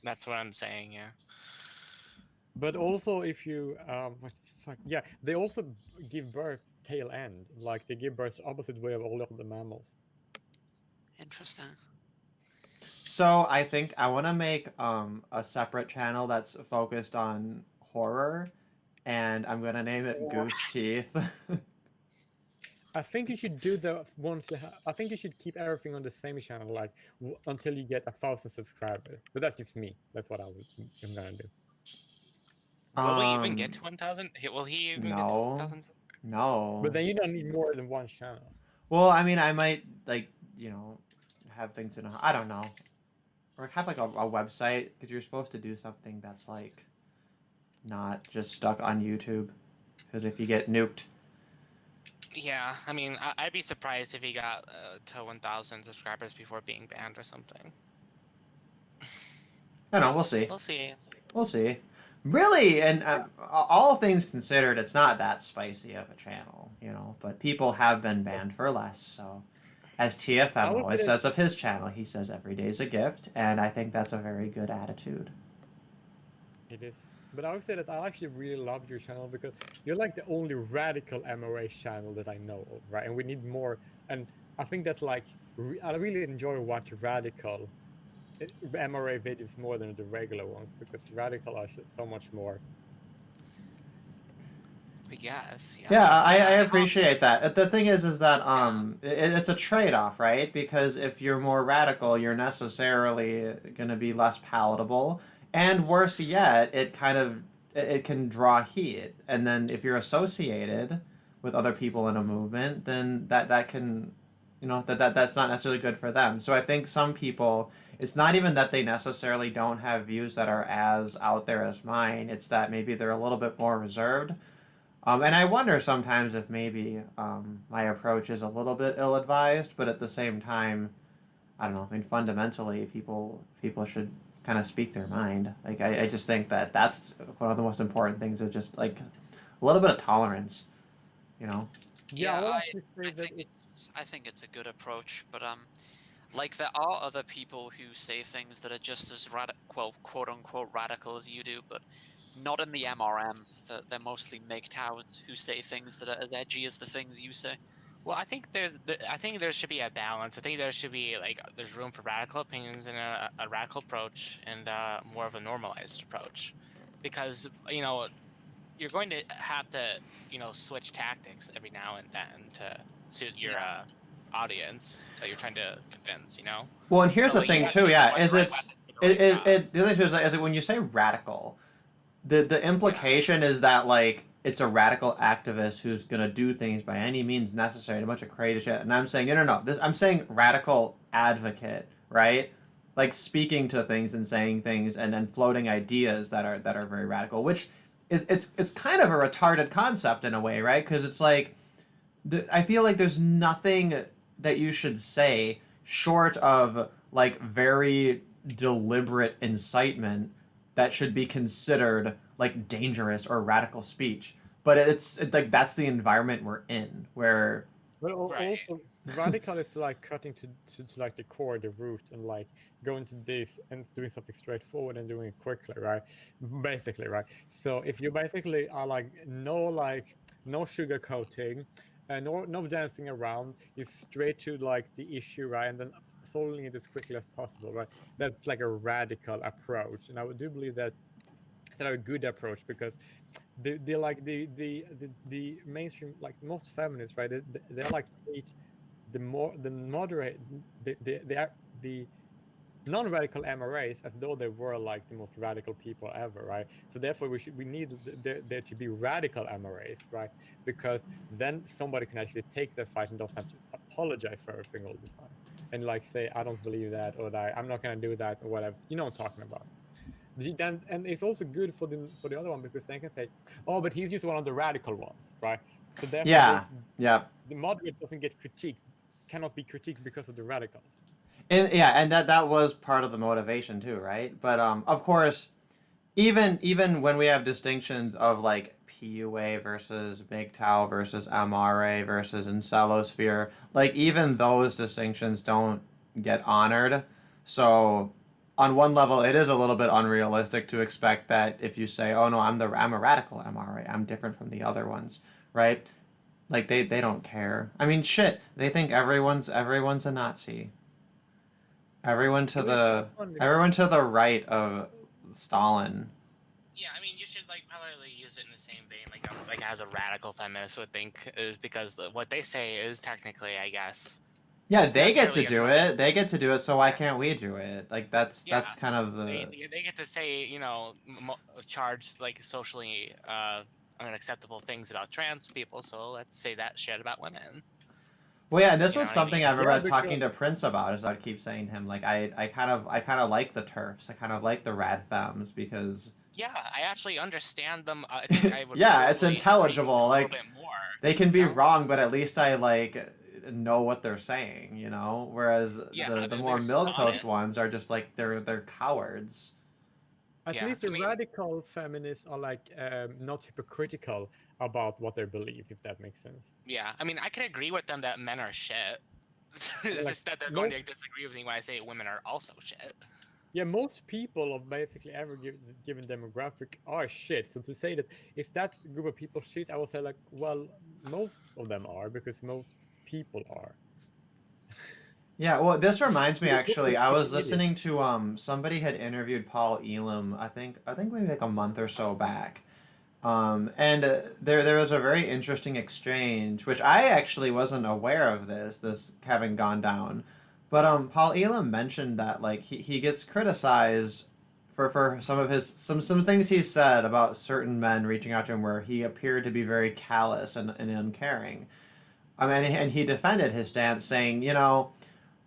that's what I'm saying. Yeah. But also, if you what the fuck? Yeah, they also give birth tail end. Like they give birth opposite way of all of the mammals. Interesting. So I think I want to make a separate channel that's focused on horror, and I'm gonna name it Goose Teeth. I think you should do the ones. I think you should keep everything on the same channel, like until you get 1,000 subscribers. But that's just me. That's what I'm gonna do. Will we even get Um, to 1,000? Will he even get to no. 1,000? No. But then you don't need more than one channel. Well, I mean, I might have things in. I don't know, or have like a website because you're supposed to do something that's like not just stuck on YouTube. Because if you get nuked, Yeah, I mean, I'd be surprised if he got to 1,000 subscribers before being banned or something. I don't know. We'll see. We'll see. We'll see. Really, and all things considered, it's not that spicy of a channel, But people have been banned for less. So, as TFM would always say- says of his channel, he says every day's a gift, and I think that's a very good attitude. It is. But I would say that I actually really love your channel because you're like the only radical MRA channel that I know of, right? And we need more. And I think that's like I really enjoy watching radical MRA videos more than the regular ones because radical are so much more. I guess. Yeah. Yeah, I appreciate that. The thing is that it's a trade-off, right? Because if you're more radical, you're necessarily going to be less palatable, and worse yet, it can draw heat. And then if you're associated with other people in a movement, then that can, that's not necessarily good for them. So I think some people, it's not even that they necessarily don't have views that are as out there as mine. It's that maybe they're a little bit more reserved. And I wonder sometimes if maybe my approach is a little bit ill-advised, but at the same time, I don't know. I mean, fundamentally, people should kind of speak their mind. Like, I just think that that's one of the most important things is just, like, a little bit of tolerance, Yeah, Yeah, would actually say I that think it's a good approach, but like there are other people who say things that are just as quote unquote radical as you do, but not in the MRM. They're mostly MGTOWs who say things that are as edgy as the things you say. Well, I think there should be a balance. I think there should be there's room for radical opinions and a radical approach and more of a normalized approach, because you're going to have to switch tactics every now and then to suit your audience that you're trying to convince, you know? Well, and here's So, the like, you thing have to too. pick Yeah, one is right it's message for the right job. the other thing is that when you say radical, the implication is that like it's a radical activist who's gonna do things by any means necessary, a bunch of crazy shit. And I'm saying no. This I'm saying radical advocate, right? Like speaking to things and saying things and then floating ideas that are very radical, which is it's kind of a retarded concept in a way, right? Because it's like I feel like there's nothing that you should say short of like very deliberate incitement that should be considered like dangerous or radical speech. But it's like that's the environment we're in, where But Right. also, radical is like cutting to like the core, the root, and like going to this and doing something straightforward and doing it quickly, right? Basically, right? So if you basically are like no sugarcoating, and no dancing around, it's straight to like the issue, right? And then solving it as quickly as possible, right? That's like a radical approach, and I do believe that it's not a good approach because the like the mainstream, like most feminists, right, they're like treat the moderate the non-radical MRAs as though they were like the most radical people ever, right? So therefore we need there to be radical MRAs, right? Because then somebody can actually take the fight and doesn't have to apologize for everything all the time and like say I don't believe that, or that I'm not gonna do that, or whatever, you know what I'm talking about. Then, and it's also good for the other one because they can say, oh, but he's just one of the radical ones, right? So therefore yeah, yeah. the moderate doesn't get critiqued, cannot be critiqued because of the radicals. And yeah, and that was part of the motivation too, right? But of course, even when we have distinctions of like PUA versus MGTOW versus MRA versus Encelosphere, like even those distinctions don't get honored. So on one level, it is a little bit unrealistic to expect that if you say, "Oh no, I'm a radical MRA. I'm different from the other ones," right? Like they don't care. I mean, shit. They think everyone's a Nazi. Everyone to the right of Stalin. Yeah, I mean, you should like probably use it in the same vein, like as a radical feminist would think, is because what they say is technically, I guess, Yeah, they get to necessarily as do much it. as They get to do it. So why can't we do it? Like yeah, that's kind of the they get to say, you know, charge like socially unacceptable things about trans people. So let's say that shit about women. well, yeah. And this You know was what I something mean? I Yeah, remember talking because to Prince about. Is I'd keep saying to him like I kind of like the turfs. I kind of like the rad femmes because Yeah, I actually understand them. I think I would yeah, it's probably appreciate them intelligible. a little Like bit more. they can be You know? wrong, but at least I like know what they're saying. Whereas Yeah, the more they're milquetoast honest. ones are just like they're cowards. at Yeah, least I the mean, radical feminists are like not hypocritical about what they believe, if that makes sense. yeah, I mean, I can agree with them that men are shit. It's Like just that they're going most, to disagree with me when I say women are also shit. yeah, most people of basically every given demographic are shit. So to say that if that group of people shit, I will say like, well, most of them are because most people are. Yeah, well, this reminds me You're just actually. a I was fucking idiot. listening to somebody had interviewed Paul Elam. I think maybe like a month or so back. And there was a very interesting exchange, which I actually wasn't aware of this having gone down, but Paul Elam mentioned that like he gets criticized for some of his some things he said about certain men reaching out to him where he appeared to be very callous and uncaring. I mean, and he defended his stance, saying,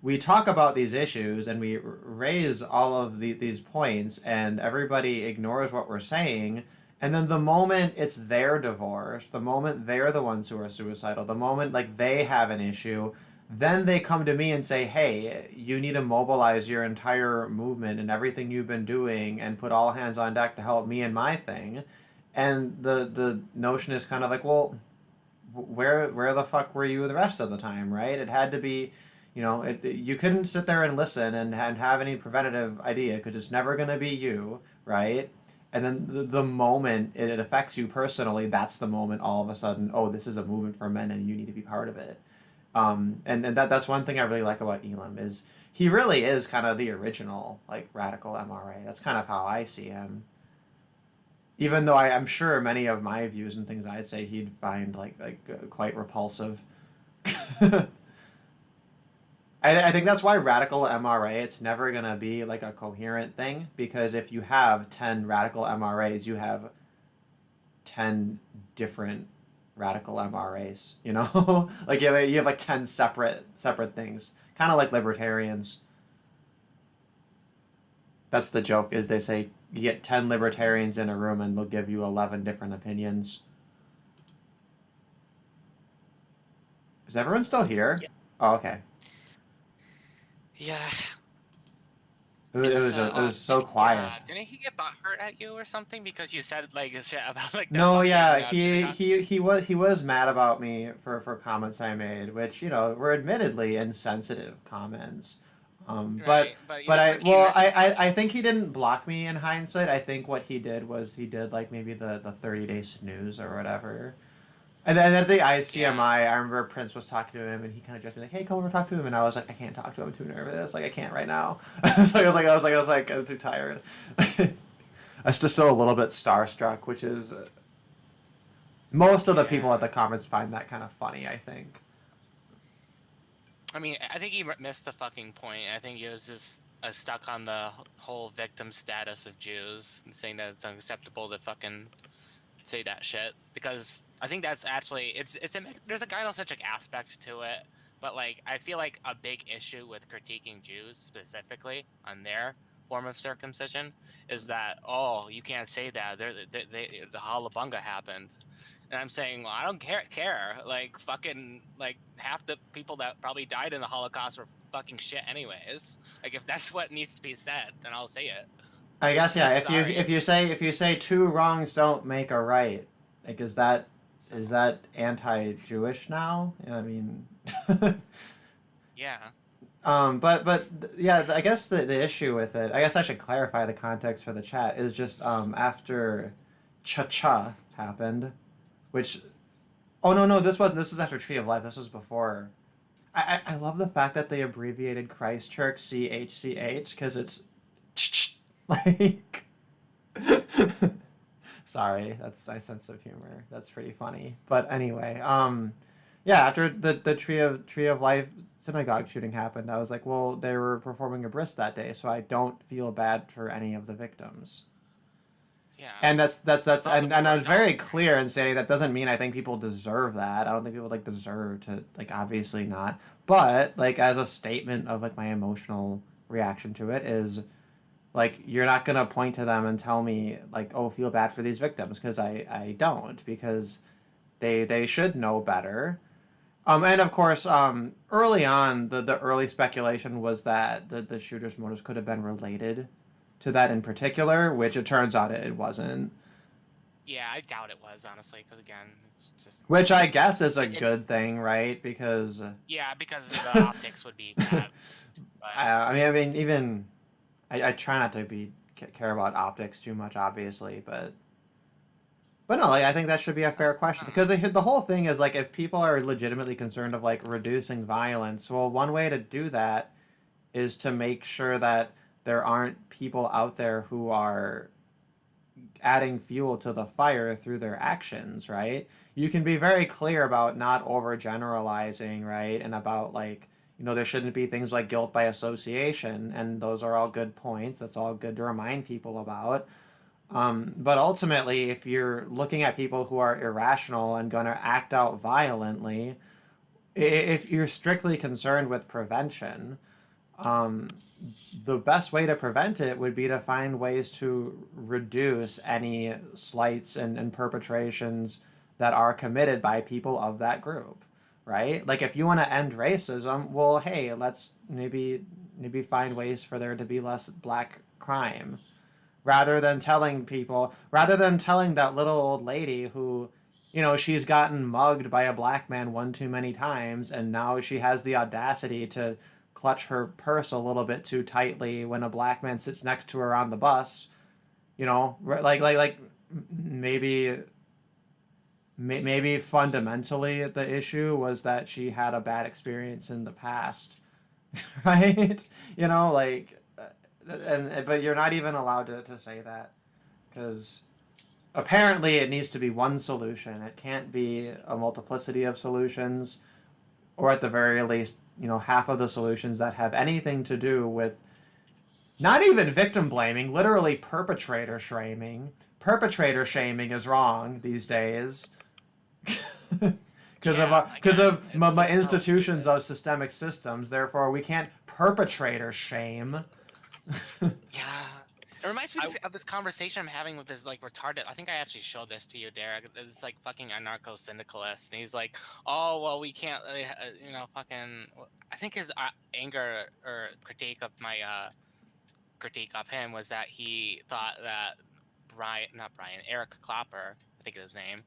we talk about these issues and we raise all of these points, and everybody ignores what we're saying. And then the moment it's their divorce, the moment they're the ones who are suicidal, the moment like they have an issue, then they come to me and say, "Hey, you need to mobilize your entire movement and everything you've been doing and put all hands on deck to help me and my thing." And the notion is kind of like, well, where the fuck were you the rest of the time, right? It had to be, you couldn't sit there and listen and have any preventative idea because it's never going to be you, right? And then the moment it affects you personally, that's the moment all of a sudden, oh, this is a movement for men and you need to be part of it. And that's one thing I really like about Elam is he really is kind of the original like radical MRA. That's kind of how I see him. Even though I'm sure many of my views and things I'd say he'd find like quite repulsive. I think that's why radical MRA, it's never going to be like a coherent thing, because if you have 10 radical MRAs, you have 10 different radical MRAs, you know? Like you have like 10 separate things. Kind of like libertarians. That's the joke, is they say you get 10 libertarians in a room and they'll give you 11 different opinions. Is everyone still here? Yeah. Oh, okay. Yeah. It was so quiet. Yeah, didn't he get butthurt at you or something because you said like shit about like the No, fucking, yeah, synagogue? he was mad about me for comments I made, which, you know, were admittedly insensitive comments. Right, but you but just, I like, he well missed I think he didn't block me in hindsight. I think what he did was he did like maybe the 30-day snooze or whatever. And then at the ICMI, I remember Prince was talking to him, and he kind of just be like, "Hey, come over, talk to him." And I was like, "I can't talk to him. I'm too nervous. Like, I can't right now." I was like, I'm too tired. I'm just still a little bit starstruck, which is most of the people at the conference find that kind of funny, I think. I mean, I think he missed the fucking point. I think he was just stuck on the whole victim status of Jews, and saying that it's unacceptable to fucking say that shit, because I think that's actually there's a gynocentric aspect to it, but like I feel like a big issue with critiquing Jews specifically on their form of circumcision is that, oh, you can't say that the halabunga happened, and I'm saying, well, I don't care like fucking like half the people that probably died in the Holocaust were fucking shit anyways. Like if that's what needs to be said, then I'll say it. I guess yeah. Sorry. If you say two wrongs don't make a right, like is that anti-Jewish now? I mean, Yeah. but yeah, I guess the issue with it, I guess I should clarify the context for the chat, is just after Cha-Cha happened, which, oh no, this is after Tree of Life. This was before. I love the fact that they abbreviated Christchurch CHCH, because it's like. Sorry, that's my sense of humor. That's pretty funny. But anyway, yeah, after the Tree of Life synagogue shooting happened, I was like, well, they were performing a bris that day, so I don't feel bad for any of the victims. Yeah. And and I was very clear in saying that doesn't mean I think people deserve that. I don't think people like deserve to, like, obviously not. But like as a statement of like my emotional reaction to it is, like, you're not gonna point to them and tell me like, oh, feel bad for these victims, because I don't, because they should know better. And of course, early on, the early speculation was that the shooter's motives could have been related to that in particular, which it turns out it wasn't. Yeah, I doubt it was, honestly, because again, it's just. Which I guess is a good thing, right? Because Yeah, because the optics would be bad. But, I mean, even I try not to care about optics too much, obviously, but no, like, I think that should be a fair question, because the whole thing is like, if people are legitimately concerned of like reducing violence, well, one way to do that is to make sure that there aren't people out there who are adding fuel to the fire through their actions, right? You can be very clear about not overgeneralizing, right? And about, like, you know, there shouldn't be things like guilt by association, and those are all good points. That's all good to remind people about. But ultimately, if you're looking at people who are irrational and going to act out violently, if you're strictly concerned with prevention, the best way to prevent it would be to find ways to reduce any slights and perpetrations that are committed by people of that group, right? Like, if you want to end racism, well, hey, let's maybe find ways for there to be less black crime, rather than telling that little old lady who, you know, she's gotten mugged by a black man one too many times, and now she has the audacity to clutch her purse a little bit too tightly when a black man sits next to her on the bus. You know, like maybe fundamentally the issue was that she had a bad experience in the past, right? You know, like, but you're not even allowed to say that, because apparently it needs to be one solution. It can't be a multiplicity of solutions, or at the very least, half of the solutions that have anything to do with not even victim blaming, literally perpetrator shaming. Perpetrator shaming is wrong these days. Because Yeah, of again, my it's just so institutions stupid. of systemic systems, therefore we can't perpetrator shame. Yeah. It reminds me I- of this conversation I'm having with this like retarded. I think I actually showed this to you, Derek. It's like fucking anarcho-syndicalist, and he's like, "Oh well, we can't, fucking." I think his anger or critique of my critique of him was that he thought that Eric Klopper, I think is his name,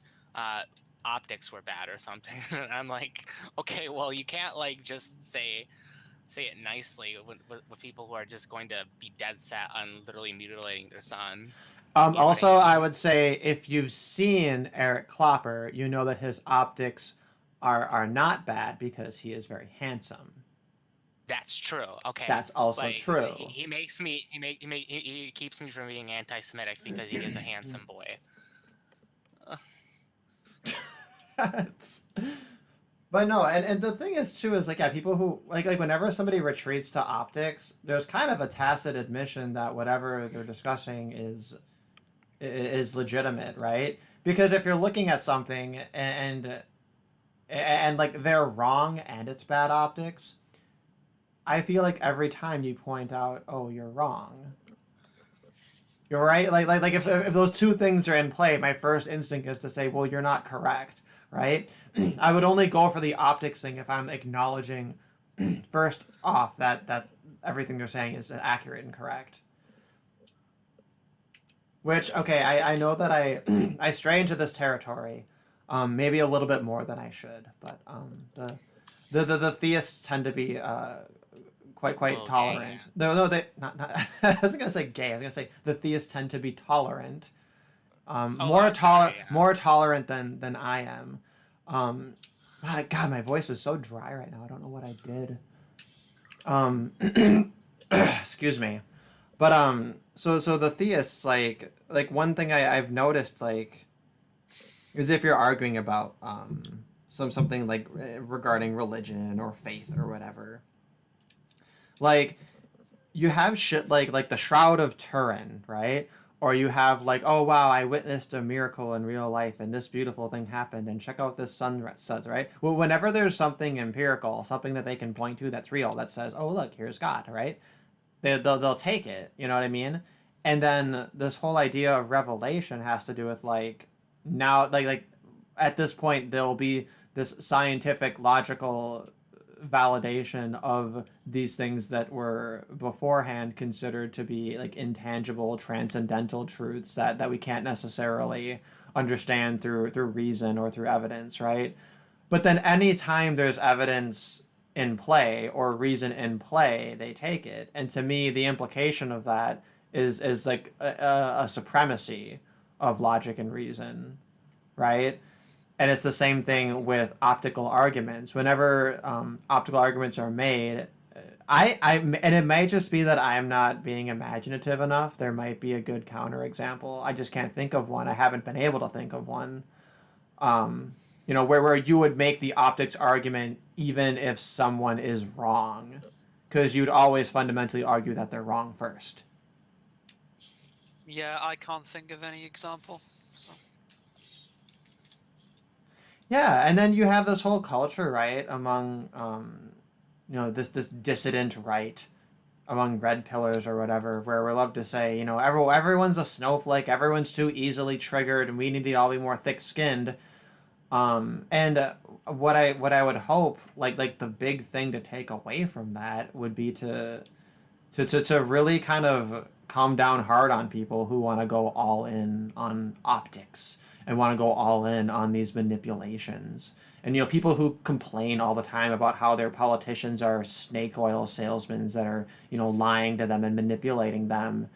optics were bad or something. And I'm like, okay, well, you can't like just say it nicely with people who are just going to be dead set on literally mutilating their son. You know what Also, I I mean? would say if you've seen Eric Klopper, you know that his optics are not bad because he is very handsome. That's true. Okay, That's also but true. he makes me he keeps me from being anti-Semitic because he is a handsome boy. But no, and the thing is too is like, yeah, people who like whenever somebody retreats to optics, there's kind of a tacit admission that whatever they're discussing is legitimate, right? Because if you're looking at something and like they're wrong and it's bad optics, I feel like every time you point out, oh, you're wrong, you're right. Like if those two things are in play, my first instinct is to say, well, you're not correct, right? I would only go for the optics thing if I'm acknowledging first off that everything they're saying is accurate and correct. Which, okay, I know that I stray into this territory, maybe a little bit more than I should, but the theists tend to be quite Well, tolerant. gay. No, they not. I wasn't gonna say gay. I was gonna say the theists tend to be tolerant. Oh, I'm sorry, yeah. More tolerant than I am. My God, my voice is so dry right now. I don't know what I did. Excuse me. But so the theists like one thing I've noticed like is if you're arguing about something like regarding religion or faith or whatever, like you have shit like the Shroud of Turin, right? Or you have like, oh wow, I witnessed a miracle in real life and this beautiful thing happened and check out this sunset, right? Well, whenever there's something empirical, something that they can point to that's real, that says, oh look, here's God, right? They'll take it, you know what I mean? And then this whole idea of revelation has to do with like now like at this point there'll be this scientific logical validation of these things that were beforehand considered to be like intangible transcendental truths that we can't necessarily understand through reason or through evidence, right? But then anytime there's evidence in play or reason in play, they take it. And to me, the implication of that is like a supremacy of logic and reason, right? And it's the same thing with optical arguments. Whenever optical arguments are made, and it might just be that I'm not being imaginative enough. There might be a good counterexample. I just can't think of one. I haven't been able to think of one. Where you would make the optics argument even if someone is wrong, because you'd always fundamentally argue that they're wrong first. Yeah, I can't think of any example. So. Yeah, and then you have this whole culture, right, among this dissident right among red pillars or whatever, where we love to say, everyone's a snowflake, everyone's too easily triggered, and we need to all be more thick-skinned. And what I would hope, like the big thing to take away from that would be to really kind of come down hard on people who want to go all in on optics and want to go all in on these manipulations. And people who complain all the time about how their politicians are snake oil salesmen that are lying to them and manipulating them,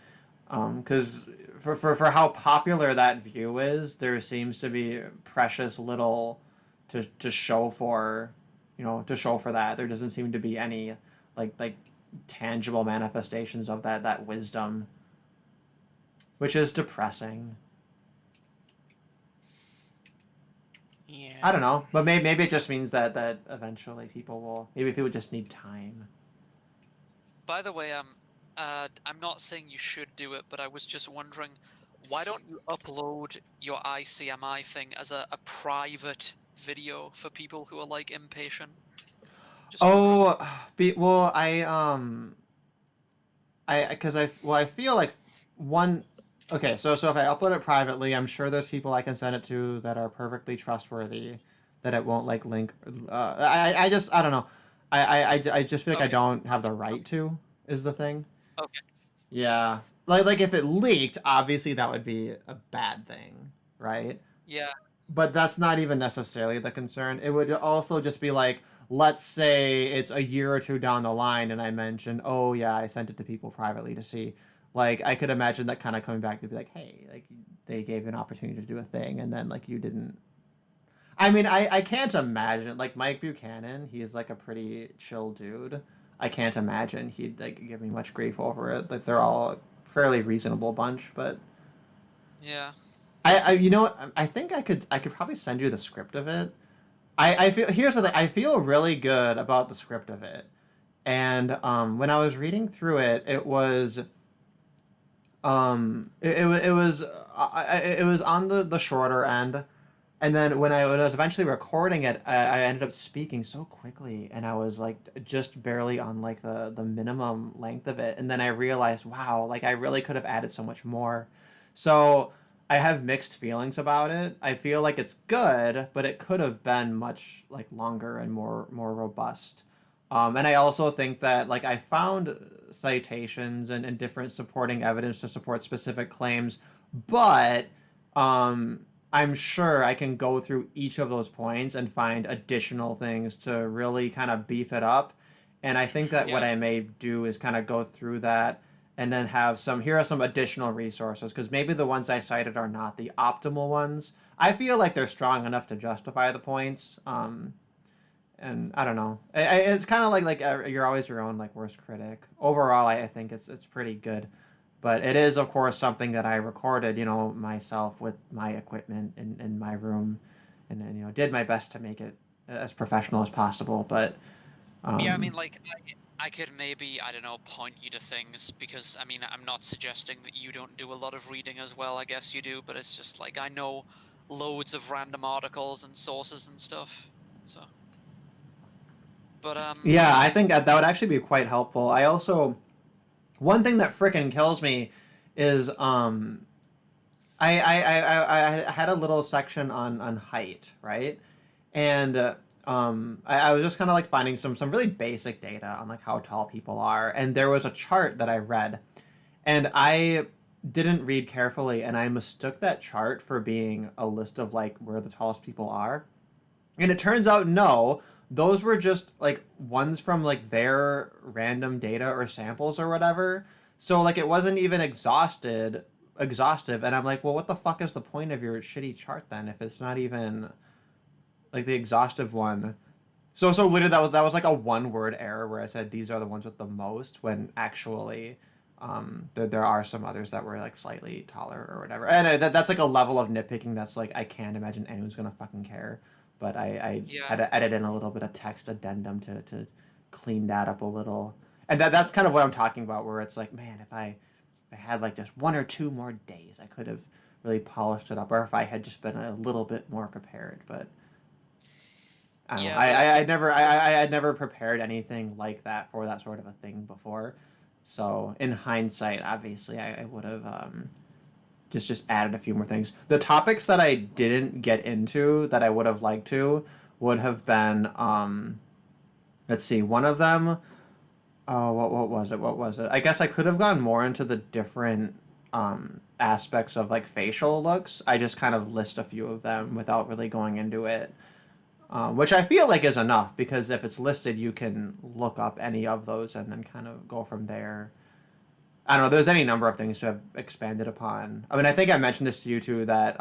because for how popular that view is, there seems to be precious little to show for that. There doesn't seem to be any like tangible manifestations of that wisdom, which is depressing. Yeah. I don't know, but maybe it just means that eventually maybe people just need time. By the way, I'm not saying you should do it, but I was just wondering, why don't you upload your ICMI thing as a private video for people who are like impatient? Just for proof. Oh, well, because I feel like one. Okay, so if I upload it privately, I'm sure there's people I can send it to that are perfectly trustworthy, that it won't like link. I don't know. I just feel like I Okay. don't have the right to, is the thing. Okay. Yeah. Like if it leaked, obviously that would be a bad thing, right? Yeah. But that's not even necessarily the concern. It would also just be like, let's say it's a year or two down the line and I mentioned, oh yeah, I sent it to people privately to see. Like I could imagine that kind of coming back to be like, hey, like they gave you an opportunity to do a thing and then like you didn't. I mean, I can't imagine like Mike Buchanan, he's like a pretty chill dude. I can't imagine he'd like give me much grief over it. Like they're all a fairly reasonable bunch, but Yeah. you know what? I think I could probably send you the script of it. I feel here's the thing. I feel really good about the script of it, and when I was reading through it, it was on the shorter end, and then when I was eventually recording it, I ended up speaking so quickly, and I was like just barely on like the minimum length of it, and then I realized, wow, like I really could have added so much more. So I have mixed feelings about it. I feel like it's good, but it could have been much like longer and more robust. And I also think that like I found citations and different supporting evidence to support specific claims, but I'm sure I can go through each of those points and find additional things to really kind of beef it up. And I think that what Yeah. I may do is kind of go through that and then have here are some additional resources because maybe the ones I cited are not the optimal ones. I feel like they're strong enough to justify the points. And I don't know. It's kind of like you're always your own like worst critic. Overall, I think it's pretty good, but it is of course something that I recorded, myself with my equipment in my room, and then did my best to make it as professional as possible. But Yeah, I mean, like, I could maybe, I don't know, point you to things because, I mean, I'm not suggesting that you don't do a lot of reading as well. I guess you do, but it's just like I know loads of random articles and sources and stuff. So, but yeah, I think that would actually be quite helpful. I also one thing that frickin' kills me is I had a little section on height, right? And I was just kind of like finding some really basic data on like how tall people are, and there was a chart that I read, and I didn't read carefully, and I mistook that chart for being a list of like where the tallest people are, and it turns out no, those were just like ones from like their random data or samples or whatever. So like it wasn't even exhaustive, and I'm like, well, what the fuck is the point of your shitty chart then if it's not even like the exhaustive one? So literally that was like a one word error where I said these are the ones with the most when actually there are some others that were like slightly taller or whatever. And that's like a level of nitpicking that's like I can't imagine anyone's gonna fucking care. But I yeah, had to edit in a little bit of text addendum to clean that up a little. And that's kind of what I'm talking about where it's like, man, if I had like just one or two more days, I could have really polished it up, or if I had just been a little bit more prepared. But I don't know. yeah, but I had never prepared anything like that for that sort of a thing before. So in hindsight, obviously, I would have just added a few more things. The topics that I didn't get into that I would have liked to would have been let's see, one of them. Oh, what was it? What was it? I guess I could have gone more into the different aspects of like facial looks. I just kind of list a few of them without really going into it, which I feel like is enough because if it's listed, you can look up any of those and then kind of go from there. I don't know. There's any number of things to have expanded upon. I mean, I think I mentioned this to you too that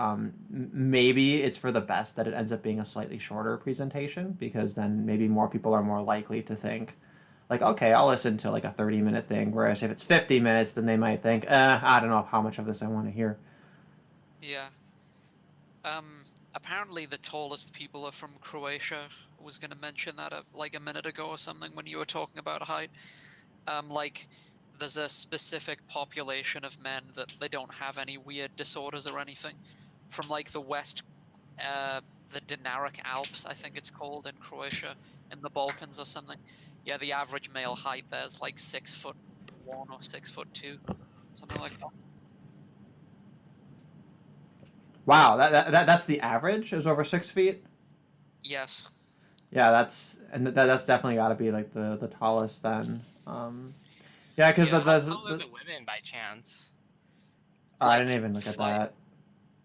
maybe it's for the best that it ends up being a slightly shorter presentation because then maybe more people are more likely to think, like, okay, I'll listen to like a 30-minute thing. Whereas if it's 50 minutes, then they might think, I don't know how much of this I want to hear. yeah. Um, apparently the tallest people are from Croatia. I was going to mention that like a minute ago or something when you were talking about height. Like there's a specific population of men that they don't have any weird disorders or anything. From like the west, the Dinaric Alps, I think it's called in Croatia, in the Balkans or something. Yeah, the average male height there's like 6'1" or 6'2", something like that. Wow, that's the average is over 6 feet. Yes. Yeah, that's definitely got to be like the tallest then. Yeah, because Yeah, how the, tall are the the women by chance? I Like didn't even look at five- that.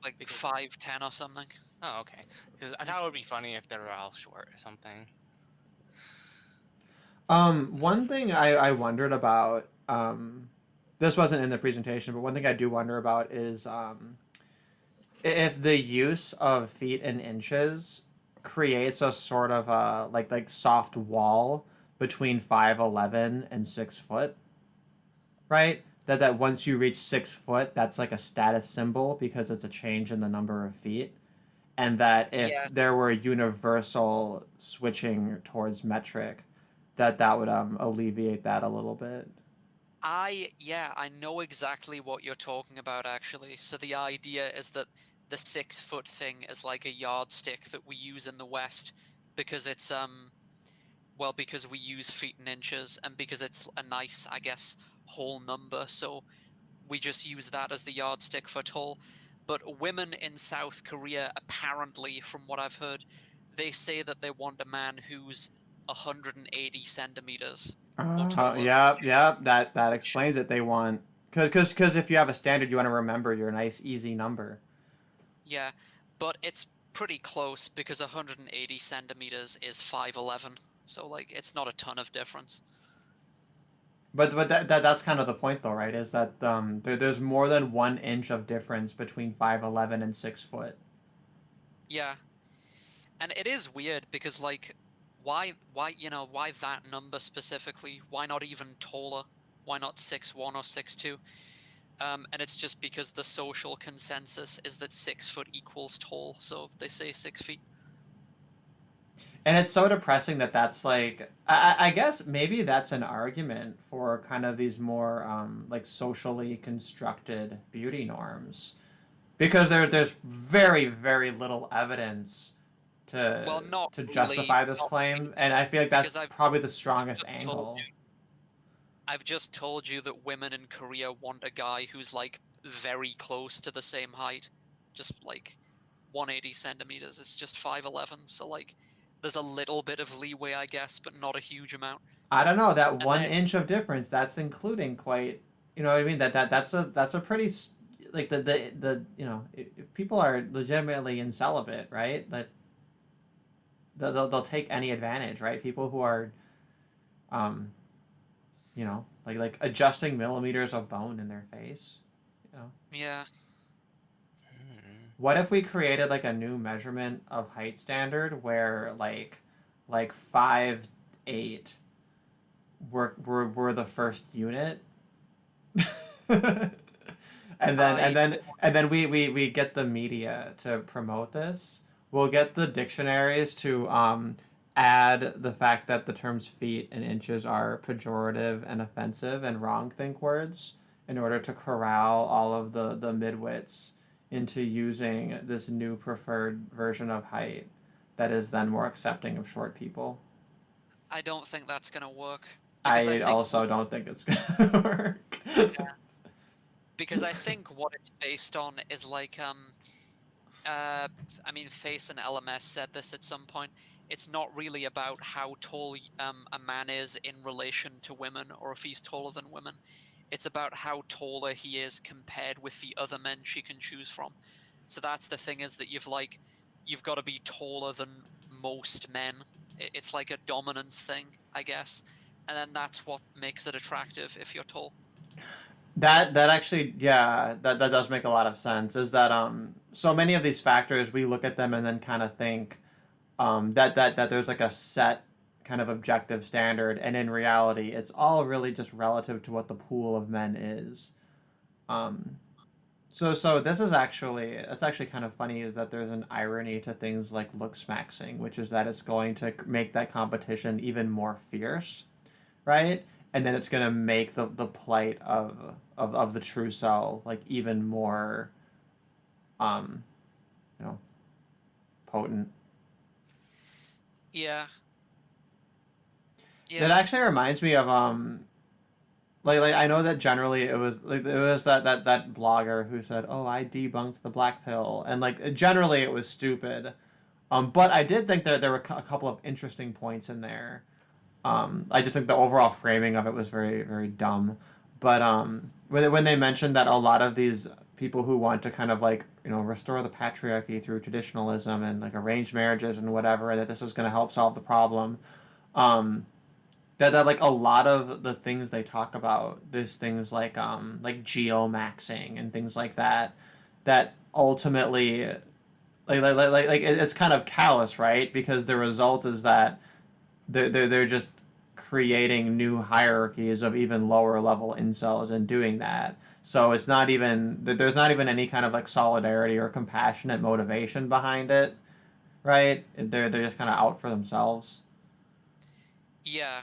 Like Because- 5'10" or something. Oh, okay. Because I thought it would be funny if they were all short or something. One thing I wondered about, this wasn't in the presentation, but one thing I do wonder about is if the use of feet and inches creates a sort of a like soft wall between 5'11" and 6 foot, right? That once you reach 6 foot, that's like a status symbol because it's a change in the number of feet. And that if Yes. there were universal switching towards metric, that would alleviate that a little bit. I know exactly what you're talking about actually. So the idea is that the 6 foot thing is like a yardstick that we use in the West because it's well, because we use feet and inches and because it's a nice, I guess, whole number, so we just use that as the yardstick for tall. But women in South Korea, apparently, from what I've heard, they say that they want a man who's 180 centimeters. taller. Yeah, that explains it. They want because if you have a standard, you want to remember your nice easy number. Yeah, but it's pretty close because 180 centimeters is 5'11", so like it's not a ton of difference. But that's kind of the point though, right? Is that there's more than 1 inch of difference between 5'11" and 6 foot. Yeah, and it is weird because like, why why that number specifically? Why not even taller? Why not 6'1" or 6'2"? And it's just because the social consensus is that 6 foot equals tall, so they say 6 feet. And it's so depressing that that's like I guess maybe that's an argument for kind of these more like socially constructed beauty norms, because there's very little evidence to Well, not to really, justify this not claim, really, and I feel like that's because I've probably the strongest just told angle. you. I've just told you that women in Korea want a guy who's like very close to the same height, just like 180 centimeters. It's just 5'11", so like there's a little bit of leeway, I guess, but not a huge amount. I don't know that And one then, inch of difference. That's including quite. You know what I mean? That's a pretty like the if people are legitimately in celibate, right? That they'll take any advantage, right? People who are, um, like adjusting millimeters of bone in their face. yeah, What if we created like a new measurement of height standard where like 5'8" were the first unit, and then we get the media to promote this. We'll get the dictionaries to add the fact that the terms feet and inches are pejorative and offensive and wrong think words in order to corral all of the midwits into using this new preferred version of height that is then more accepting of short people. I don't think that's gonna work. Because I I think also don't think it's gonna work. because I think what it's based on is like I mean Face and LMS said this at some point. It's not really about how tall a man is in relation to women or if he's taller than women. It's about how taller he is compared with the other men she can choose from. So that's the thing, is that you've got to be taller than most men. It's like a dominance thing, I guess. And then that's what makes it attractive if you're tall. That actually, yeah, that does make a lot of sense. Is that so many of these factors we look at them and then kind of think that there's like a set kind of objective standard, and in reality, it's all really just relative to what the pool of men is. Um, So this is actually it's actually kind of funny is that there's an irony to things like looks maxing, which is that it's going to make that competition even more fierce, right? And then it's gonna make the plight of the true cell like even more um you know potent. Yeah, That yeah, actually reminds me of like I know that generally it was that blogger who said, "Oh, I debunked the black pill," and like generally it was stupid. But I did think that there were a couple of interesting points in there. I just think the overall framing of it was very very dumb. But when they mentioned that a lot of these people who want to kind of like restore the patriarchy through traditionalism and like arranged marriages and whatever, and that this is going to help solve the problem. Um, that like a lot of the things they talk about, there's things like geomaxing and things like that, that ultimately it's kind of callous, right? Because the result is that they're just creating new hierarchies of even lower level incels and doing that. So it's not even there's not even any kind of like solidarity or compassionate motivation behind it, right? They're just kind of out for themselves. yeah.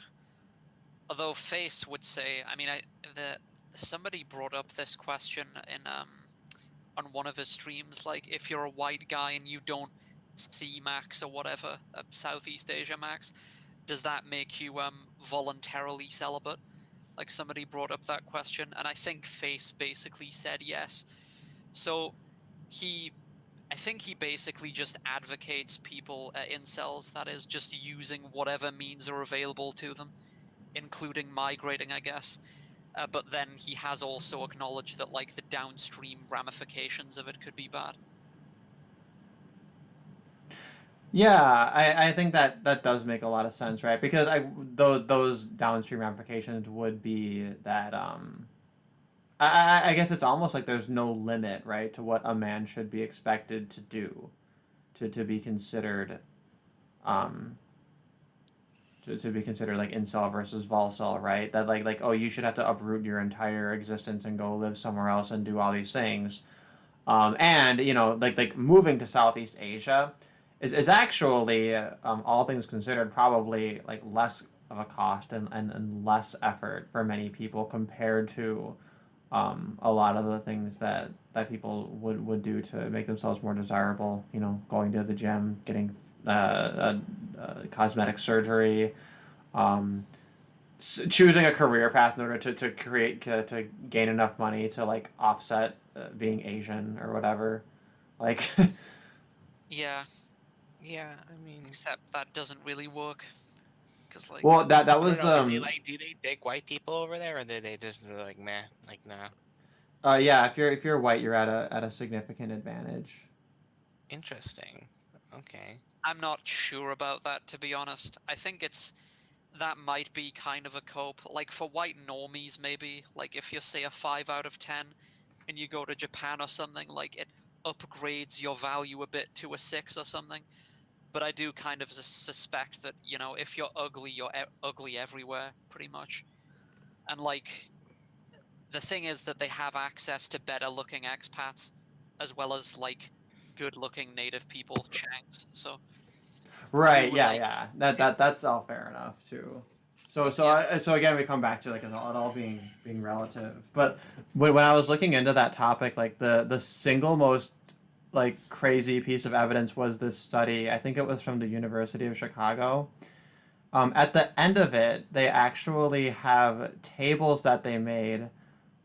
Although Face would say, I mean, the somebody brought up this question in on one of his streams, like if you're a white guy and you don't see Max or whatever, Southeast Asia Max, does that make you voluntarily celibate? Like somebody brought up that question, and I think Face basically said yes. So he, I think he basically just advocates people, incels, that is, just using whatever means are available to them, including migrating, I guess. But then he has also acknowledged that like the downstream ramifications of it could be bad. Yeah, I think that that does make a lot of sense, right? Because those downstream ramifications would be that I guess it's almost like there's no limit, right, to what a man should be expected to do to be considered um to be considered like incel versus volcel, right? That like oh you should have to uproot your entire existence and go live somewhere else and do all these things. And like moving to Southeast Asia is actually all things considered probably like less of a cost and less effort for many people compared to a lot of the things that people would do to make themselves more desirable. Going to the gym, getting cosmetic surgery, um, choosing a career path in order to create to gain enough money to like offset being Asian or whatever. Like, Yeah, Yeah, I mean, except that doesn't really work, because like, well, that I don't was know. the Do they dig white people over there, or do they just like meh, like nah? yeah. If you're white, you're at a significant advantage. Interesting. Okay. I'm not sure about that, to be honest. I think that might be kind of a cope. Like for white normies, maybe. Like if you're say a 5 out of 10 and you go to Japan or something, like it upgrades your value a bit to a 6 or something. But I do kind of suspect that, if you're ugly, you're ugly everywhere, pretty much. And like, the thing is that they have access to better looking expats, as well as like good looking native people, Changs. So Right. you Yeah. like, Yeah. That's all fair enough too. yeah, So again, we come back to like it all being relative. But when I was looking into that topic, like the single most like crazy piece of evidence was this study. I think it was from the University of Chicago. At the end of it, they actually have tables that they made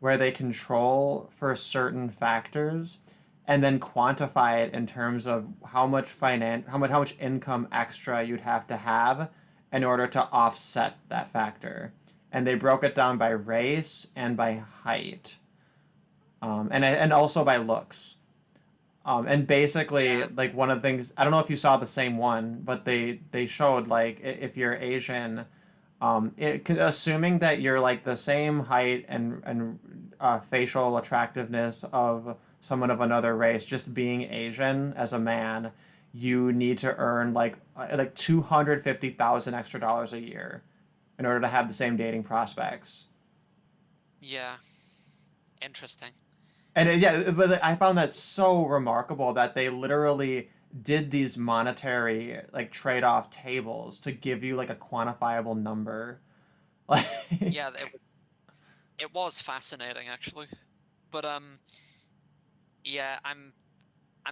where they control for certain factors and then quantify it in terms of how much income extra you'd have to have in order to offset that factor. And they broke it down by race and by height, and also by looks. And basically, Yeah. like one of the things I don't know if you saw the same one, but they showed like if you're Asian, assuming that you're like the same height and facial attractiveness of someone of another race, just being Asian as a man, you need to earn like 250,000 extra dollars a year in order to have the same dating prospects. yeah, interesting. And yeah, but I found that so remarkable that they literally did these monetary like trade-off tables to give you like a quantifiable number. Like Yeah, it was fascinating actually, but yeah, I'm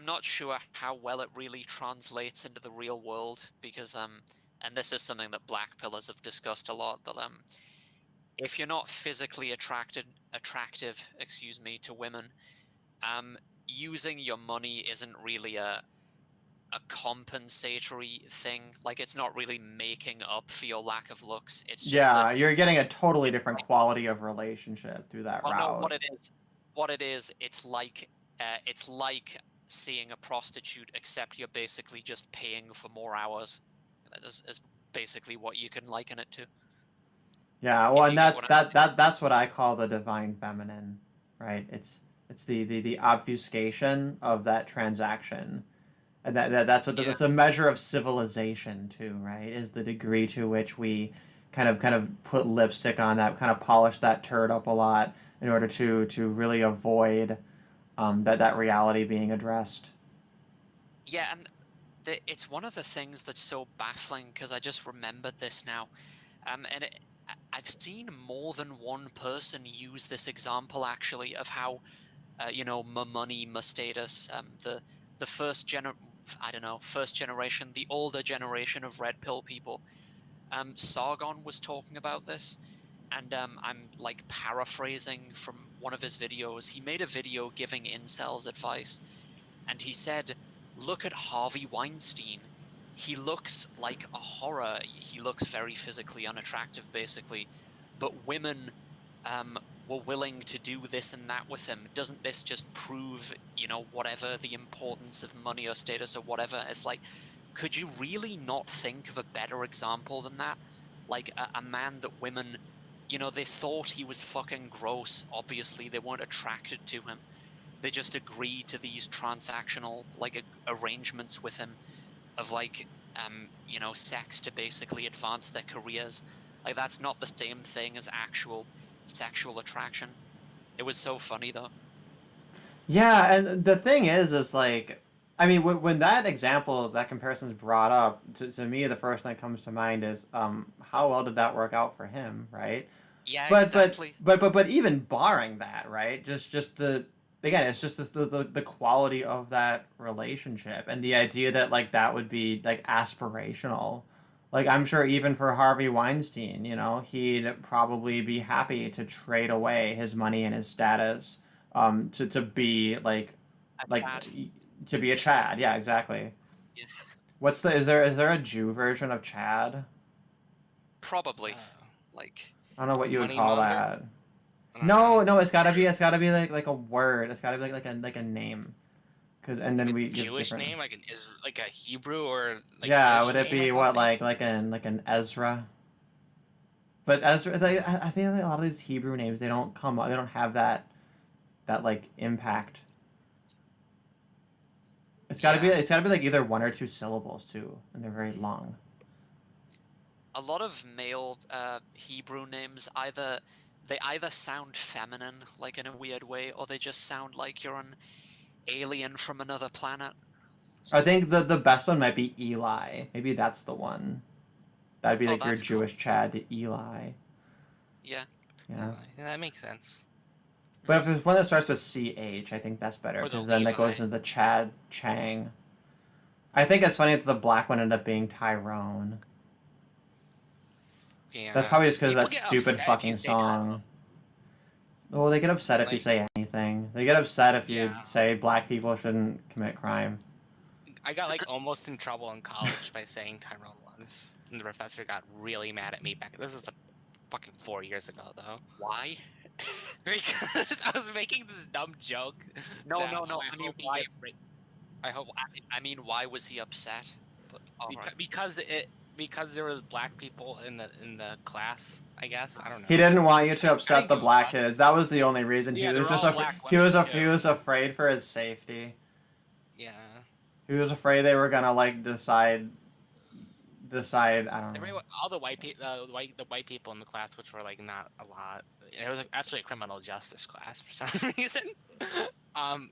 not sure how well it really translates into the real world because and this is something that Black Pillars have discussed a lot, that if you're not physically attractive, excuse me, to women, using your money isn't really a compensatory thing. Like, it's not really making up for your lack of looks. It's just yeah, that, you're getting a totally different quality of relationship through that well, no, route. what it is, it's like seeing a prostitute, except you're basically just paying for more hours. That is basically what you can liken it to. Yeah, well, If and you get that's what I mean. that's what I call the divine feminine, right? It's the obfuscation of that transaction. And Yeah. that's a measure of civilization too, right? Is the degree to which we kind of put lipstick on that, kind of polish that turd up a lot in order to really avoid that reality being addressed. Yeah, and it's one of the things that's so baffling because I just remembered this now. And I've seen more than one person use this example actually of how, my money, my status, the I don't know, first generation, the older generation of red pill people. Sargon was talking about this, and I'm like paraphrasing from one of his videos. He made a video giving incels advice, and he said, "Look at Harvey Weinstein. He looks like a horror. He looks very physically unattractive, basically, but women were willing to do this and that with him. Doesn't this just prove, whatever the importance of money or status or whatever?" It's like, could you really not think of a better example than that? Like a man that women, they thought he was fucking gross. Obviously, they weren't attracted to him. They just agreed to these transactional like arrangements with him of like sex to basically advance their careers. Like, that's not the same thing as actual sexual attraction. It was so funny though. Yeah, and the thing is like, I mean, when that example, that comparison is brought up, to me, the first thing that comes to mind is, how well did that work out for him, right? Yeah, But but exactly. but but but even barring that, right? Just the again, it's just the quality of that relationship and the idea that like that would be like aspirational. Like I'm sure even for Harvey Weinstein, he'd probably be happy to trade away his money and his status, to be A like Chad. to be a Chad. Yeah, exactly. Yeah. What's the is there a Jew version of Chad? Probably. Uh, Like, I don't know what you would money call monger? that. I don't No, know. no, it's gotta be like a word. It's gotta be like a name. And Like then a we give Jewish different. name, like a Hebrew or like Yeah, English would it name or be what something? like an Ezra? But Ezra, like, I feel like a lot of these Hebrew names they don't have that like impact. Yeah. It's gotta be like either one or two syllables too, and they're very long. a lot of male Hebrew names they either sound feminine, like in a weird way, or they just sound like you're an alien from another planet. I think the best one might be Eli. Maybe that's the one. That'd be Oh, like your that's cool. Jewish Chad to Eli. Yeah. Yeah. Yeah, that makes sense. But if there's one that starts with CH, I think that's better Or the because then that Levi. goes into the Chad Chang. I think it's funny that the black one ended up being Tyrone. That's Yeah. probably just because of People that get stupid upset if you fucking say Tyrone. song. Well, they get upset if you Like, say anything. They get upset if you yeah. say black people shouldn't commit crime. I got like almost in trouble in college by saying Tyrone once. And the professor got really mad at me back. This is fucking 4 years ago though. Why? Because I was making this dumb joke. No, that, no, no. oh, I mean, hope he why? gets I hope I mean, why was he upset? But all right. because there was black people in the class. I guess I don't know. He didn't want you to I upset didn't the give a black fuck. kids. That was the only reason. Yeah, He they was were just all black he women. was afraid for his safety. Yeah. He was afraid they were gonna like decide decide. I don't know. All the white people in the class, which were like not a lot. It was actually a criminal justice class for some reason. um,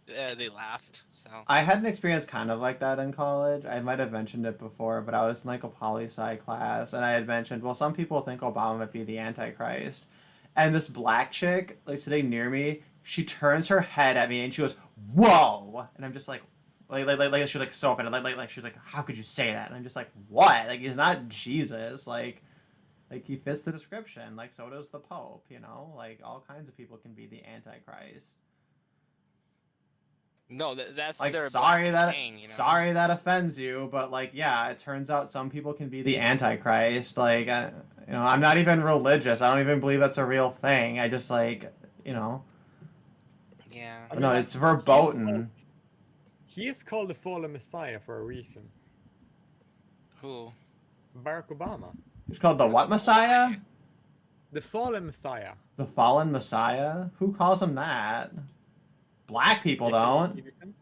they laughed. So I had an experience kind of like that in college. I might have mentioned it before, but I was in like a poli-sci class, and I had mentioned, well, some people think Obama might be the Antichrist. And this black chick, like sitting near me, she turns her head at me and she goes, "Whoa!" And I'm just like she's like so offended, like she's like, "How could you say that?" And I'm just like, "What? Like he's not Jesus, like he fits the description. Like so does the Pope, you know. Like all kinds of people can be the Antichrist." no, that's Like their sorry black that king, you know? sorry that offends you, but like yeah, it turns out some people can be the Antichrist. Like you know, I'm not even religious. I don't even believe that's a real thing. I just like you know, Yeah. I but mean, no, like, it's verboten. he is called the fallen messiah for a reason. Who? Barack Obama, It's called the what Messiah? the fallen messiah. The fallen Messiah? Who calls him that? Black people Jesse Lee don't. Peterson.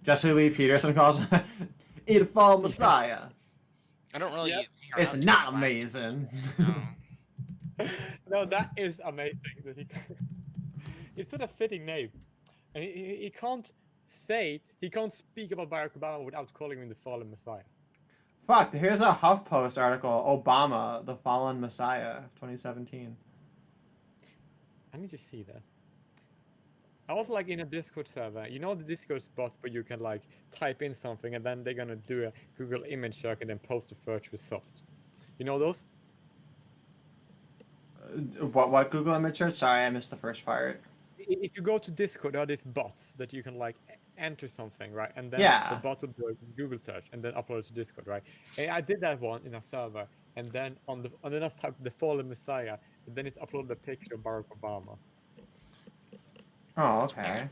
Jesse Lee Peterson calls him the fallen Messiah. I don't really. Yep. hang It's around too not much black amazing. people, no. No, that is amazing. That he, it's such a fitting name, and he can't he can't speak about Barack Obama without calling him the fallen messiah. Fuck, here's a HuffPost article. Obama, the fallen Messiah, 2017. I need to see that. I was like in a Discord server. You know the Discord spot where you can like type in something and then they're gonna do a Google image search and then post the search result. You know those? What Google image search? Sorry, I missed the first part. If you go to Discord, there are these bots that you can like enter something, right? And then Yeah. the bot will do a Google search and then upload it to Discord, right? And I did that one in a server, and then on the next type the fallen messiah, and then it's uploaded a picture of Barack Obama. Oh, okay.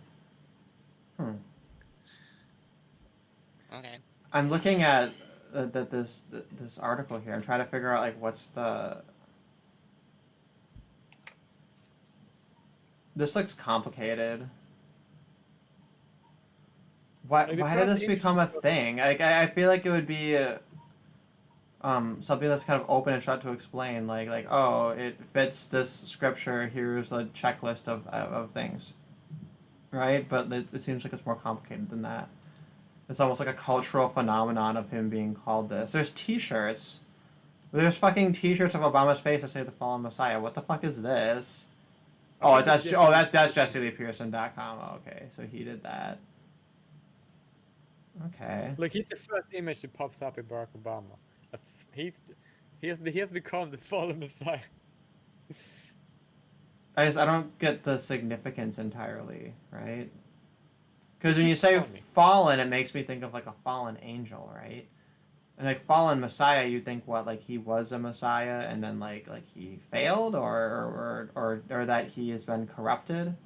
Okay. I'm looking at this article here. I'm trying to figure out like what's the. This looks complicated. Why Like, the why did first this become a image was- thing? Like I feel like it would be something that's kind of open and shut to explain. Like oh it fits this scripture. Here's a checklist of things. Right, but it seems like it's more complicated than that. It's almost like a cultural phenomenon of him being called this. There's T-shirts. There's fucking T-shirts of Obama's face that say the fallen Messiah. What the fuck is this? Oh, think that's it's that's JesseLeePearson.com. Oh, okay, so he did that. Okay. Like he's the first image that pops up in Barack Obama. That's, he has become the fallen messiah. I don't get the significance entirely, right? Because when you It's say funny. fallen, it makes me think of like a fallen angel, right? And like fallen Messiah, you think what like he was a Messiah and then like he failed or that he has been corrupted.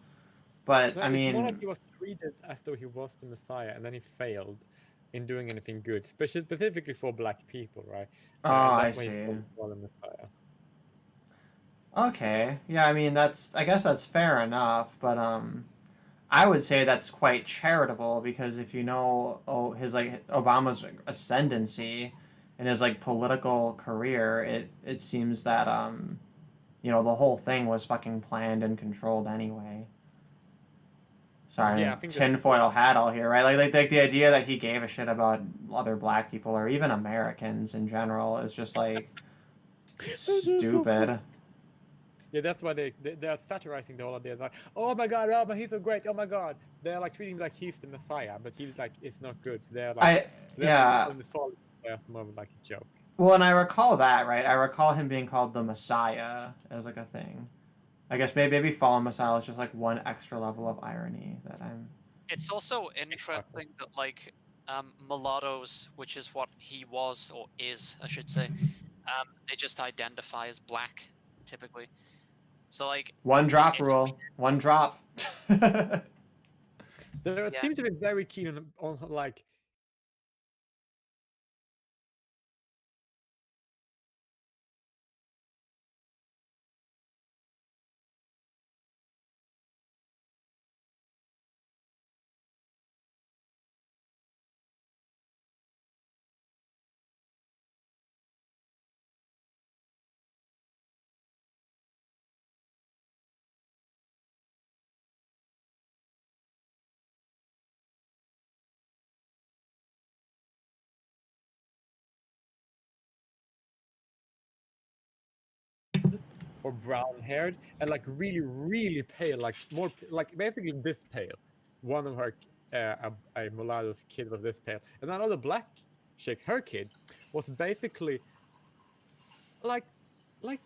But No, I it's more like mean, he was treated as though he was the messiah, and then he failed in doing anything good, specifically for black people, right? oh, And I that's why see. he's called the fallen messiah. Okay, yeah, I mean I guess that's fair enough, but I would say that's quite charitable because if you know his like Obama's ascendancy and his like political career, it seems that you know the whole thing was fucking planned and controlled anyway. Sorry, Yeah, I think tinfoil hat all here, right? Like the idea that he gave a shit about other black people or even Americans in general is just like stupid. Yeah, that's why they're satirizing the whole idea. Like, oh my god, Obama, he's so great. Oh my god, they're like treating him like he's the messiah, but he's like it's not good. So they're like, Yeah. calling the fallen messiah more of like a joke. Well, and I recall that, right? I recall him being called the Messiah as like a thing. I guess maybe Fallen Messiah is just like one extra level of irony that I'm. It's also interesting that like mulattoes, which is what he was or is, I should say, they just identify as black typically. So like One drop it's rule. One drop. They Yeah. seem to be very keen on like or brown haired and like really, really pale, like more like basically this pale. One of her a mulatto's kid was this pale, and another black chick, her kid, was like like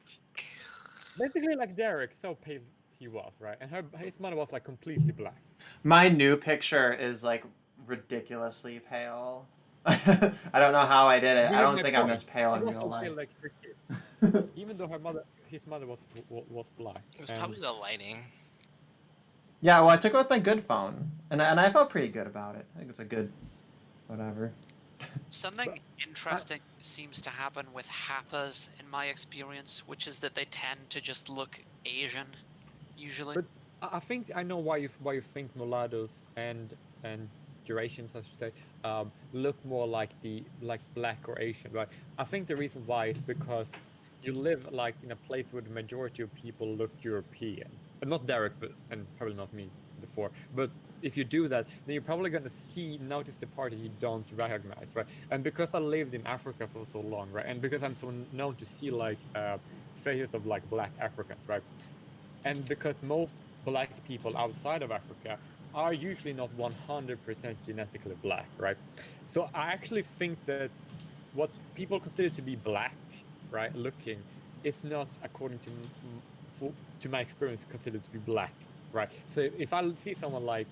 basically like Derek, so pale he was, right? And his mother was like completely black. My new picture is like ridiculously pale. I don't know how I did it. I Really, don't my think I'm point. as pale He in was real so life. pale like her kid, even though his mother was black. It was And- probably the lighting. Yeah, well, I took it with my good phone, and I felt pretty good about it. I think it's a good, whatever. Something interesting seems to happen with Happas in my experience, which is that they tend to just look Asian, usually. But I think I know why you think mulattoes and Eurasians, I should say, look more like black or Asian, right? I think the reason why is because you live like in a place where the majority of people look European. Not Derek, but and probably not me before. But if you do that, then you're probably gonna notice the part that you don't recognize, right? And because I lived in Africa for so long, right, and because I'm so known to see like faces of like black Africans, right, and because most black people outside of Africa are usually not 100% genetically black, right? So I actually think that what people consider to be black, right, looking, is not, according to my experience, considered to be black, right? So if I see someone like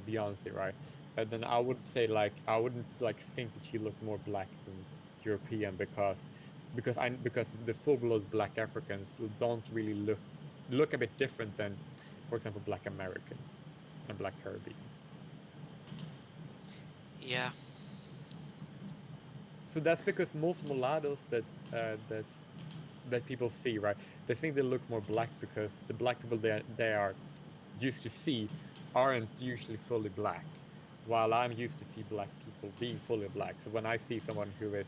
Beyonce, right, then I would say like I wouldn't like think that she looked more black than European because the full-blood black Africans don't really look a bit different than, for example, black Americans and black Caribbeans. Yeah. So that's because most mulattoes that people see, right, they think they look more black because the black people they are used to see aren't usually fully black, while I'm used to see black people being fully black. So when I see someone who is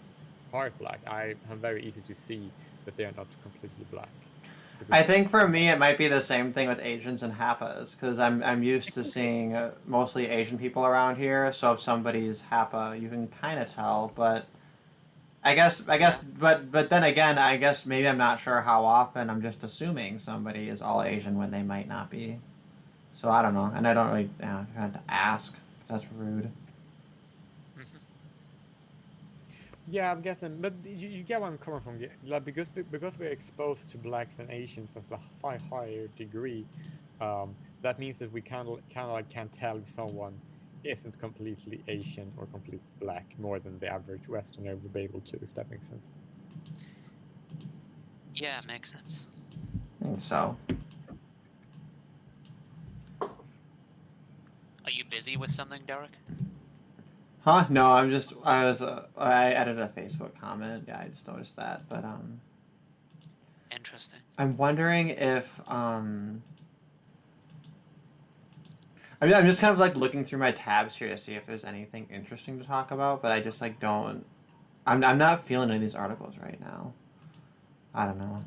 part black, I'm very easy to see that they are not completely black. I think for me it might be the same thing with Asians and Hapas, because I'm used to seeing mostly Asian people around here. So if somebody's Hapa, you can kind of tell. But I guess, but then again, I guess maybe I'm not sure how often. I'm just assuming somebody is all Asian when they might not be. So I don't know, and I don't really have to ask, 'cause that's rude. Yeah, I'm guessing, but you get where I'm coming from. Like because we're exposed to blacks and Asians at a far higher degree, that means that we kind of like can't tell if someone isn't completely Asian or completely black more than the average Westerner would be able to, if that makes sense. Yeah, makes sense. I think so. Are you busy with something, Derek? Huh? No, I edited a Facebook comment. Yeah, I just noticed that. But Interesting. I'm wondering if I'm just kind of like looking through my tabs here to see if there's anything interesting to talk about, but I just like don't. I'm not feeling any of these articles right now. I don't know.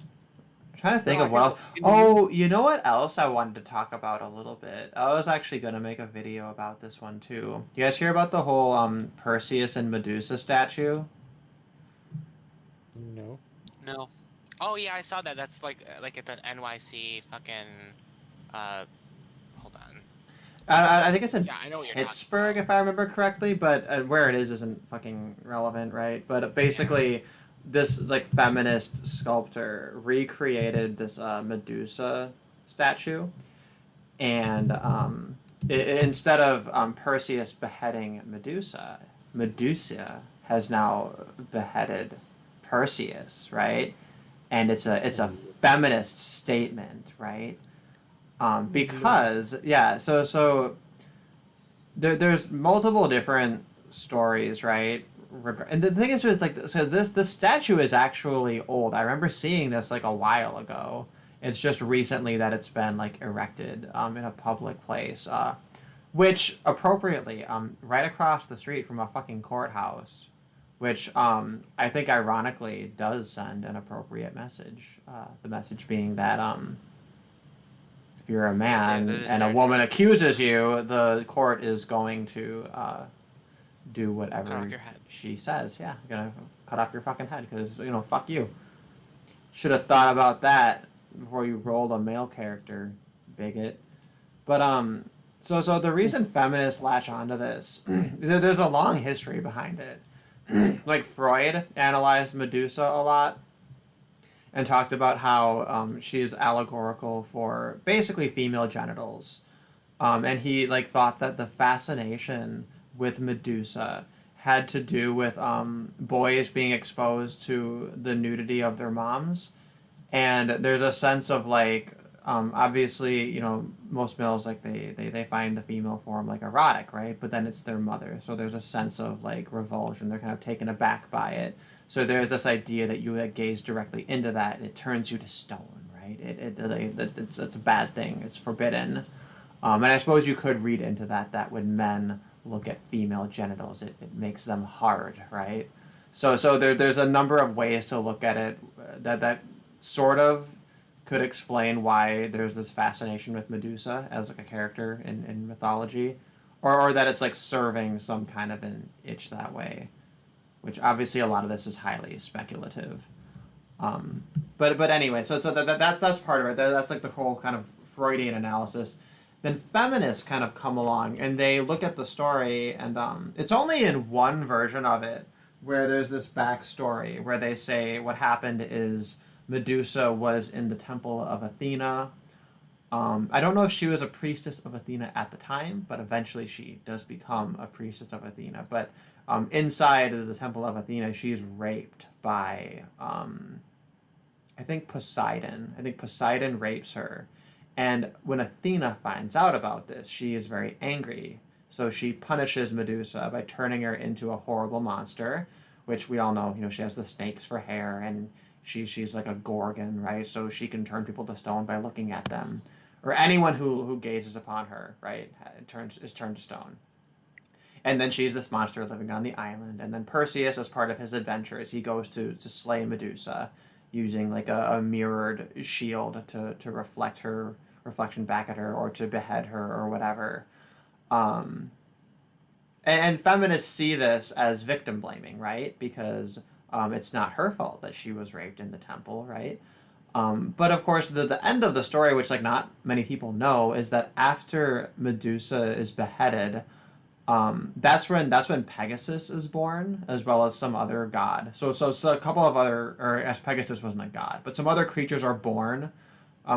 I'm trying to think No, of what I else. think Oh, you know what else I wanted to talk about a little bit? I was actually gonna make a video about this one too. You guys hear about the whole Perseus and Medusa statue? No. No. Oh yeah, I saw that. That's like at the NYC fucking. Hold on. I think it's in Yeah, I know what you're talking Pittsburgh, about. if I remember correctly, but where it is isn't fucking relevant, right? But basically, this like feminist sculptor recreated this Medusa statue, and instead of Perseus beheading Medusa, Medusa has now beheaded Perseus, right? And it's a feminist statement, right? Because so there's multiple different stories, right? And the thing is like so this statue is actually old. I remember seeing this like a while ago. It's just recently that it's been like erected in a public place, which appropriately right across the street from a fucking courthouse, which I think ironically does send an appropriate message. The message being that if you're a man there's and a their woman truth. accuses you, the court is going to do Cut whatever off your head. she says. Yeah, gonna cut off your fucking head because fuck you. Should have thought about that before you rolled a male character, bigot. But so the reason feminists latch onto this, there's a long history behind it. Like Freud analyzed Medusa a lot and talked about how she is allegorical for basically female genitals. And he like thought that the fascination with Medusa had to do with boys being exposed to the nudity of their moms, and there's a sense of like obviously most males like they find the female form like erotic, right? But then it's their mother, so there's a sense of like revulsion. They're kind of taken aback by it. So there's this idea that you gaze directly into that, and it turns you to stone, right? It's a bad thing. It's forbidden. And I suppose you could read into that when men look at female genitals, it makes them hard, right? So there's a number of ways to look at it that sort of could explain why there's this fascination with Medusa as like a character in mythology, or that it's like serving some kind of an itch that way, which obviously a lot of this is highly speculative. But anyway, so that's part of it. That's like the whole kind of Freudian analysis. Then feminists kind of come along and they look at the story, and it's only in one version of it where there's this backstory where they say what happened is Medusa was in the temple of Athena. I don't know if she was a priestess of Athena at the time, but eventually she does become a priestess of Athena. But inside of the temple of Athena, she's raped by, I think Poseidon. I think Poseidon rapes her. And when Athena finds out about this, she is very angry. So she punishes Medusa by turning her into a horrible monster, which we all know, she has the snakes for hair, and she's like a gorgon, right? So she can turn people to stone by looking at them. Or anyone who gazes upon her, right, is turned to stone. And then she's this monster living on the island. And then Perseus, as part of his adventures, he goes to slay Medusa using like a mirrored shield to reflect her reflection back at her, or to behead her, or whatever. And feminists see this as victim blaming, right? Because it's not her fault that she was raped in the temple, right? But of course, the end of the story, which like not many people know, is that after Medusa is beheaded, that's when Pegasus is born, as well as some other god. So a couple of other, or as Pegasus wasn't a god, but some other creatures are born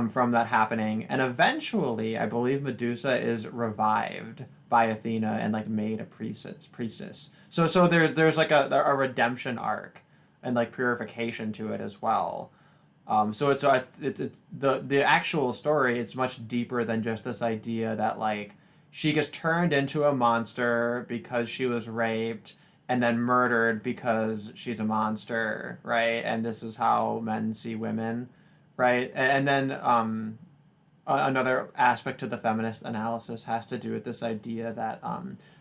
from that happening, and eventually, I believe Medusa is revived by Athena and like made a priestess. So there's like a redemption arc and like purification to it as well. So it's the actual story. It's much deeper than just this idea that like she gets turned into a monster because she was raped and then murdered because she's a monster, right? And this is how men see women, right? And then another aspect to the feminist analysis has to do with this idea that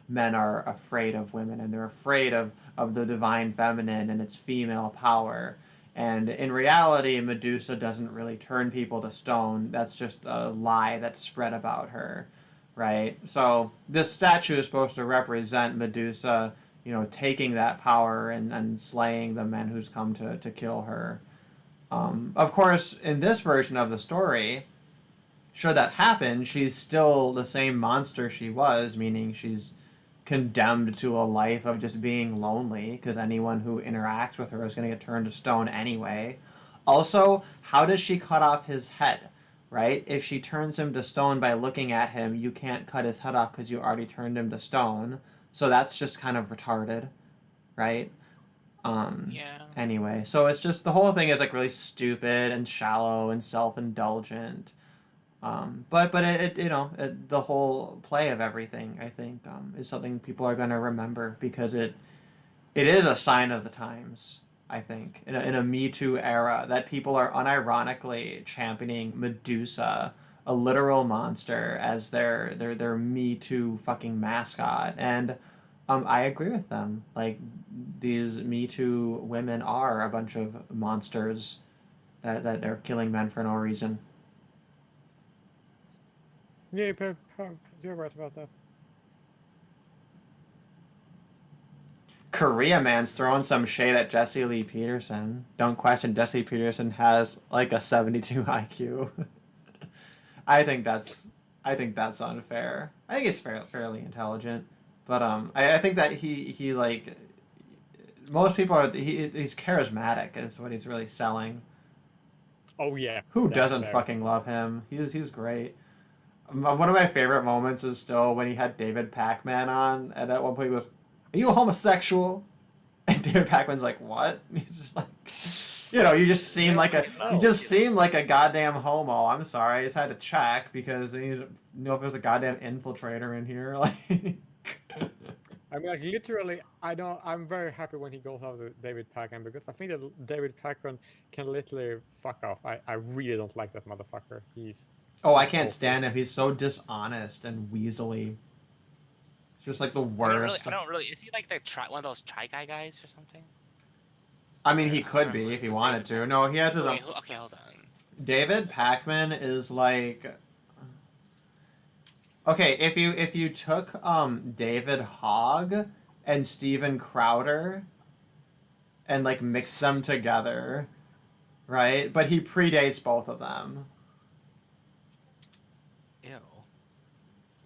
men are afraid of women, and they're afraid of the divine feminine and its female power. And in reality, Medusa doesn't really turn people to stone. That's just a lie that's spread about her, right? So this statue is supposed to represent Medusa, taking that power and slaying the men who's come to kill her. Of course, in this version of the story, should that happen, she's still the same monster she was, meaning she's condemned to a life of just being lonely, because anyone who interacts with her is going to get turned to stone anyway. Also, how does she cut off his head, right? If she turns him to stone by looking at him, you can't cut his head off because you already turned him to stone. So that's just kind of retarded, right? Yeah. Anyway, so it's just the whole thing is like really stupid and shallow and self-indulgent. But the whole play of everything, I think, is something people are going to remember, because it is a sign of the times, I think, in a Me Too era, that people are unironically championing Medusa, a literal monster, as their Me Too fucking mascot. And I agree with them. Like, these Me Too women are a bunch of monsters that are killing men for no reason. Yeah, you're right about that. Korea man's throwing some shade at Jesse Lee Peterson. Don't question Jesse Peterson has like a 72 IQ. I think that's unfair. I think he's fairly intelligent, but I think that he like most people are he's charismatic is what he's really selling. Oh yeah. Who that's doesn't fair. fucking love him? He's great. One of my favorite moments is still when he had David Pacman on, and at one point he goes, "Are you a homosexual?" And David Pacman's like, "What?" And he's just like, you just seem like a goddamn homo. I'm sorry, I just had to check because I need to know if there's a goddamn infiltrator in here. Like, I mean, like literally, I'm very happy when he goes after David Pacman because I think that David Pacman can literally fuck off. I really don't like that motherfucker. He's oh, I can't stand him. He's so dishonest and weaselly. Just like the worst. I don't really. Is he like one of those Try Guy guys or something? I mean, he could be if he wanted to. No, he has his own. Okay, hold on. David Pacman is like. Okay, if you took David Hogg and Steven Crowder and like mixed them together, right? But he predates both of them. Ew.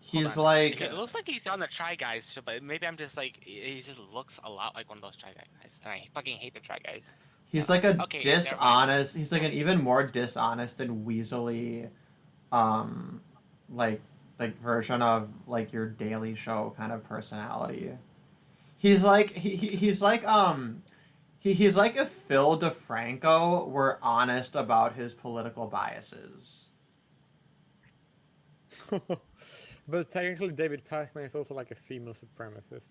He's Hold on. like It looks like he's on the Try Guys show, but maybe I'm just like he just looks a lot like one of those Try Guy guys, and I fucking hate the Try Guys. he's like a Okay, never mind. dishonest. He's like an even more dishonest and weaselly, like version of like your Daily Show kind of personality. He's like he's like he's like if Phil DeFranco were honest about his political biases. But technically, David Pacman is also like a female supremacist.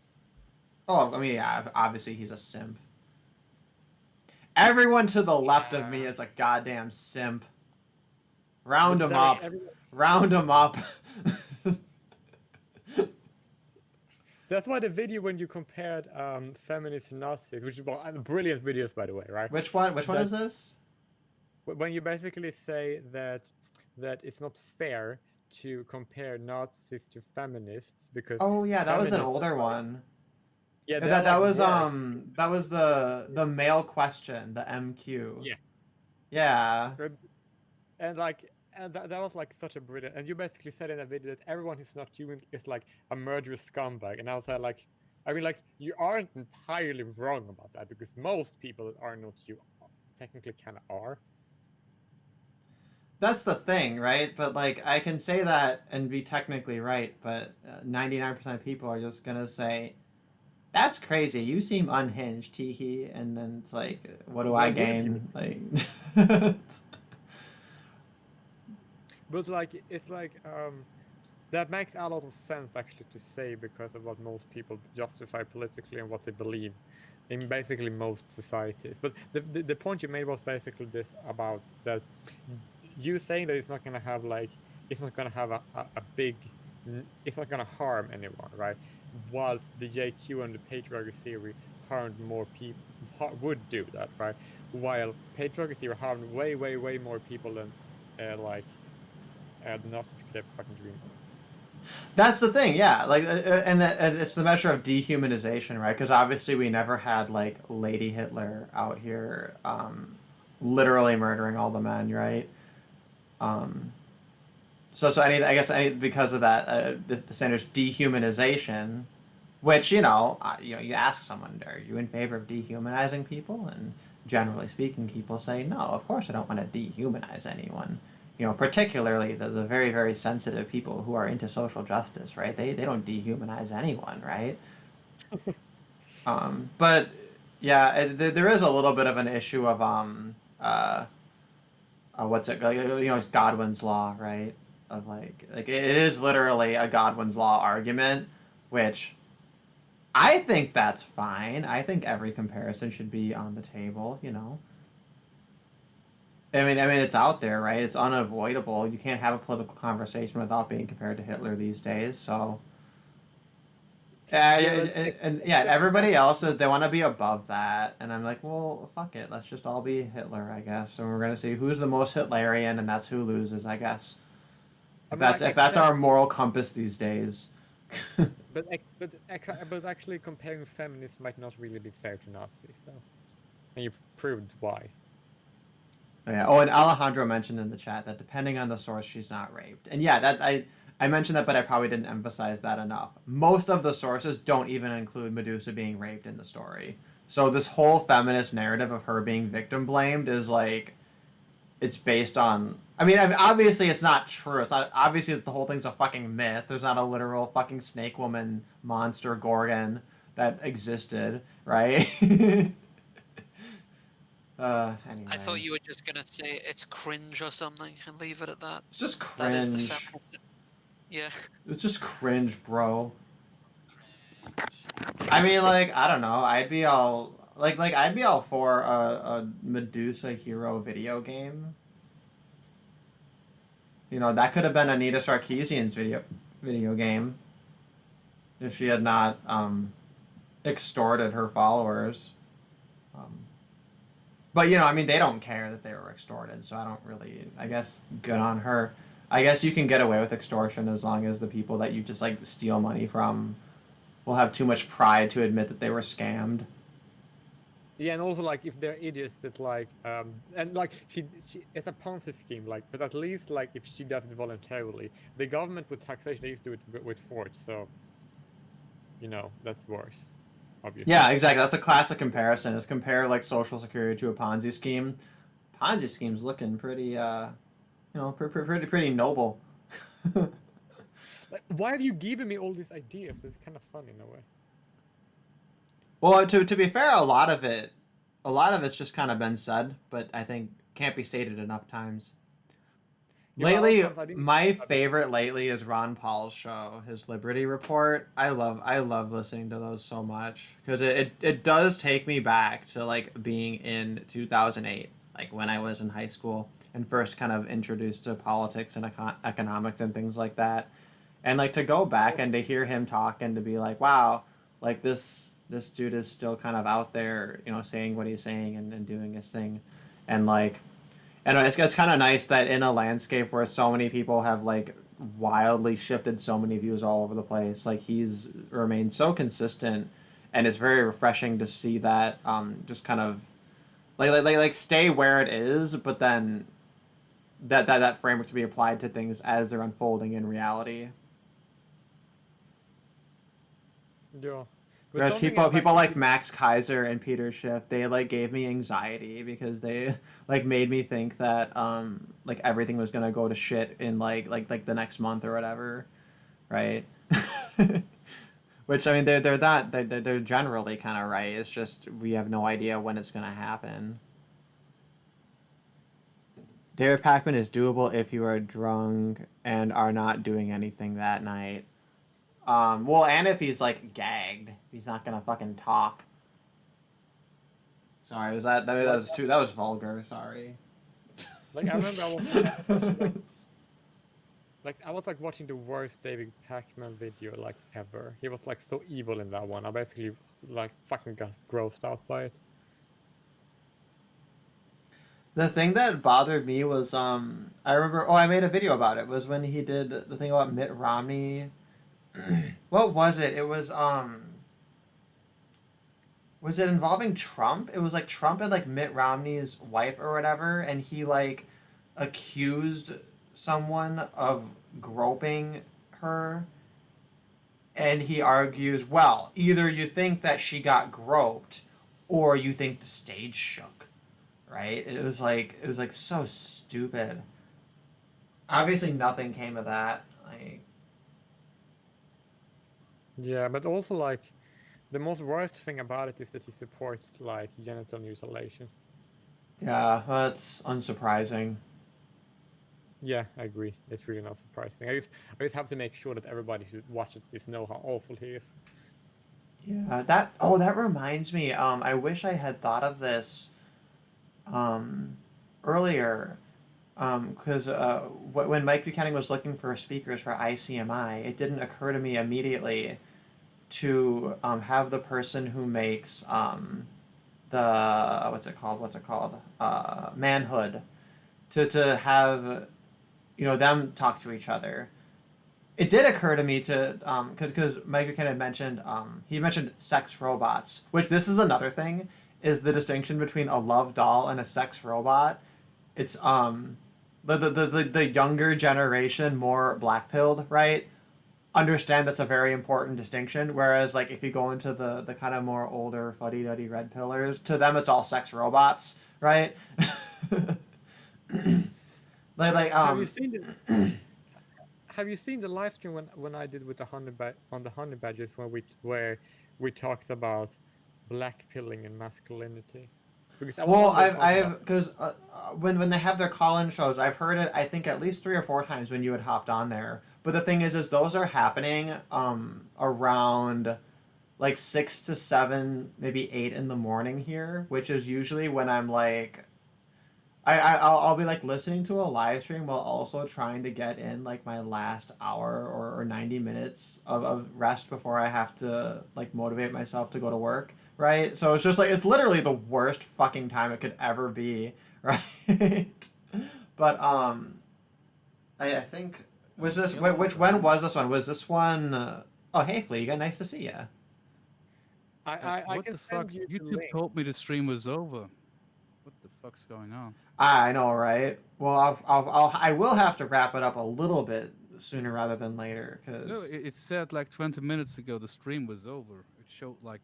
Oh, I mean, yeah, obviously he's a simp. Everyone to the left of me is a goddamn simp. Round But him then up. everyone- Round him up. That's why the video when you compared feminists and Nazis, which is brilliant videos by the way, right? Which one? Which one is this? When you basically say that it's not fair to compare Nazis to feminists because Oh yeah, that was an feminists- older one. yeah That like was worse. that was the male question, the MQ. Yeah. Yeah. And like that was like such a brilliant, and you basically said in that video that everyone who's not human is like a murderous scumbag, and I was like, I mean, like you aren't entirely wrong about that because most people that are not you technically kind of are. That's the thing, right? But like I can say that and be technically right, but 99% of people are just going to say that's crazy. You seem unhinged, Teehee, and then it's like what do I gain? Like But like it's like that makes a lot of sense actually to say because of what most people justify politically and what they believe in basically most societies. But the point you made was basically this about that you saying that it's not gonna have like it's not gonna have a big it's not gonna harm anyone, right? Whilst the JQ and the patriarchy theory harmed more people would do that, right? While patriarchy theory harmed way more people than like the Nazis could ever fucking dream. that's the thing, yeah. Like and it's the measure of dehumanization, right? Because obviously we never had like Lady Hitler out here literally murdering all the men, right? So any because of that the standard's dehumanization, which you ask someone, are you in favor of dehumanizing people? And generally speaking, people say no. Of course, I don't want to dehumanize anyone. Particularly the very very sensitive people who are into social justice, right? They don't dehumanize anyone, right? But yeah, there is a little bit of an issue of what's it? It's Godwin's law, right? Of like it is literally a Godwin's law argument, which I think that's fine. I think every comparison should be on the table. I mean, it's out there, right? It's unavoidable. You can't have a political conversation without being compared to Hitler these days. So, and everybody else they want to be above that, and I'm like, well, fuck it. Let's just all be Hitler, I guess. And we're gonna see who's the most Hitlerian, and that's who loses, I guess. If that's our moral compass these days. But actually, comparing feminists might not really be fair to Nazis, though. And you proved why. Yeah. Oh, and Alejandro mentioned in the chat that depending on the source, she's not raped. And yeah, that I mentioned that, but I probably didn't emphasize that enough. Most of the sources don't even include Medusa being raped in the story. So this whole feminist narrative of her being victim blamed is like, it's based on. I mean, obviously it's not true. It's not obviously the whole thing's a fucking myth. There's not a literal fucking snake woman monster gorgon that existed, right? Anyway. I thought you were just gonna say it's cringe or something and leave it at that. It's just That is the cringe. feminist. Yeah. It's just cringe, bro. I mean, like, I don't know. I'd be all I'd be all for a Medusa hero video game. You know, that could have been Anita Sarkeesian's video game if she had not extorted her followers. But you know, I mean, they don't care that they were extorted, so I don't really. I guess good on her. I guess you can get away with extortion as long as the people that you just like steal money from will have too much pride to admit that they were scammed. Yeah, and also like if they're idiots that like and like she it's a Ponzi scheme, like, but at least like if she does it voluntarily, the government with taxation they used to do it with force, so you know that's worse, obviously. Yeah, exactly. That's a classic comparison. Is compare like Social Security to a Ponzi scheme. Ponzi scheme's looking pretty, pretty noble. Like, why have you given me all these ideas? It's kind of fun in a way. Well, to be fair, a lot of it's just kind of been said, but I think can't be stated enough times. Yeah, Lately, I didn't- my favorite lately is Ron Paul's show, his Liberty Report. I love listening to those so much because it does take me back to like being in 2008, like when I was in high school and first kind of introduced to politics and economics and things like that. And like to go back and to hear him talk and to be like, wow, like this dude is still kind of out there, you know, saying what he's saying and doing his thing. And like, and it's kind of nice that in a landscape where so many people have like wildly shifted so many views all over the place, like he's remained so consistent, and it's very refreshing to see that just kind of like stay where it is, but then that framework to be applied to things as they're unfolding in reality. Yeah. But Whereas something people I've like actually- Max Kaiser and Peter Schiff, they like gave me anxiety because they like made me think that like everything was gonna go to shit in like the next month or whatever, right? Which I mean they're generally kind of right. It's just we have no idea when it's gonna happen. David Packman is doable if you are drunk and are not doing anything that night. Well, and if he's like gagged, he's not gonna fucking talk. Sorry, that was vulgar. Sorry. Like I remember I was like watching the worst David Packman video like ever. He was like so evil in that one. I basically like fucking got grossed out by it. The thing that bothered me was I remember I made a video about it was when he did the thing about Mitt Romney. What was it? It was it involving Trump? It was like Trump and like Mitt Romney's wife or whatever, and he like accused someone of groping her, and he argues, well, either you think that she got groped or you think the stage shook, right? It was like so stupid. Obviously nothing came of that. Like, Yeah, but also like the most worst thing about it is that he supports like genital mutilation. yeah, that's unsurprising. Yeah, I agree. It's really not surprising. I just have to make sure that everybody who watches this know how awful he is. Yeah, that reminds me. I wish I had thought of this earlier. Because when Mike Buchanan was looking for speakers for ICMI, it didn't occur to me immediately to have the person who makes the what's it called Manhood to have them talk to each other, It did occur to me to because Mike kind of mentioned he mentioned sex robots, which this is another thing is the distinction between a love doll and a sex robot. It's the younger generation more black pilled, right? Understand that's a very important distinction. Whereas like if you go into the kind of more older fuddy duddy red pillars, to them it's all sex robots, right? Have you seen the Have you seen the live stream when I did with the on the honey badgers where we talked about black pilling and masculinity? Because Well, I've because when they have their call-in shows, I've heard it. I think at least 3 or 4 times when you had hopped on there. But the thing is those are happening around like 6 to 7, maybe 8 in the morning here, which is usually when I'm like, I'll be like listening to a live stream while also trying to get in like my last hour or 90 minutes of rest before I have to like motivate myself to go to work. Right? So it's just like, it's literally the worst fucking time it could ever be, right? But, I think, was this, when was this one? Was this one, oh, hey, Flea, nice to see ya. I What can the fuck? send you the YouTube link. told me the stream was over. What the fuck's going on? I know, right? Well, I will have to wrap it up a little bit sooner rather than later, No, because... it said like 20 minutes ago the stream was over. It showed like,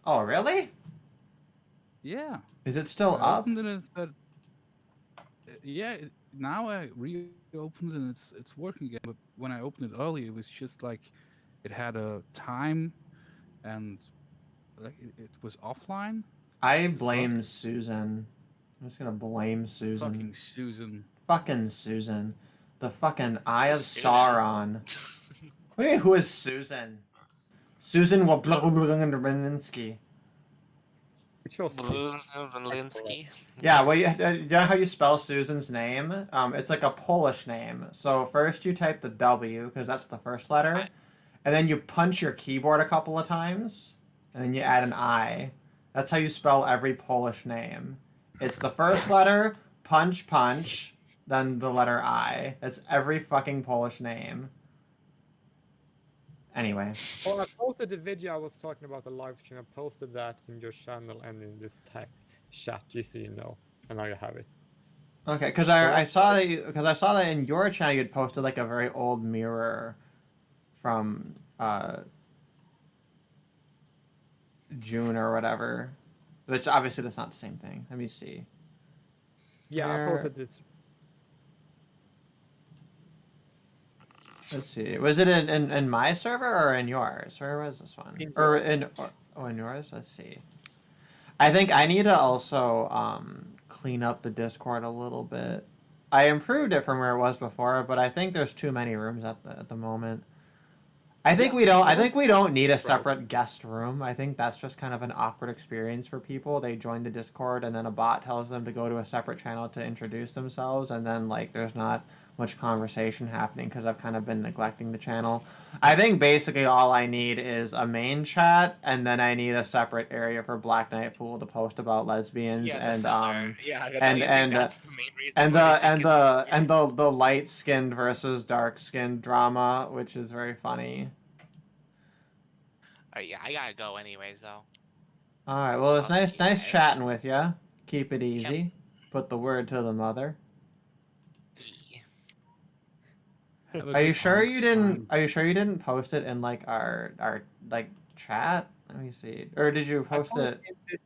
Oh, really? yeah. Is it still I up? opened it and it said, yeah. Now I reopened it and it's working again. But when I opened it earlier, it was just like, it had a time, and like it was offline. I blame Susan. I'm just gonna blame Susan. Fucking Susan. Fucking Susan. The fucking Eye of Susan. Sauron. What do you mean, who is Susan? Susan Wojciechowski. Linsky. Yeah, well, you know how you spell Susan's name? It's like a Polish name. So first you type the W, because that's the first letter. Right. And then you punch your keyboard a couple of times. And then you add an I. That's how you spell every Polish name. It's the first letter, punch, punch, then the letter I. That's every fucking Polish name. Anyway. Well, I posted the video I was talking about the live stream. I posted that in your channel and in this tech chat, just so you know. And now you have it. Okay, because I saw that in your channel you'd posted like a very old mirror from June or whatever. Which obviously that's not the same thing. Let me see. Yeah, I Where- posted this. Let's see. Was it in my server or in yours? Where was this one? In Or in yours? Let's see. I think I need to also clean up the Discord a little bit. I improved it from where it was before, but I think there's too many rooms at the moment. I think we don't need a separate guest room. I think that's just kind of an awkward experience for people. They join the Discord and then a bot tells them to go to a separate channel to introduce themselves, and then like there's not much conversation happening because I've kind of been neglecting the channel. I think basically all I need is a main chat, and then I need a separate area for Black Knight Fool to post about lesbians and the light skinned versus dark skinned drama, which is very funny. Yeah, I gotta go anyways, though. All right, well, it's I'll nice see you guys. chatting with you. Keep it easy. Put the word to the mother. Have a Are you good sure time. you didn't? Are you sure you didn't post it in like our like chat? Let me see. Or did you I post posted it?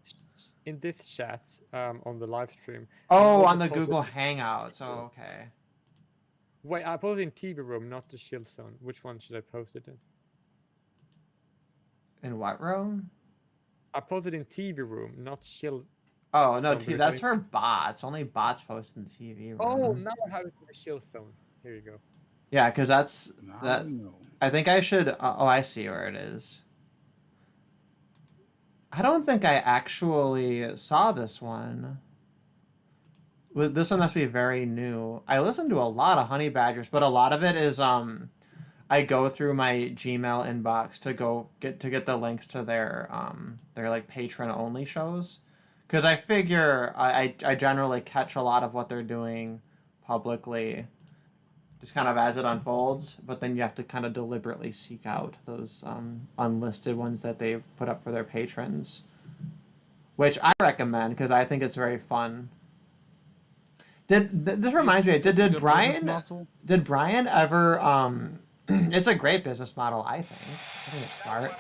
in this chat on the live stream. Oh, also on the posted- Google Hangouts. Oh, okay. Wait, I posted in TV room, not the Shield Zone. Which one should I post it in? In what room? I posted in TV room, not Shield. Oh no, Somebody that's saying- for bots. Only bots post in the TV room. Oh, now I have it in the Shield Zone. Here you go. Yeah, because that's Now that. you know. I think I should. Oh, I see where it is. I don't think I actually saw this one. This one must be very new. I listen to a lot of Honey Badgers, but a lot of it is I go through my Gmail inbox to get the links to their like patron only shows, because I figure I generally catch a lot of what they're doing publicly. just kind of as it unfolds. But then you have to kind of deliberately seek out those unlisted ones that they put up for their patrons, which I recommend because I think it's very fun. This reminds me? It's a good business model. Did Brian ever? It's a great business model. I think it's smart.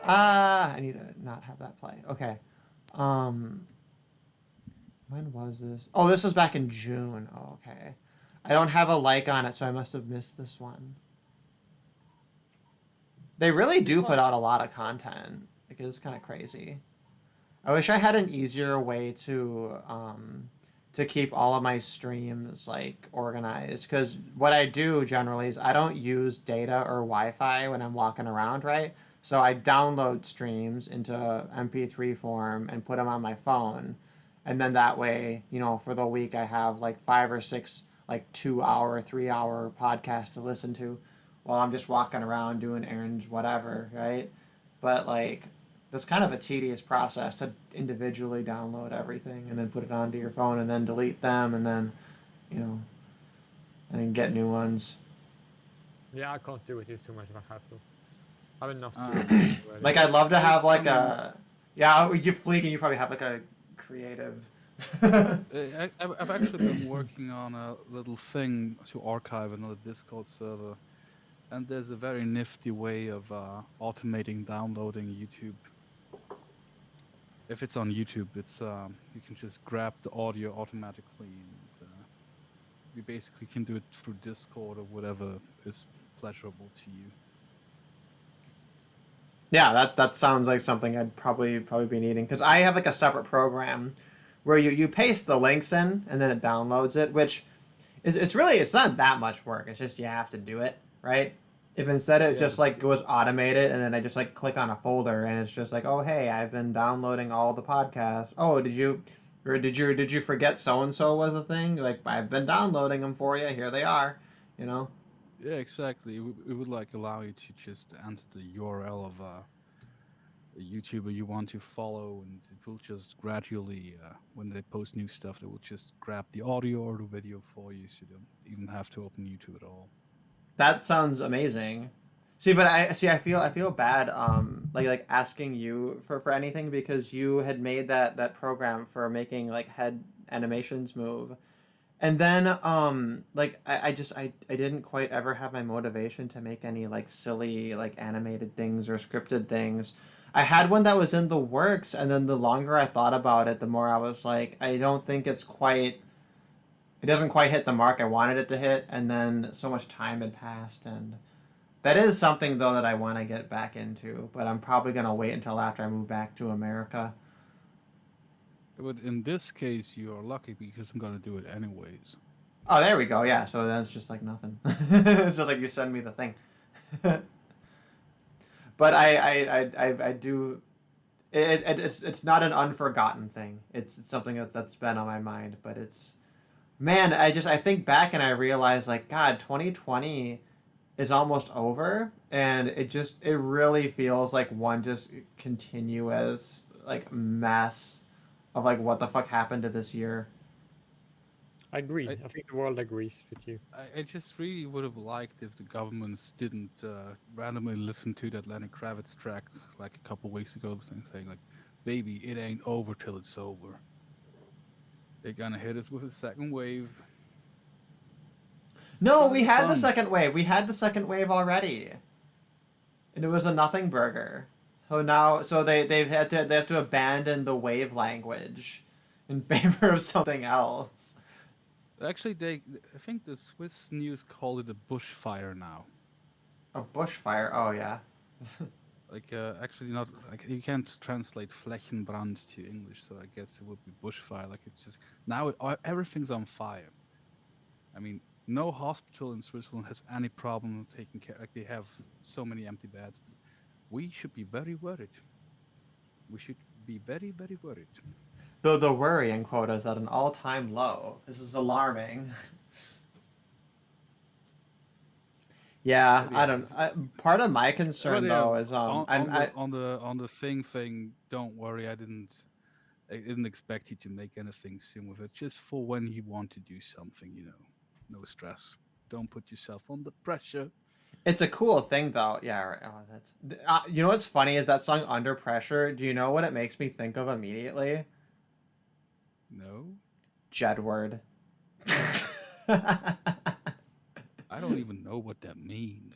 I need to not have that play. Okay. When was this? Oh, this was back in June. Oh, okay. I don't have a like on it, so I must have missed this one. They really do put out a lot of content. Like, it's kind of crazy. I wish I had an easier way to keep all of my streams like organized, because what I do generally is I don't use data or Wi-Fi when I'm walking around, right? So I download streams into MP3 form and put them on my phone, and then that way, you know, for the week I have like 5 or 6 like 2-hour, 3-hour podcasts to listen to while I'm just walking around doing errands, whatever, right? But like, that's kind of a tedious process to individually download everything and then put it onto your phone and then delete them and then, you know, and get new ones. Yeah, I can't do it. It's too much of a hassle. I have enough to Ah. do already. Like, I'd love to have like a, yeah, you Fleek, and you probably have like a creative. I've actually been working on a little thing to archive another Discord server, and there's a very nifty way of automating downloading YouTube. If it's on YouTube, it's you can just grab the audio automatically, and you basically can do it through Discord or whatever is pleasurable to you. Yeah, that sounds like something I'd probably be needing, because I have like a separate program where you paste the links in and then it downloads it, which is it's not that much work. It's just you have to do it, right? If instead it Yeah, just like goes automated and then I just like click on a folder and it's just like, oh hey, I've been downloading all the podcasts. Oh, did you forget so and so was a thing? Like, I've been downloading them for you. Here they are, you know. Yeah, exactly. It would like allow you to just enter the URL of a YouTuber you want to follow, and it will just gradually, when they post new stuff, they will just grab the audio or the video for you, so you don't even have to open YouTube at all. That sounds amazing. See, but I feel bad like asking you for anything, because you had made that program for making like head animations move. And then like I didn't quite ever have my motivation to make any like silly like animated things or scripted things. I had one that was in the works, and then the longer I thought about it, the more I was like, I don't think it doesn't quite hit the mark I wanted it to hit, and then so much time had passed, and that is something though that I want to get back into, but I'm probably going to wait until after I move back to America. But in this case, you are lucky because I'm gonna do it anyways. Oh, there we go. Yeah, so then it's just like nothing. It's just like you send me the thing. But I do. It's not an unforgotten thing. It's something that's been on my mind. But it's, man, I think back and I realize, like, God, 2020 is almost over, and it really feels like one just continuous like mess of like what the fuck happened to this year. I agree. I think the world agrees with you. I just really would have liked if the governments didn't randomly listen to that Lenny Kravitz track like a couple weeks ago, saying like, "Baby, it ain't over till it's over." They're gonna hit us with a second wave. No, we had the Fun. second wave. We had the second wave already, and it was a nothing burger. So now, they have to abandon the wave language in favor of something else. Actually, I think the Swiss news called it a bushfire now. A bushfire. Oh yeah. Like, actually not, like, you can't translate Flächenbrand to English, so I guess it would be bushfire. Like, it's just, now everything's on fire. I mean, no hospital in Switzerland has any problem taking care, like, they have so many empty beds. We should be very worried. We should be very, very worried. The worrying quota is at an all-time low. This is alarming. Yeah, I don't. Part of my concern though is on the thing. Don't worry, I didn't expect you to make anything soon with it. Just for when you want to do something, no stress. don't put yourself under pressure. It's a cool thing though. Yeah, right. Oh, that's you know what's funny is that song Under Pressure. Do you know what it makes me think of immediately? No, Jedward. I don't even know what that means.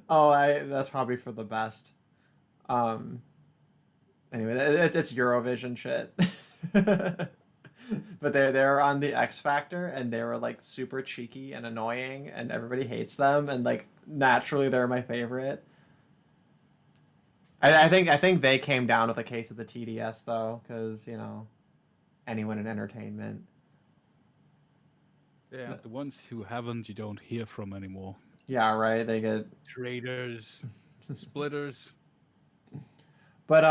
Oh, that's probably for the best. Anyway, it's Eurovision shit. But they're on the X Factor and they were like super cheeky and annoying and everybody hates them and like naturally they're my favorite. I think they came down with a case of the TDS though, because you know, anyone in entertainment. Yeah, the ones who haven't, you don't hear from anymore. Yeah, right. They get Traders, splitters. But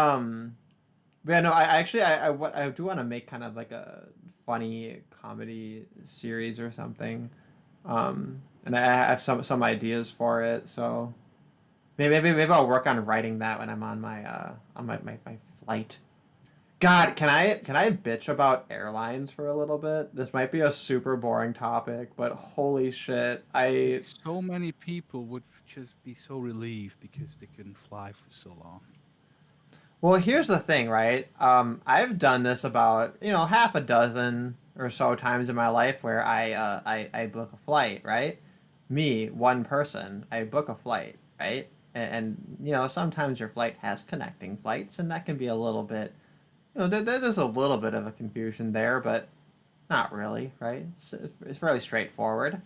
yeah, no, I actually I do want to make kind of like a funny comedy series or something, and I have some ideas for it. So maybe I'll work on writing that when I'm on my flight. God, can I bitch about airlines for a little bit? This might be a super boring topic, but holy shit, So many people would just be so relieved because they couldn't fly for so long. Well, here's the thing, right? I've done this about, you know, half a dozen or so times in my life where I book a flight, right? Me, one person, I book a flight, right? And you know, sometimes your flight has connecting flights, and that can be a little bit, you know, there's a little bit of a confusion there, but not really, right? It's fairly straightforward.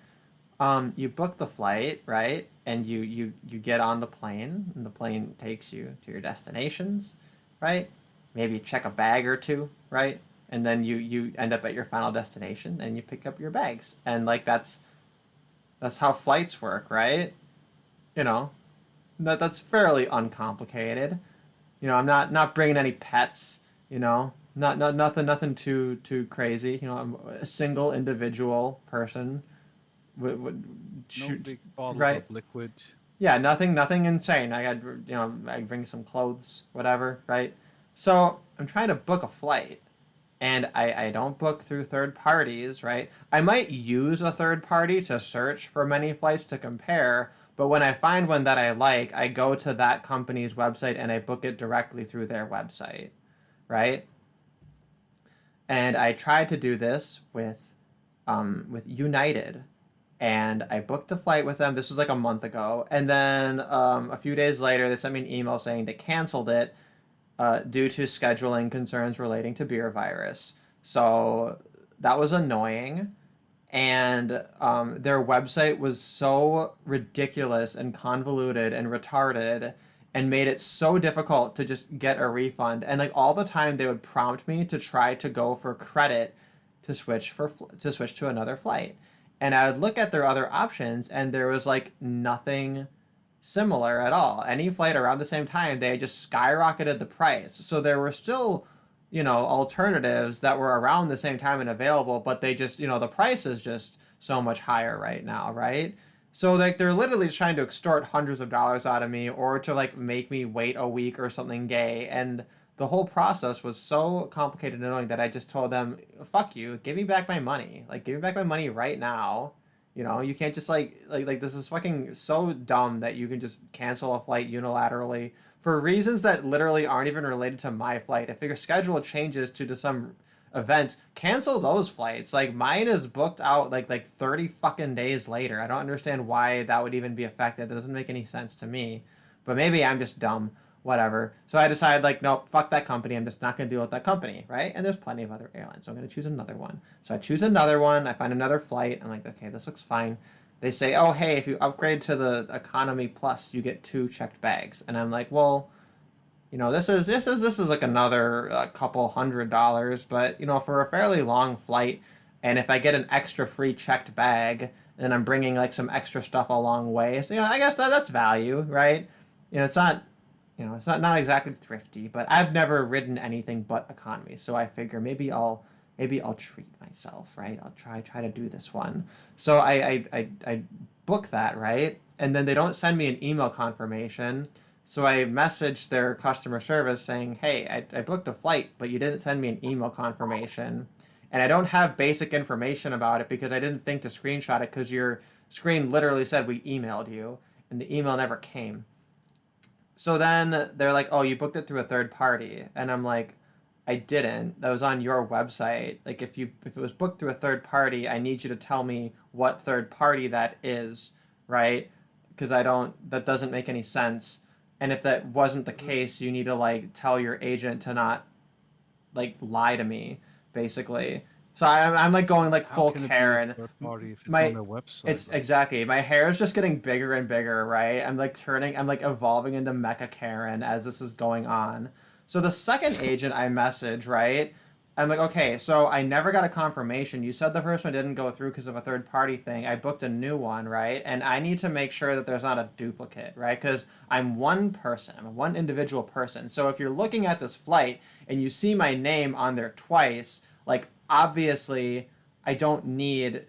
You book the flight, right? And you get on the plane, and the plane takes you to your destinations, right? Maybe you check a bag or two, right? And then you end up at your final destination and you pick up your bags. And like that's how flights work, right? You know, that's fairly uncomplicated. You know, I'm not bringing any pets, you know. Nothing too crazy. You know, I'm a single individual person would No shoot, big bottles right? of liquid. Yeah, nothing insane. I got, you know, I bring some clothes, whatever, right? So I'm trying to book a flight, and I don't book through third parties, right? I might use a third party to search for many flights to compare, but when I find one that I like, I go to that company's website and I book it directly through their website, right? And I tried to do this with United, and I booked a flight with them. This was like a month ago, and then a few days later, they sent me an email saying they canceled it due to scheduling concerns relating to beer virus. So that was annoying, and their website was so ridiculous and convoluted and retarded, and made it so difficult to just get a refund. And like all the time, they would prompt me to try to go for credit to switch to another flight. And I would look at their other options, and there was like nothing similar at all. Any flight around the same time, they just skyrocketed the price. So there were still, you know, alternatives that were around the same time and available, but they just, you know, the price is just so much higher right now, right? So like they're literally trying to extort hundreds of dollars out of me or to like make me wait a week or something gay. And the whole process was so complicated and annoying that I just told them, "Fuck you, give me back my money. Like, give me back my money right now. You know, you can't just like this is fucking so dumb that you can just cancel a flight unilaterally for reasons that literally aren't even related to my flight. If your schedule changes to some events, cancel those flights. Like mine is booked out like 30 fucking days later. I don't understand why that would even be affected. That doesn't make any sense to me. But maybe I'm just dumb. Whatever. So I decided like, nope, fuck that company. I'm just not gonna deal with that company, right? And there's plenty of other airlines, so I'm gonna choose another one. So I choose another one. I find another flight. I'm like, okay, this looks fine. They say, oh hey, if you upgrade to the economy plus, you get 2 checked bags. And I'm like, well, you know, this is like another couple $100, but you know, for a fairly long flight, and if I get an extra free checked bag, then I'm bringing like some extra stuff a long way. So you know, I guess that's value, right? You know, it's not. You know, it's not exactly thrifty, but I've never ridden anything but economy, so I figure maybe I'll treat myself, right? I'll try to do this one. So I book that, right? And then they don't send me an email confirmation. So I messaged their customer service saying, hey, I booked a flight, but you didn't send me an email confirmation. And I don't have basic information about it because I didn't think to screenshot it because your screen literally said we emailed you, and the email never came. So then they're like, oh, you booked it through a third party, and I'm like, I didn't. That was on your website. Like if it was booked through a third party, I need you to tell me what third party that is, right? Because that doesn't make any sense. And if that wasn't the case, you need to like tell your agent to not like lie to me, basically. So I'm like going like How full can it be a Karen. third party if it's My on their website? It's like- exactly, my hair is just getting bigger and bigger, right? I'm like evolving into Mecha Karen as this is going on. So the second agent I message, right? I'm like, okay, so I never got a confirmation. You said the first one didn't go through because of a third party thing. I booked a new one, right? And I need to make sure that there's not a duplicate, right? Because I'm one person, I'm one individual person. So if you're looking at this flight and you see my name on there twice, like obviously I don't need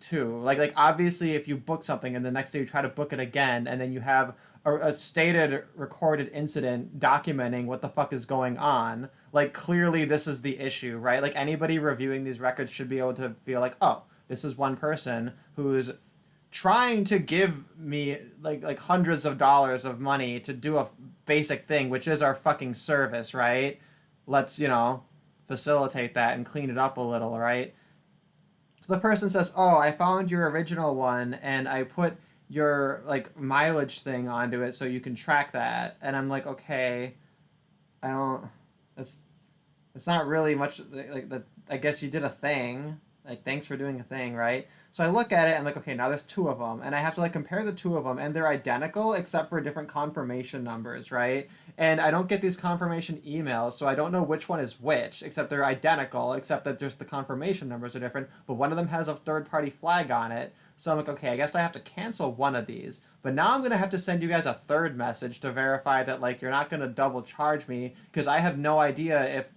to. Like obviously if you book something and the next day you try to book it again and then you have a stated recorded incident documenting what the fuck is going on, like clearly this is the issue, right? Like anybody reviewing these records should be able to feel like, oh, this is one person who's trying to give me like hundreds of dollars of money to do a basic thing, which is our fucking service, right? Let's, facilitate that and clean it up a little, right? So the person says, oh, I found your original one and I put your like mileage thing onto it so you can track that. And I'm like, okay, I don't, it's not really much like that. I guess you did a thing. Like, thanks for doing a thing, right? So I look at it and I'm like, okay, now there's two of them, and I have to like compare the two of them, and they're identical except for different confirmation numbers, right? And I don't get these confirmation emails, so I don't know which one is which, except they're identical, except that just the confirmation numbers are different. But one of them has a third-party flag on it, so I'm like, okay, I guess I have to cancel one of these. But now I'm gonna have to send you guys a third message to verify that like you're not gonna double charge me, because I have no idea if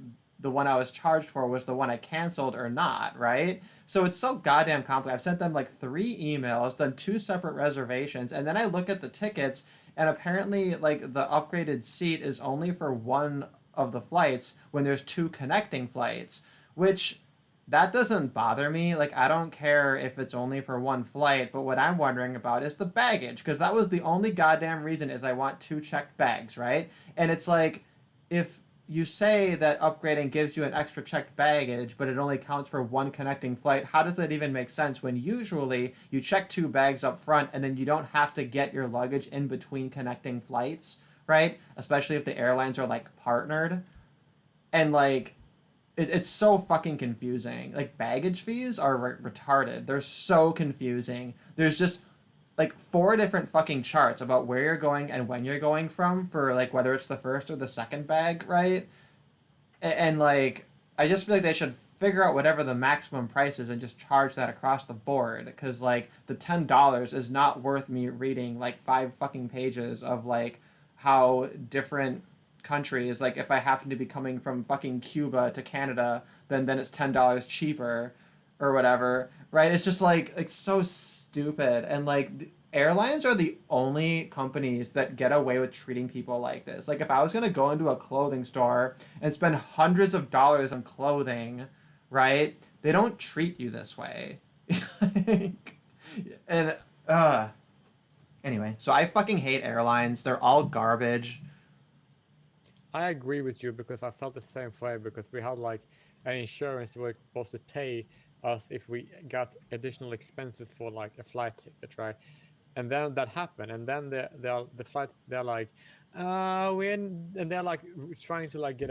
the one I was charged for was the one I canceled or not, right? So it's so goddamn complicated. I've sent them like 3 emails, done 2 separate reservations, and then I look at the tickets, and apparently like the upgraded seat is only for one of the flights when there's 2 connecting flights, which that doesn't bother me. Like I don't care if it's only for one flight, but what I'm wondering about is the baggage, because that was the only goddamn reason is I want 2 checked bags, right? And it's like if you say that upgrading gives you an extra checked baggage, but it only counts for 1 connecting flight. How does that even make sense when usually you check 2 bags up front and then you don't have to get your luggage in between connecting flights, right? Especially if the airlines are like partnered. And like, it's so fucking confusing. Like baggage fees are retarded. They're so confusing. There's just like 4 different fucking charts about where you're going and when you're going from for like whether it's the first or the second bag, right? And like I just feel like they should figure out whatever the maximum price is and just charge that across the board, because like the $10 is not worth me reading like 5 fucking pages of like how different countries, like if I happen to be coming from fucking Cuba to Canada, then it's $10 cheaper or whatever, right? It's just like so stupid. And like airlines are the only companies that get away with treating people like this. Like if I was gonna go into a clothing store and spend hundreds of dollars on clothing, right? They don't treat you this way. And anyway, so I fucking hate airlines. They're all garbage. I agree with you because I felt the same way, because we had like an insurance we were supposed to pay us if we got additional expenses for like a flight ticket, right? And then that happened, and then the flight they're like, and they're like trying to like get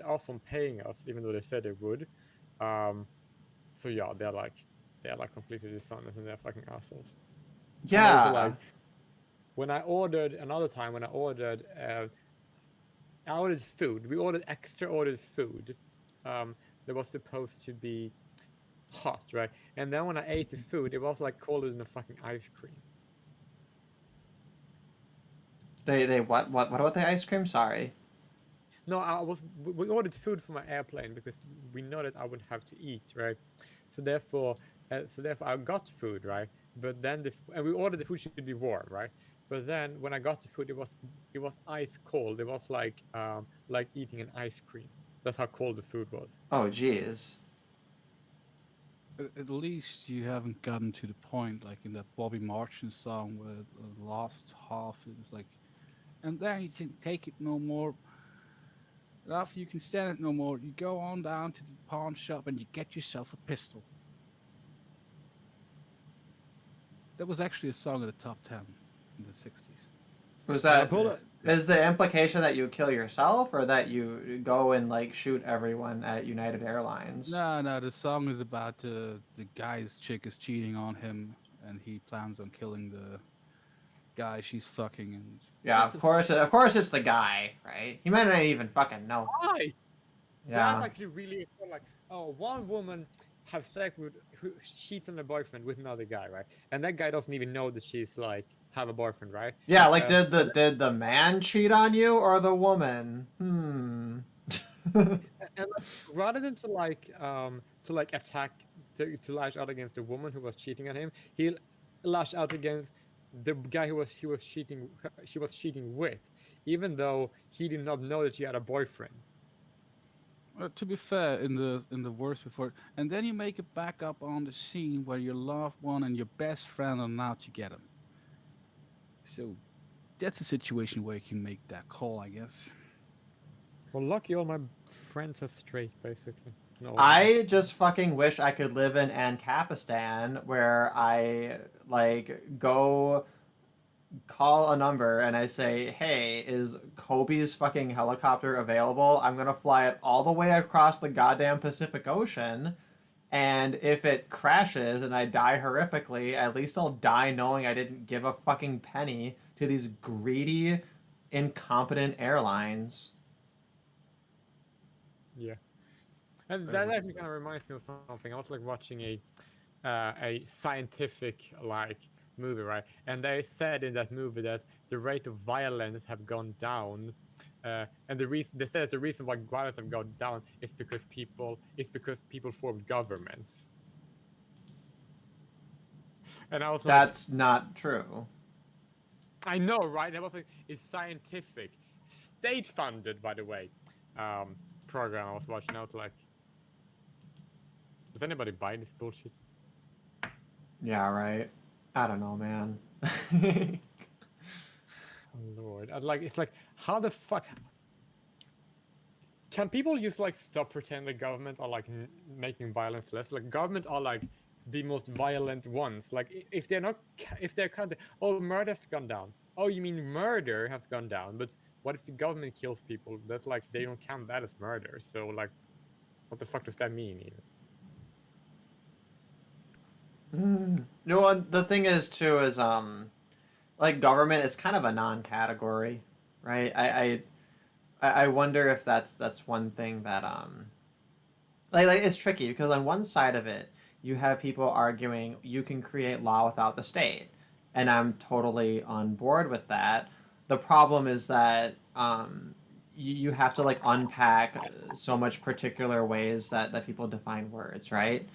off from paying us, even though they said they would. So yeah, they're like completely dishonest, and they're fucking assholes. Yeah. Also, like when I ordered food. We ordered food. That was supposed to be hot, right? And then when I ate the food, it was like colder than a fucking ice cream. They what about the ice cream? Sorry. No, we ordered food for my airplane because we know that I would have to eat, right? So therefore I got food, right? But then and we ordered the food should be warm, right? But then when I got the food, it was ice cold. It was like eating an ice cream. That's how cold the food was. Oh jeez. at least you haven't gotten to the point like in that Bobby Martin song where the last half is like, and then you can take it no more. And after you can stand it no more, you go on down to the pawn shop and you get yourself a pistol. That was actually a song in the top 10 in the 60s. Was Yeah, that bullet- is the implication that you kill yourself or that you go and like shoot everyone at United Airlines? No, the song is about the guy's chick is cheating on him and he plans on killing the guy she's fucking. And Yeah, it's of course it's the guy, right? He might not even fucking know. Why? Yeah. That's actually really like, oh, one woman have sex with who cheats on her boyfriend with another guy, right? And that guy doesn't even know that she's like have a boyfriend, right? Yeah, like Uh, did the man cheat on you or the woman? And like, rather than to like attack to lash out against the woman who was cheating on him, he lashed out against the guy who was she was cheating with, even though he did not know that she had a boyfriend. To be fair, in the verse before, and then you make it back up on the scene where your loved one and your best friend are now together. So that's a situation where you can make that call, I guess. Well, lucky all my friends are straight, basically. No, I just fucking wish I could live in Ancapistan where I like go call a number and I say, "Hey, is Kobe's fucking helicopter available? I'm gonna fly it all the way across the goddamn Pacific Ocean, and if it crashes and I die horrifically, at least I'll die knowing I didn't give a fucking penny to these greedy, incompetent airlines." Yeah, and that actually kind of reminds me of something. I was like watching a scientific like movie, right? And they said in that movie that the rate of violence have gone down, and the reason they said that the reason why violence have gone down is because people formed governments. And I was like, That's not true. I know, right? I was like, it's scientific, state funded, by the way. Program I was watching. I was like, does anybody buy this bullshit? Yeah, right. I don't know, man. Oh Lord, it's like, how the fuck can people just like stop pretending the government are like making violence less? Like government are like the most violent ones. Like if they're not, if they're kind of, oh, murder's gone down. Oh, you mean murder has gone down? But what if the government kills people? That's like they don't count that as murder. So like, what the fuck does that mean? Even? No, and the thing is too is like government is kind of a non-category, right? I wonder if that's one thing that like it's tricky because on one side of it you have people arguing you can create law without the state, and I'm totally on board with that. The problem is that you have to like unpack so much particular ways that people define words, right?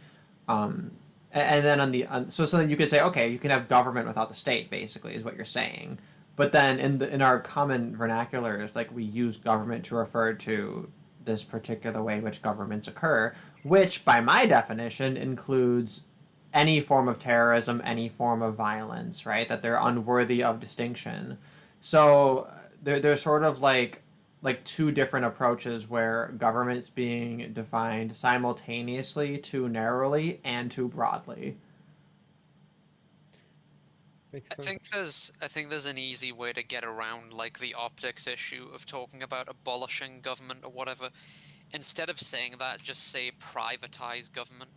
And then so then you could say, okay, you can have government without the state, basically, is what you're saying. But then in our common vernaculars, like we use government to refer to this particular way in which governments occur, which by my definition includes any form of terrorism, any form of violence, right? That they're unworthy of distinction. So there's sort of like two different approaches where government's being defined simultaneously too narrowly and too broadly. Makes I sense. think there's an easy way to get around like the optics issue of talking about abolishing government or whatever. Instead of saying that, just say privatize government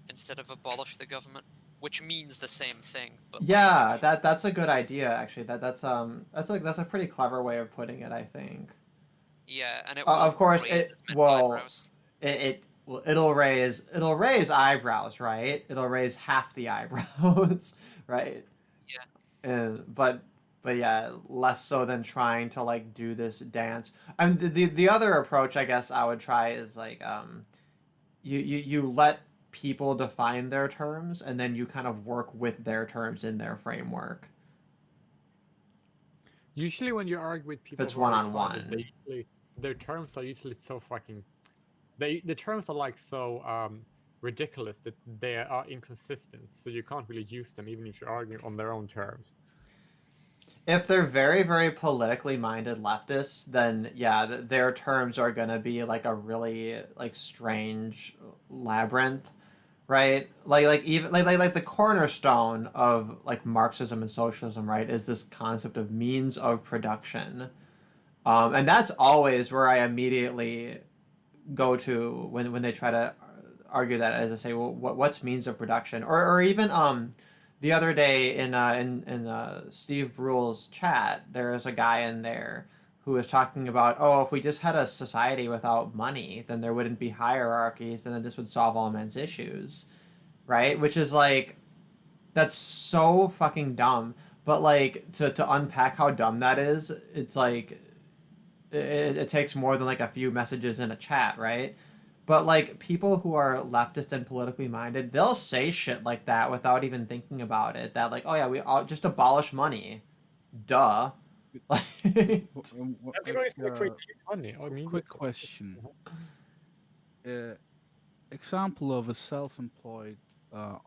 instead of abolish the government, which means the same thing. But Yeah, that's a good idea actually. That's a pretty clever way of putting it, I think. yeah, and it Of won't course raise it as many well eyebrows. it'll raise eyebrows, right? It'll raise half the eyebrows, right? Yeah. But yeah, less so than trying to like do this dance. I mean, the other approach I guess I would try is like you let people define their terms and then you kind of work with their terms in their framework. Usually when you argue with people it's who are one-on-one. retarded, their terms are usually so fucking the terms are like so ridiculous that they are inconsistent. So you can't really use them even if you're arguing on their own terms. If they're very, very politically minded leftists, then yeah, their terms are gonna be like a really like strange labyrinth, right? Like even like the cornerstone of like Marxism and socialism, right, is this concept of means of production, and that's always where I immediately go to when they try to argue that, as I say, well, what's means of production, or even the other day in Steve Brule's chat, there was a guy in there who was talking about, oh, if we just had a society without money, then there wouldn't be hierarchies, and then this would solve all men's issues, right? Which is like, that's so fucking dumb. But like to unpack how dumb that is, it's like it takes more than like a few messages in a chat, right? But like people who are leftist and politically minded, they'll say shit like that without even thinking about it. That like, oh yeah, we all just abolish money, duh. Like, Everybody is like creating money. I mean, Quick question. Example of a self-employed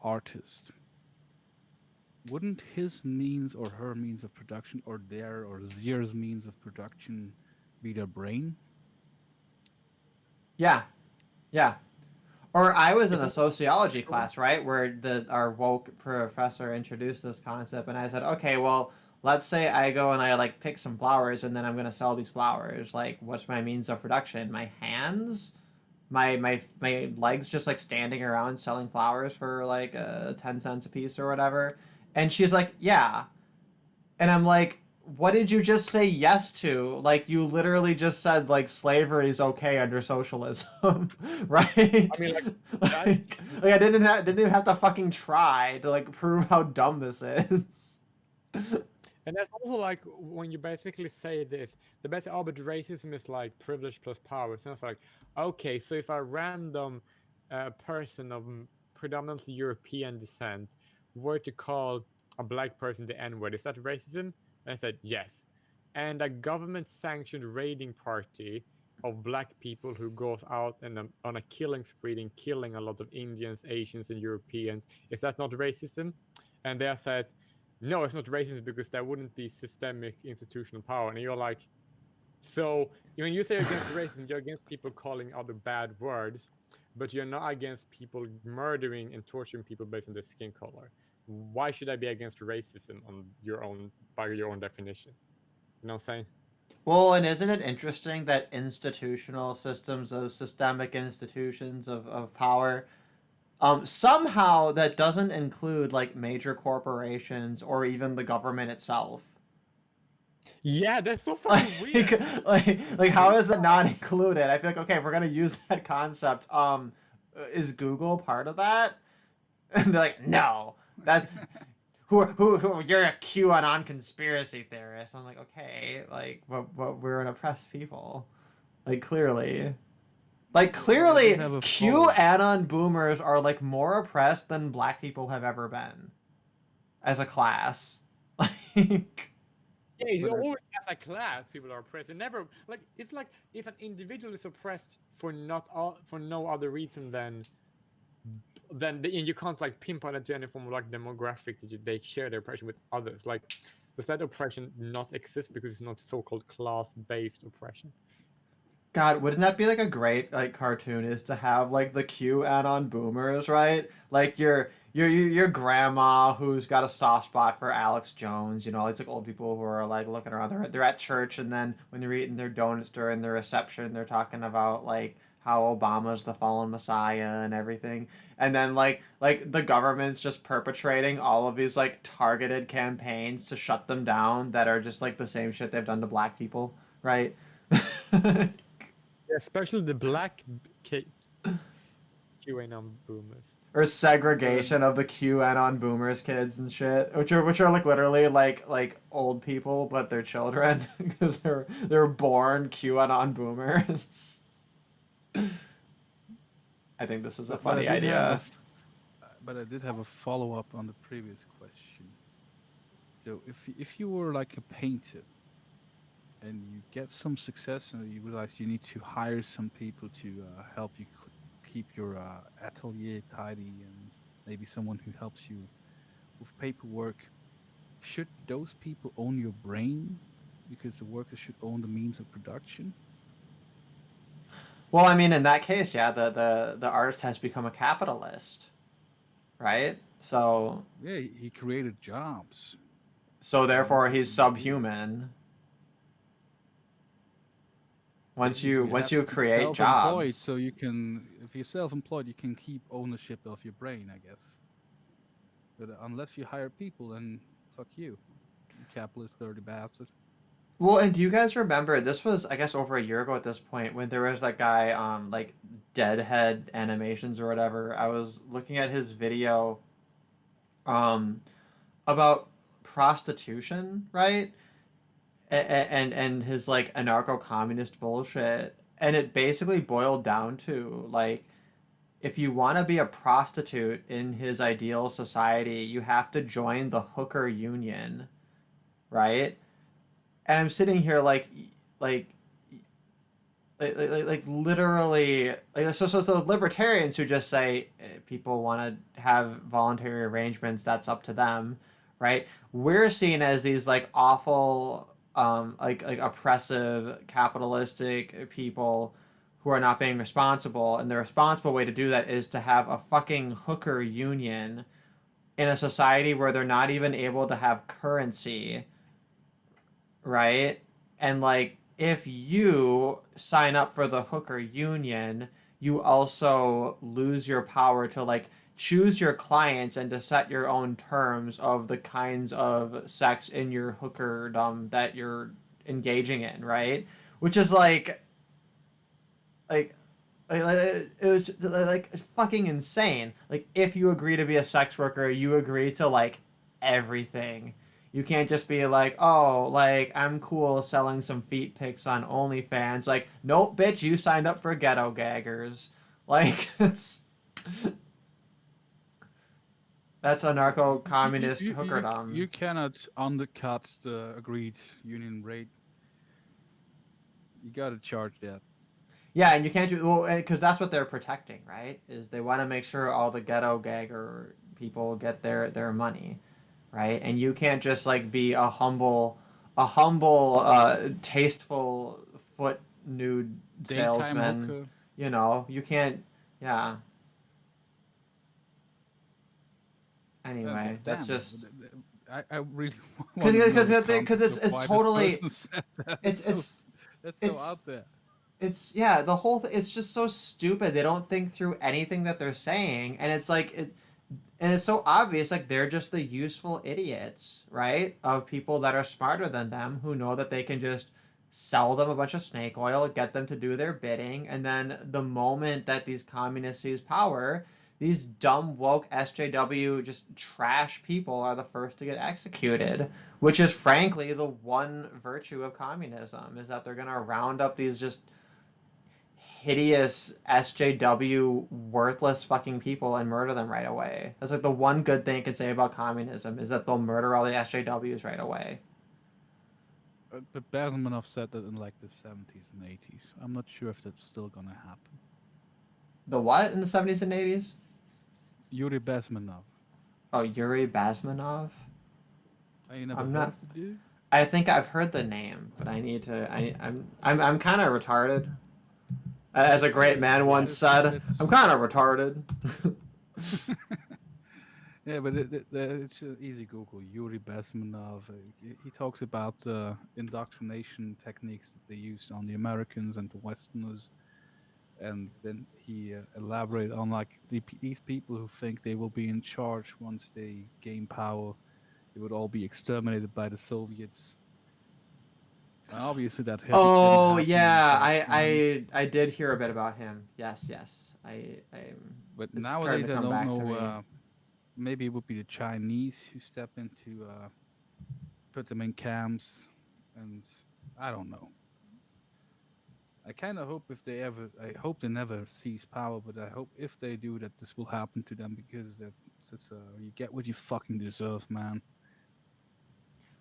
artist. Wouldn't his means or her means of production, or their or their's means of production, be their brain? yeah, yeah. Or I was in a sociology class, right, where our woke professor introduced this concept, and I said, okay, well, let's say I go and I like pick some flowers, and then I'm gonna sell these flowers. Like, what's my means of production? My hands, my legs, just like standing around selling flowers for like 10 cents a piece or whatever. And she's like, yeah. And I'm like, what did you just say yes to? Like, you literally just said like slavery is okay under socialism, right? I mean, like I didn't even have to fucking try to like prove how dumb this is. and that's also like when you basically say this, the better but racism is like privilege plus power. So it's like, okay, so if a random person of predominantly European descent were to call a black person the N-word, is that racism? And I said yes. And a government-sanctioned raiding party of black people who goes out and on a killing spree and killing a lot of Indians, Asians, and Europeans, is that not racism? And they says, no, it's not racism because there wouldn't be systemic institutional power. And you're like, so when you say you're against racism, you're against people calling other bad words, but you're not against people murdering and torturing people based on their skin color. Why should I be against racism on your own by your own definition? You know what I'm saying? Well, and isn't it interesting that institutional systems of systemic institutions of power, somehow that doesn't include like major corporations or even the government itself. Yeah, that's so fucking weird. Like how is that not included? I feel like, okay, we're gonna use that concept. Is Google part of that? And they're like, no, that who you're a QAnon conspiracy theorist. I'm like, okay, like, but we're an oppressed people, like clearly. Like clearly, QAnon boomers are like more oppressed than black people have ever been, as a class. Like, yeah, it's always as a class people are oppressed. And never like it's like if an individual is oppressed for for no other reason than and you can't like pinpoint it to any form of like demographic that they share their oppression with others. Like, does that oppression not exist because it's not so-called class-based oppression? God, wouldn't that be like a great like cartoon? Is to have like the QAnon boomers, right? Like your grandma who's got a soft spot for Alex Jones. You know, it's like old people who are like looking around. They're at church, and then when they're eating their donuts during the reception, they're talking about like how Obama's the fallen messiah and everything. And then like the government's just perpetrating all of these like targeted campaigns to shut them down that are just like the same shit they've done to black people, right? Yeah, especially the black QAnon boomers. Or segregation of the QAnon boomers kids and shit, which are like literally like old people, but they're children because they're born QAnon boomers. I think this is a funny idea. But I did have a follow-up on the previous question. So if you were like a painter and you get some success and you realize you need to hire some people to help you keep your atelier tidy and maybe someone who helps you with paperwork. Should those people own your brain? Because the workers should own the means of production. Well, I mean, in that case, yeah, the artist has become a capitalist, right? Yeah, he created jobs. So therefore, he's Mhm. subhuman. Once you have to be create self-employed, jobs, so you can, if you're self-employed, you can keep ownership of your brain, I guess. But unless you hire people, then fuck you capitalist dirty bastard. well, and do you guys remember this was I guess over a year ago at this point when there was that guy like Deadhead Animations or whatever. I was looking at his video um about prostitution, right? And his like anarcho-communist bullshit, and it basically boiled down to like if you want to be a prostitute in his ideal society, you have to join the hooker union, right? And I'm sitting here like literally so libertarians who just say people want to have voluntary arrangements, that's up to them, right? We're seen as these like awful like oppressive capitalistic people who are not being responsible, and the responsible way to do that is to have a fucking hooker union in a society where they're not even able to have currency, right? And like if you sign up for the hooker union, you also lose your power to like choose your clients and to set your own terms of the kinds of sex in your hookerdom that you're engaging in, right? Which is like it was like fucking insane. Like if you agree to be a sex worker, you agree to like everything. You can't just be like, oh, like I'm cool selling some feet pics on OnlyFans. Like, nope, bitch, you signed up for ghetto gaggers. Like that's anarcho-communist hookerdom. You cannot undercut the agreed union rate. You gotta charge that. Yeah, and you can't do well because that's what they're protecting, right? Is they want to make sure all the ghetto gagger people get their money, right? And you can't just like be a humble, tasteful foot nude Daytime salesman. hooker. You know, you can't. Yeah. Anyway, that's Damn, just I really because want to know the because context of it's why this totally person said that. it's so, it's that's so it's out there. it's yeah the whole it's just so stupid. They don't think through anything that they're saying, and it's like and it's so obvious like they're just the useful idiots, right? Of people that are smarter than them who know that they can just sell them a bunch of snake oil, get them to do their bidding, and then the moment that these communists seize power, these dumb woke SJW just trash people are the first to get executed, which is frankly the one virtue of communism is that they're going to round up these just hideous SJW worthless fucking people and murder them right away. That's like the one good thing I can say about communism is that they'll murder all the SJWs right away. But Bazmanov said that in like the 70s and 80s. I'm not sure if that's still gonna happen. The what in the 70s and 80s? Yuri Bazmanov. Oh, Yuri Bazmanov? You never I'm heard not- of the dude? I think I've heard the name, but I need to I'm kind of retarded. As a great man once said, I'm kind of retarded. Yeah, but it's an easy Google. Yuri Bezmenov. He talks about indoctrination techniques that they used on the Americans and the Westerners, and then he elaborated on like these people who think they will be in charge once they gain power. They would all be exterminated by the Soviets. And obviously, that. Oh didn't yeah, happen. I did hear a bit about him. Yes. But it's starting nowadays, to I come don't back to me. know. Maybe it would be the Chinese who step into put them in camps, and I don't know. I kind of hope I hope they never seize power, but I hope if they do that, this will happen to them because that's you get what you fucking deserve, man.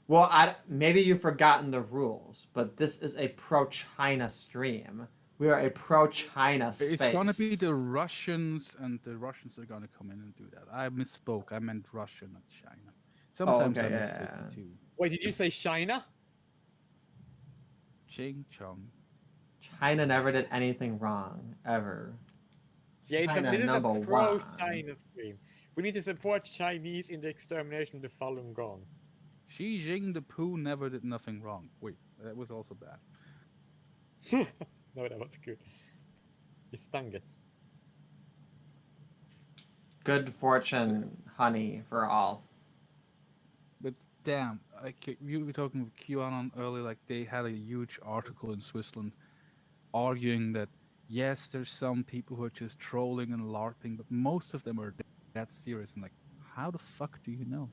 Well, maybe you've forgotten the rules, but this is a pro-China stream. We are a pro-China space. It's gonna be the Russians, and the Russians are gonna come in and do that. I misspoke. I meant Russia, not China. Sometimes okay, I yeah, mistake yeah. it too. Wait, did you say China? Ching Chong. China never did anything wrong, ever. Yeah, China it is a number one. pro-China stream. We need to support Chinese in the extermination of the Falun Gong. Xi Jinping never did nothing wrong. Wait, that was also bad. No, that was good. You stung it. Good fortune, honey, for all. But damn, you were talking with QAnon earlier. Like they had a huge article in Switzerland arguing that yes, there's some people who are just trolling and larping, but most of them are that serious. And like, how the fuck do you know?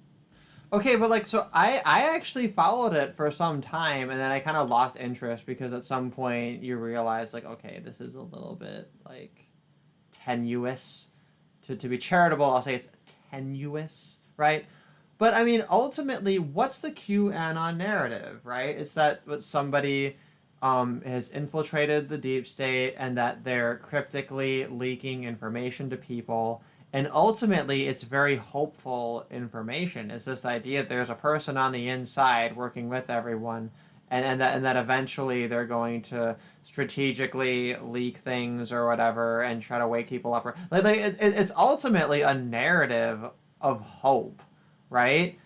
Okay, but like, so I actually followed it for some time, and then I kind of lost interest because at some point you realize like, okay, this is a little bit like tenuous. To be charitable, I'll say it's tenuous, right? But I mean, ultimately, what's the QAnon narrative, right? It's that what somebody has infiltrated the deep state and that they're cryptically leaking information to people. And ultimately, it's very hopeful information. It's this idea that there's a person on the inside working with everyone, and that eventually they're going to strategically leak things or whatever and try to wake people up. It's ultimately a narrative of hope, right?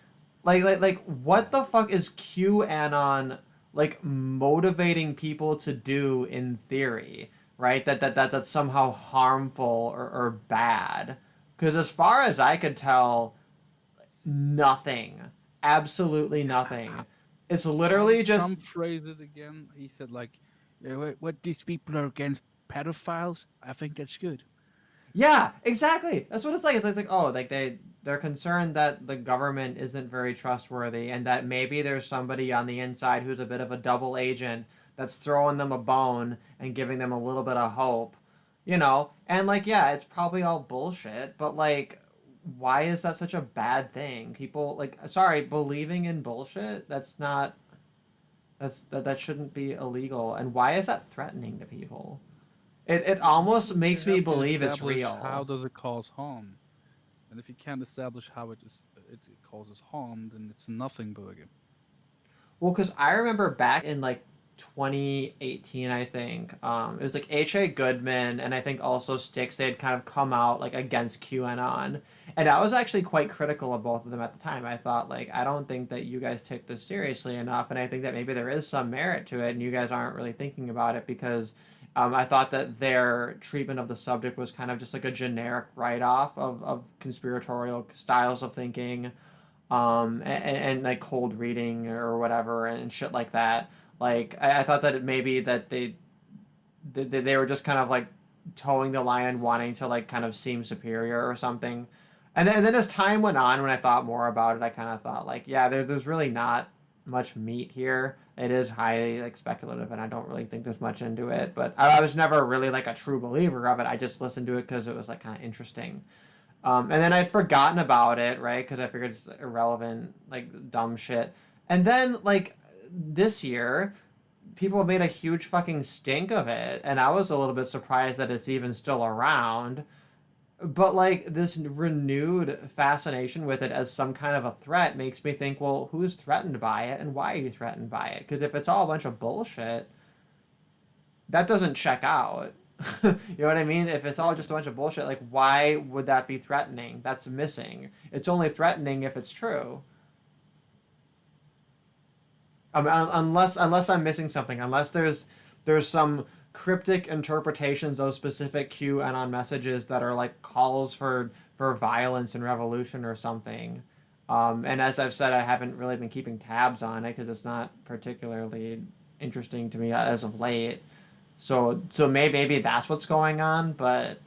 Like what the fuck is QAnon like motivating people to do in theory, right? That's somehow harmful or bad. Because as far as I could tell, nothing. Absolutely nothing. It's literally just. Trump phrased it again. He said like, "What these people are against pedophiles. I think that's good." Yeah, exactly. That's what it's like. It's like oh, like they're concerned that the government isn't very trustworthy and that maybe there's somebody on the inside who's a bit of a double agent that's throwing them a bone and giving them a little bit of hope, you know? And like yeah, it's probably all bullshit, but like why is that such a bad thing? People like sorry, believing in bullshit, that's not that shouldn't be illegal. And why is that threatening to people? It almost makes You me have to believe it's establish real. How does it cause harm? And if you can't establish how it causes harm, then it's nothing burger. Well, because I remember back in like 2018, I think it was like H.A. Goodman and I think also Styx. They had kind of come out like against QAnon, and I was actually quite critical of both of them at the time. I thought like I don't think that you guys take this seriously enough, and I think that maybe there is some merit to it, and you guys aren't really thinking about it because. I thought that their treatment of the subject was kind of just like a generic write-off of conspiratorial styles of thinking, and like cold reading or whatever and shit like that. Like I thought that it maybe that they were just kind of like towing the line and wanting to like kind of seem superior or something. And then as time went on, when I thought more about it, I kind of thought like, yeah, there's really not much meat here. It is highly like speculative, and I don't really think there's much into it. But I was never really like a true believer of it. I just listened to it because it was like kind of interesting. And then I'd forgotten about it, right? Because I figured it's irrelevant, like dumb shit. And then like this year, people have made a huge fucking stink of it, and I was a little bit surprised that it's even still around. But like this renewed fascination with it as some kind of a threat makes me think, well, who's threatened by it and why are you threatened by it? Because if it's all a bunch of bullshit, that doesn't check out. You know what I mean? If it's all just a bunch of bullshit, like why would that be threatening? That's missing. It's only threatening if it's true. Unless I'm missing something. Unless there's some cryptic interpretations of specific QAnon messages that are like calls for violence and revolution or something. And as I've said, I haven't really been keeping tabs on it because it's not particularly interesting to me as of late. So maybe that's what's going on, but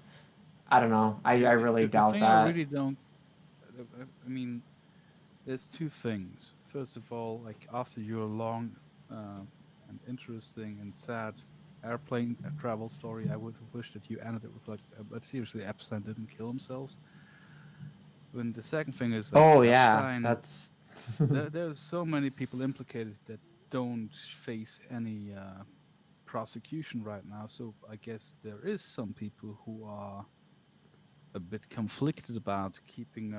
I don't know. I really doubt thing that. I really don't. I mean, there's two things. First of all, like after your long and interesting and sad airplane travel story, I would have wished that you ended it with like, but seriously, Epstein didn't kill himself. And the second thing is, like, Oh yeah, Epstein, that's there's so many people implicated that don't face any prosecution right now, so I guess there is some people who are a bit conflicted about keeping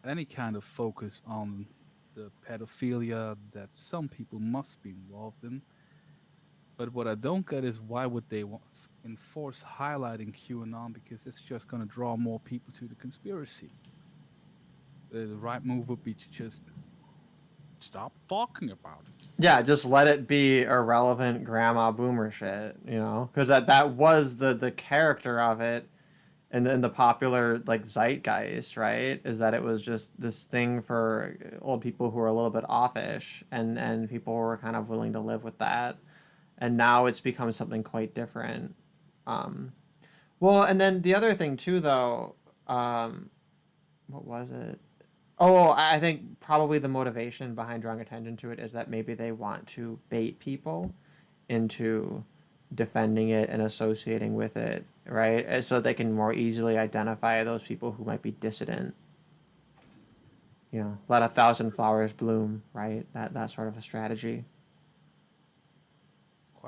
any kind of focus on the pedophilia that some people must be involved in. But what I don't get is why would they enforce highlighting QAnon, because it's just going to draw more people to the conspiracy. The right move would be to just stop talking about it. Yeah, just let it be irrelevant grandma boomer shit, you know, because that was the character of it, and then the popular like zeitgeist, right? Is that it was just this thing for old people who are a little bit offish, and people were kind of willing to live with that, and now it's become something quite different. Well, and then the other thing too, though, what was it? Oh, I think probably the motivation behind drawing attention to it is that maybe they want to bait people into defending it and associating with it, right? And so they can more easily identify those people who might be dissident. You know, let 1,000 flowers bloom, right? That sort of a strategy.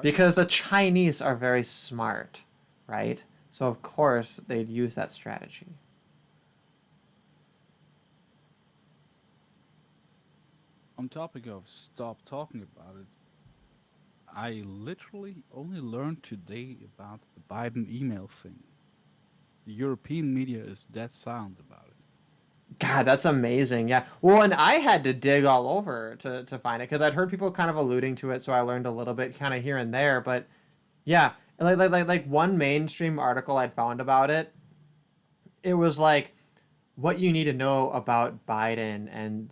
Because the Chinese are very smart, right? So of course they'd use that strategy. On topic of stop talking about it, I literally only learned today about the Biden email thing. The European media is dead silent about it. God, that's amazing. Yeah. Well, and I had to dig all over to find it because I'd heard people kind of alluding to it, so I learned a little bit kind of here and there. But yeah, like one mainstream article I'd found about it, it was like what you need to know about Biden and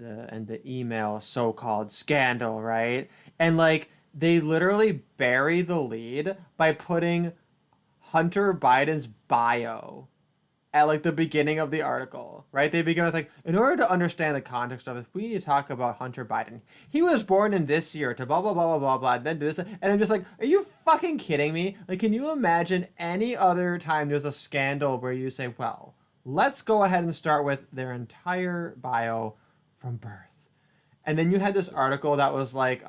the email so-called scandal, right? And like they literally bury the lead by putting Hunter Biden's bio at like the beginning of the article, right? They begin with like, in order to understand the context of this, we need to talk about Hunter Biden. He was born in this year to blah blah blah blah blah blah. And then this, and I'm just like, are you fucking kidding me? Like, can you imagine any other time there's a scandal where you say, well, let's go ahead and start with their entire bio from birth, and then you had this article that was like,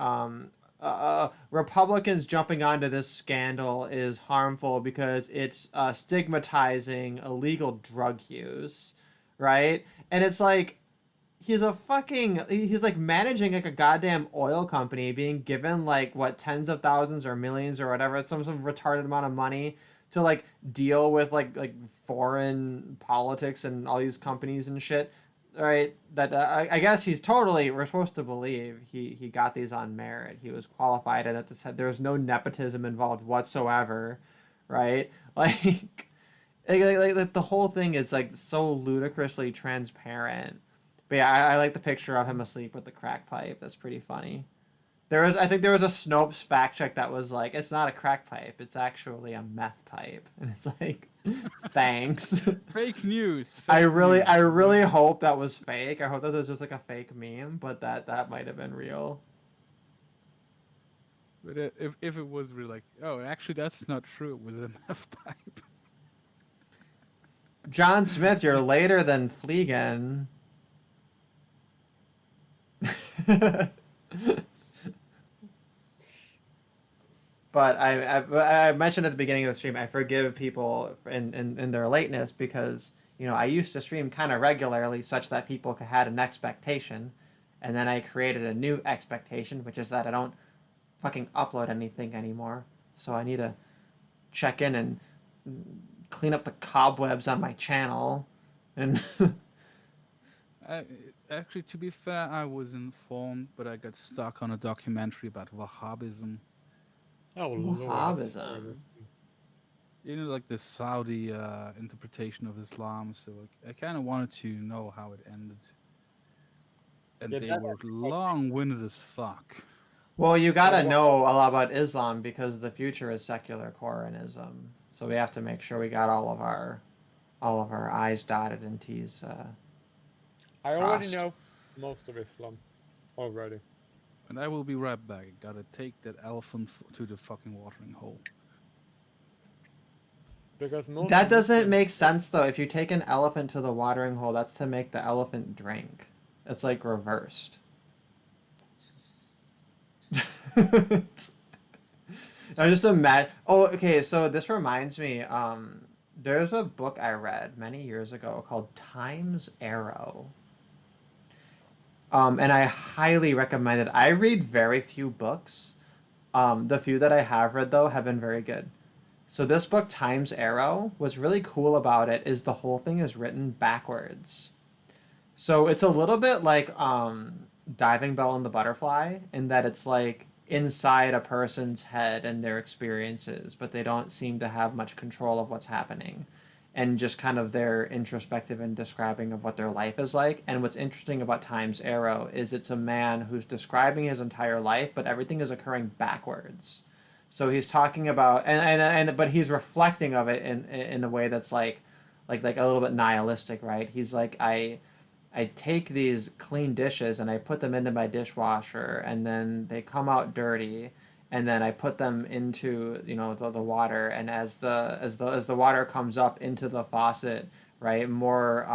Republicans jumping onto this scandal is harmful because it's stigmatizing illegal drug use, right? And it's like, he's like managing like a goddamn oil company, being given like what, tens of thousands or millions or whatever, some retarded amount of money to like deal with like foreign politics and all these companies and shit. Right, that I guess we're supposed to believe he got these on merit. He was qualified, and that there was no nepotism involved whatsoever, right? Like the whole thing is like so ludicrously transparent. But yeah, I like the picture of him asleep with the crack pipe. That's pretty funny. I think there was a Snopes fact check that was like, it's not a crack pipe, it's actually a meth pipe, and it's like, thanks. Fake news. I fake really news. hope that was fake. I hope that was just like a fake meme, but that might have been real. But if it was really like, oh, actually that's not true. It was a meth pipe. John Smith, you're later than Fleegan. But I mentioned at the beginning of the stream, I forgive people in their lateness because, you know, I used to stream kind of regularly such that people had an expectation, and then I created a new expectation, which is that I don't fucking upload anything anymore. So I need to check in and clean up the cobwebs on my channel. And Actually, to be fair, I was informed, but I got stuck on a documentary about Wahhabism. Oh Lord. Wahhabism. You know, like the Saudi interpretation of Islam. So I kind of wanted to know how it ended. And Yeah, they that were actually- long-winded as fuck. Well, you gotta know a lot about Islam because the future is secular Quranism. So we have to make sure we got all of our I's dotted and T's. I already Crossed. know most of Islam already. And I will be right back. I gotta take that elephant to the fucking watering hole. Because most That doesn't Muslims- make sense though. If you take an elephant to the watering hole, that's to make the elephant drink. It's like reversed. I just imagine. Oh, okay. So this reminds me. There's a book I read many years ago called Time's Arrow. And I highly recommend it. I read very few books. The few that I have read though have been very good. So this book, Time's Arrow, what's really cool about it is the whole thing is written backwards. So it's a little bit like Diving Bell and the Butterfly in that it's like inside a person's head and their experiences, but they don't seem to have much control of what's happening. And just kind of their introspective and describing of what their life is like. And what's interesting about Time's Arrow is it's a man who's describing his entire life, but everything is occurring backwards. So he's talking about and but he's reflecting of it in a way that's like a little bit nihilistic, right? He's like I take these clean dishes and I put them into my dishwasher and then they come out dirty and then I put them into the water and as the water comes up into the faucet, right, more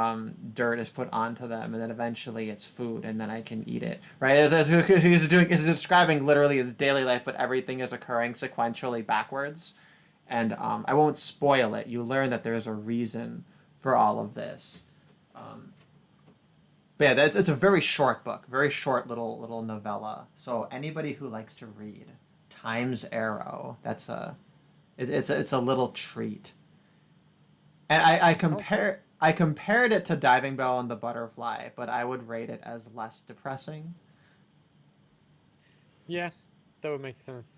dirt is put onto them and then eventually it's food and then I can eat it, right? He's describing literally the daily life, but everything is occurring sequentially backwards, and I won't spoil it. You learn that there's a reason for all of this. But yeah, it's a very short book, very short little novella. So anybody who likes to read, Time's Arrow, it's a little treat. And I compared it to Diving Bell and the Butterfly, but I would rate it as less depressing. Yeah, that would make sense.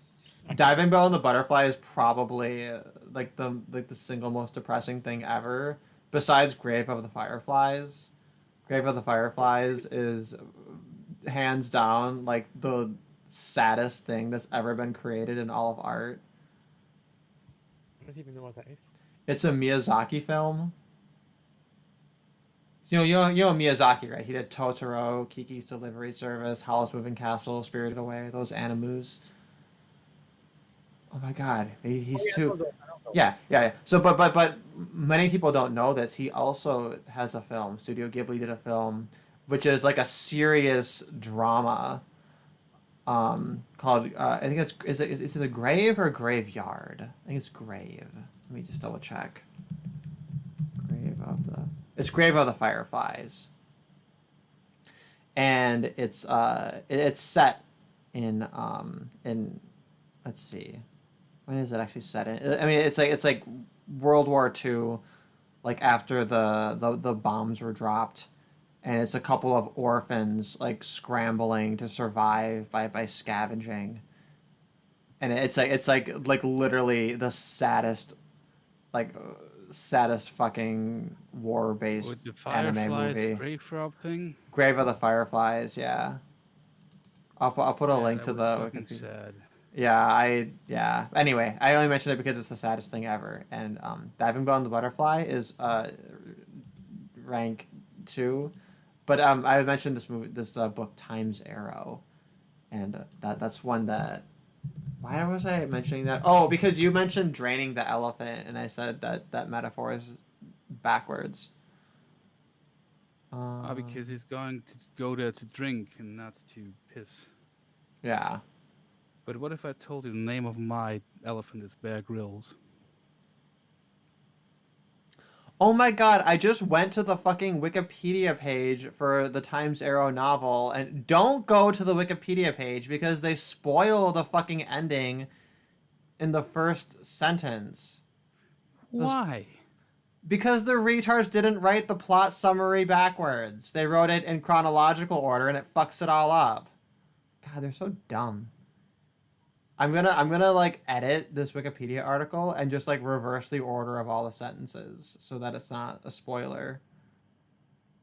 Diving Bell and the Butterfly is probably like the single most depressing thing ever, besides Grave of the Fireflies. Grave of the Fireflies is hands down like the saddest thing that's ever been created in all of art. I don't even know what that is. It's a Miyazaki film. You know Miyazaki, right? He did Totoro, Kiki's Delivery Service, Howl's Moving Castle, Spirited Away, those animus. Oh my God, he's too. Yeah. So, but many people don't know this. He also has a film. Studio Ghibli did a film, which is like a serious drama. Called I think is it a grave or graveyard? I think it's grave. Let me just double check. It's Grave of the Fireflies, and it's set in let's see. When is it actually set in? I mean, it's like World War II, like after the bombs were dropped, and it's a couple of orphans like scrambling to survive by scavenging, and it's like literally the saddest fucking war-based With the anime Fireflies movie. grave rob thing. Grave of the Fireflies, yeah. I'll put a Yeah, link that to was the fucking Wikipedia. sad. Yeah. Anyway, I only mentioned it because it's the saddest thing ever. And Diving Bell and the Butterfly is rank 2, but I mentioned this book Time's Arrow, and that's one that. Why was I mentioning that? Oh, because you mentioned draining the elephant, and I said that metaphor is backwards. Because he's going to go there to drink and not to piss. Yeah. But what if I told you the name of my elephant is Bear Grylls? Oh my God, I just went to the fucking Wikipedia page for the Times Arrow novel, and don't go to the Wikipedia page because they spoil the fucking ending in the first sentence. Why? Because the retards didn't write the plot summary backwards. They wrote it in chronological order and it fucks it all up. God, they're so dumb. I'm gonna like edit this Wikipedia article and just like reverse the order of all the sentences so that it's not a spoiler.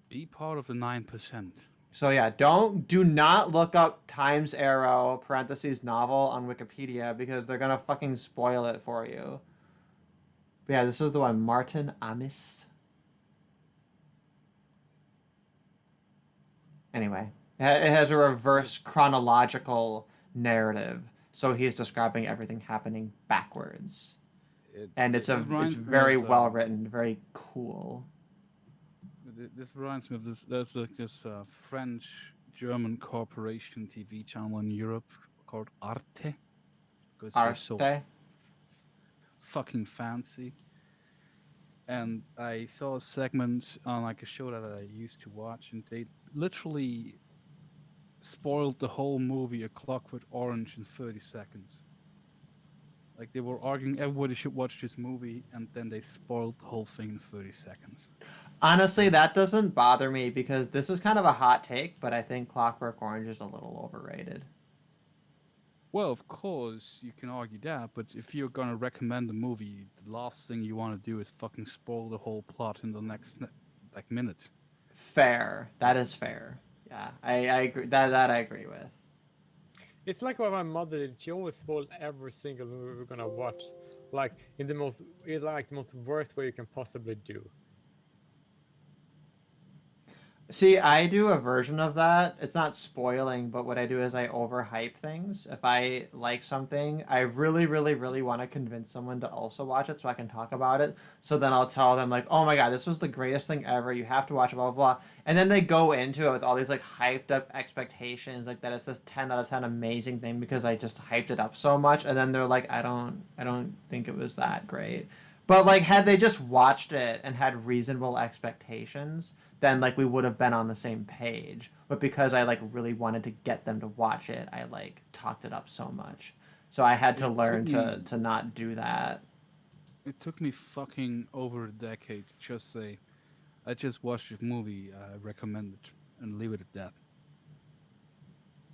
Be part of the 9%. So yeah, do not look up Times Arrow parentheses novel on Wikipedia because they're gonna fucking spoil it for you. But yeah, this is the one, Martin Amis. Anyway, it has a reverse chronological narrative. So he's describing everything happening backwards, and it's very well written, very cool. This reminds me of this. There's like this French-German corporation TV channel in Europe called Arte, because they're Are so they? fucking fancy. And I saw a segment on like a show that I used to watch, and they literally spoiled the whole movie A Clockwork Orange in 30 seconds. Like they were arguing everybody should watch this movie, and then they spoiled the whole thing in 30 seconds. Honestly, that doesn't bother me because this is kind of a hot take, but I think Clockwork Orange is a little overrated. Well, of course, you can argue that, but if you're gonna recommend a movie, the last thing you want to do is fucking spoil the whole plot in the next like minute. Fair. That is fair. Yeah, I agree. That I agree with. It's like what my mother did. She always spoiled every single movie we're gonna watch, like in the most, like the most worst way you can possibly do. See, I do a version of that. It's not spoiling, but what I do is I overhype things. If I like something, I really, really, really want to convince someone to also watch it so I can talk about it. So then I'll tell them like, "Oh my God, this was the greatest thing ever. You have to watch it, blah, blah, blah." And then they go into it with all these like hyped up expectations, like that it's this 10 out of 10 amazing thing because I just hyped it up so much. And then they're like, I don't think it was that great. But like had they just watched it and had reasonable expectations, then like we would have been on the same page. But because I like really wanted to get them to watch it, I like talked it up so much. So I had to learn to not do that. It took me fucking over a decade to just say, I just watched a movie, I recommend it, and leave it at that.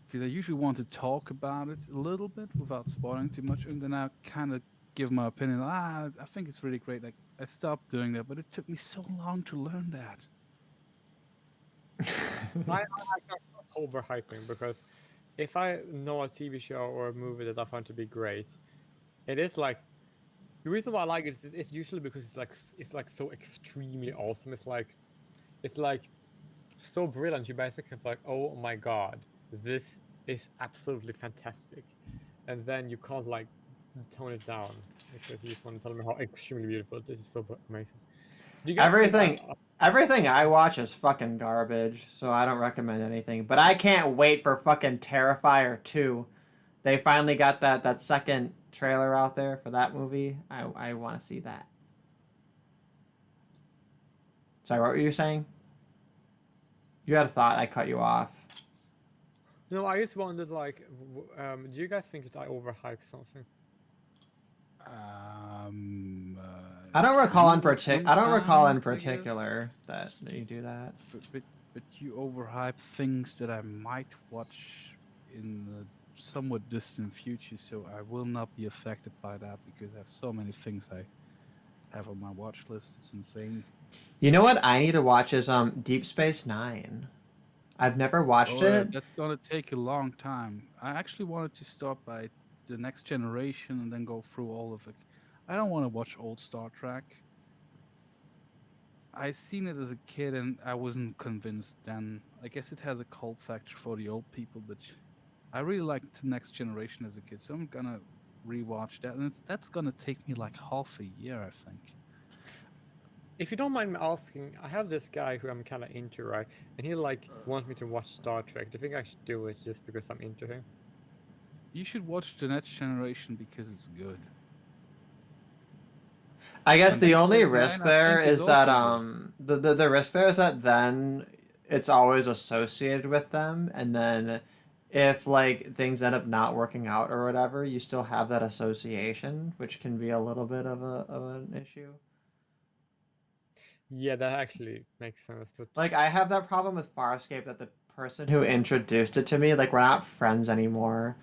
Because I usually want to talk about it a little bit without spoiling too much, and then I kind of give my opinion. I think it's really great. Like I stopped doing that, but it took me so long to learn that. I like overhyping because if I know a TV show or a movie that I find to be great, it is like the reason why I like it is it's usually because it's like so extremely awesome. It's like so brilliant. You basically have like, oh my God, this is absolutely fantastic, and then you can't like tone it down because you just want to tell me how extremely beautiful this is. So amazing. Do you guys think Everything I watch is fucking garbage, so I don't recommend anything. But I can't wait for fucking Terrifier 2. They finally got that second trailer out there for that movie. I want to see that. Sorry, what were you saying? You had a thought. I cut you off. No, I just wondered like, do you guys think that I overhype something? I don't recall in sometimes, I guess. particular that you do that. But you overhype things that I might watch in the somewhat distant future, so I will not be affected by that because I have so many things I have on my watch list. It's insane. You know what I need to watch is Deep Space Nine. I've never watched it. That's gonna take a long time. I actually wanted to start by the Next Generation and then go through all of it. I don't want to watch old Star Trek. I seen it as a kid and I wasn't convinced then. I guess it has a cult factor for the old people, but I really liked the Next Generation as a kid, so I'm gonna rewatch that, and that's gonna take me like half a year, I think. If you don't mind me asking, I have this guy who I'm kind of into, right? And he like wants me to watch Star Trek. Do you think I should do it just because I'm into him? You should watch the Next Generation because it's good. I guess And the Deep only Space risk Nine, I there think, is is that also the risk there is that then it's always associated with them, and then if like things end up not working out or whatever, you still have that association, which can be a little bit of an issue. Yeah, that actually makes sense. But Like I have that problem with Farscape that the person who introduced it to me, like we're not friends anymore.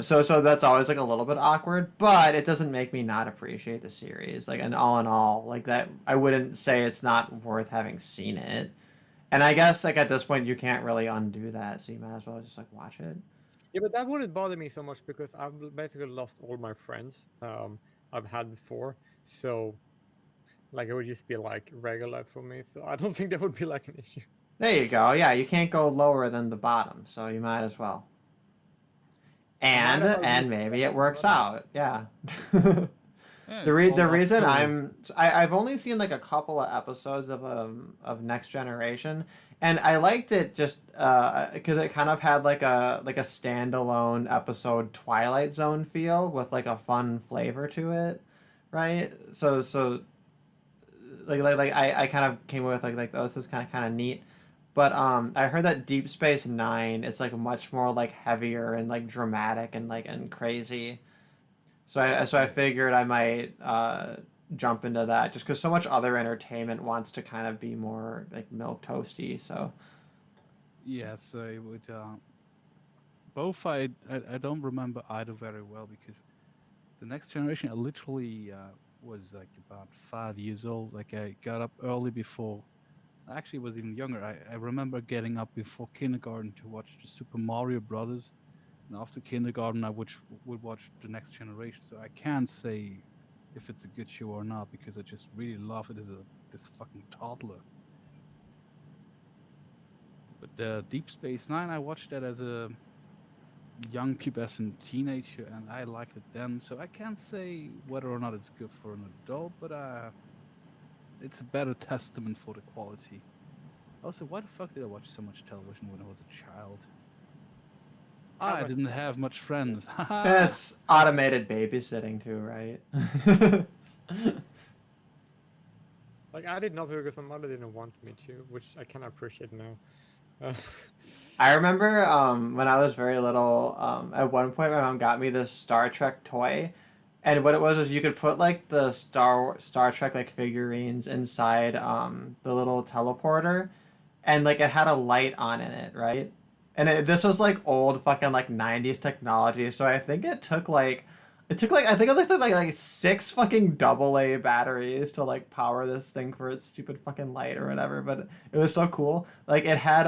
So that's always like a little bit awkward, but it doesn't make me not appreciate the series. Like, and all in all, like that, I wouldn't say it's not worth having seen it. And I guess like at this point you can't really undo that, so you might as well just like watch it. yeah, but that wouldn't bother me so much because I've basically lost all my friends I've had before. So like it would just be like regular for me. So I don't think that would be like an issue. There you go. Yeah, you can't go lower than the bottom, so you might as well. And might as well and use maybe that it works bottom. out. Yeah. Yeah, The it's all the up reason to- I've only seen like a couple of episodes of Next Generation, and I liked it just because it kind of had like a standalone episode Twilight Zone feel with like a fun flavor to it, right? So like I kind of came away with like oh, this is kind of neat. But I heard that Deep Space Nine is like much more like heavier and like dramatic and like and crazy. So I figured I might jump into that just because so much other entertainment wants to kind of be more like milk toasty. So Yes, I would. Both I don't remember either very well because the Next Generation I literally was like about 5 years old. Like I got up early before. I actually was even younger. I remember getting up before kindergarten to watch the Super Mario Brothers, and after kindergarten would watch the Next Generation. So I can't say if it's a good show or not because I just really love it as this fucking toddler. But Deep Space Nine, I watched that as a young pubescent teenager, and I liked it then. So I can't say whether or not it's good for an adult, but it's a better testament for the quality. Also, why the fuck did I watch so much television when I was a child? I but- didn't have much friends. it's automated babysitting too, right? Like I did not because my mother didn't want me to, which I can appreciate now. I remember when I was very little, at one point my mom got me this Star Trek toy, and what it was you could put like the Star Trek like figurines inside the little teleporter, and like it had a light on in it, right? And this was like old fucking like 90s technology, so I think I think it looked like 6 fucking AA batteries to like power this thing for its stupid fucking light or whatever, but it was so cool. Like it had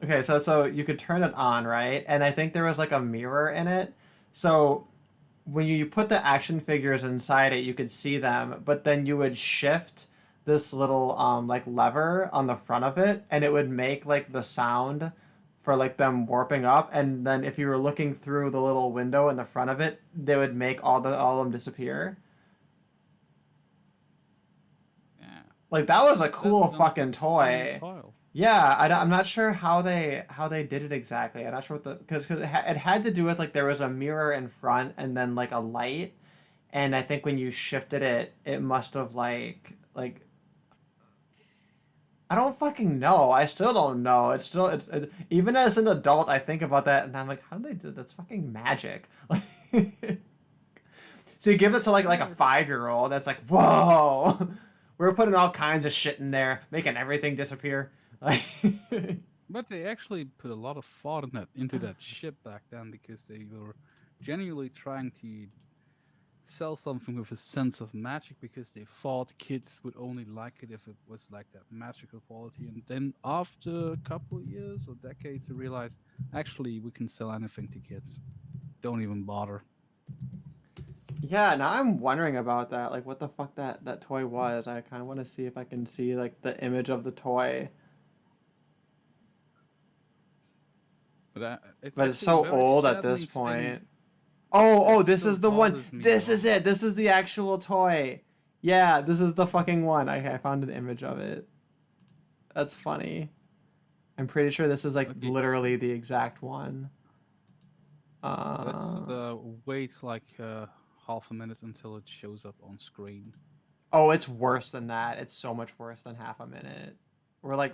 okay, so you could turn it on, right? And I think there was like a mirror in it. So when you put the action figures inside it, you could see them, but then you would shift this little like lever on the front of it, and it would make like the sound for like them warping up, and then if you were looking through the little window in the front of it, they would make all of them disappear. Yeah. Like that was a That's cool another fucking funny toy. tile. Yeah, I'm not sure how they did it exactly. I'm not sure what the because it had to do with like there was a mirror in front and then like a light, and I think when you shifted it, it must have like I don't fucking know. I still don't know. Even as an adult, I think about that and I'm like, how did they do that's fucking magic? Like, so you give it to like a 5-year-old that's like, whoa, we're putting all kinds of shit in there, making everything disappear. Like, But they actually put a lot of thought into that ship back then because they were genuinely trying to sell something with a sense of magic because they thought kids would only like it if it was like that magical quality. And then after a couple of years or decades, they realized actually we can sell anything to kids. Don't even bother. yeah, now I'm wondering about that. Like, what the fuck that toy was. I kind of want to see if I can see like the image of the toy. But But it's actually so very old at this sadly point. Oh, It this still is the one. bothers me This a is lot. it. This is the actual toy. Yeah, this is the fucking one. I found an image of it. That's funny. I'm pretty sure this is like Okay. literally the exact one. Let's wait like half a minute until it shows up on screen. Oh, it's worse than that. It's so much worse than half a minute. We're like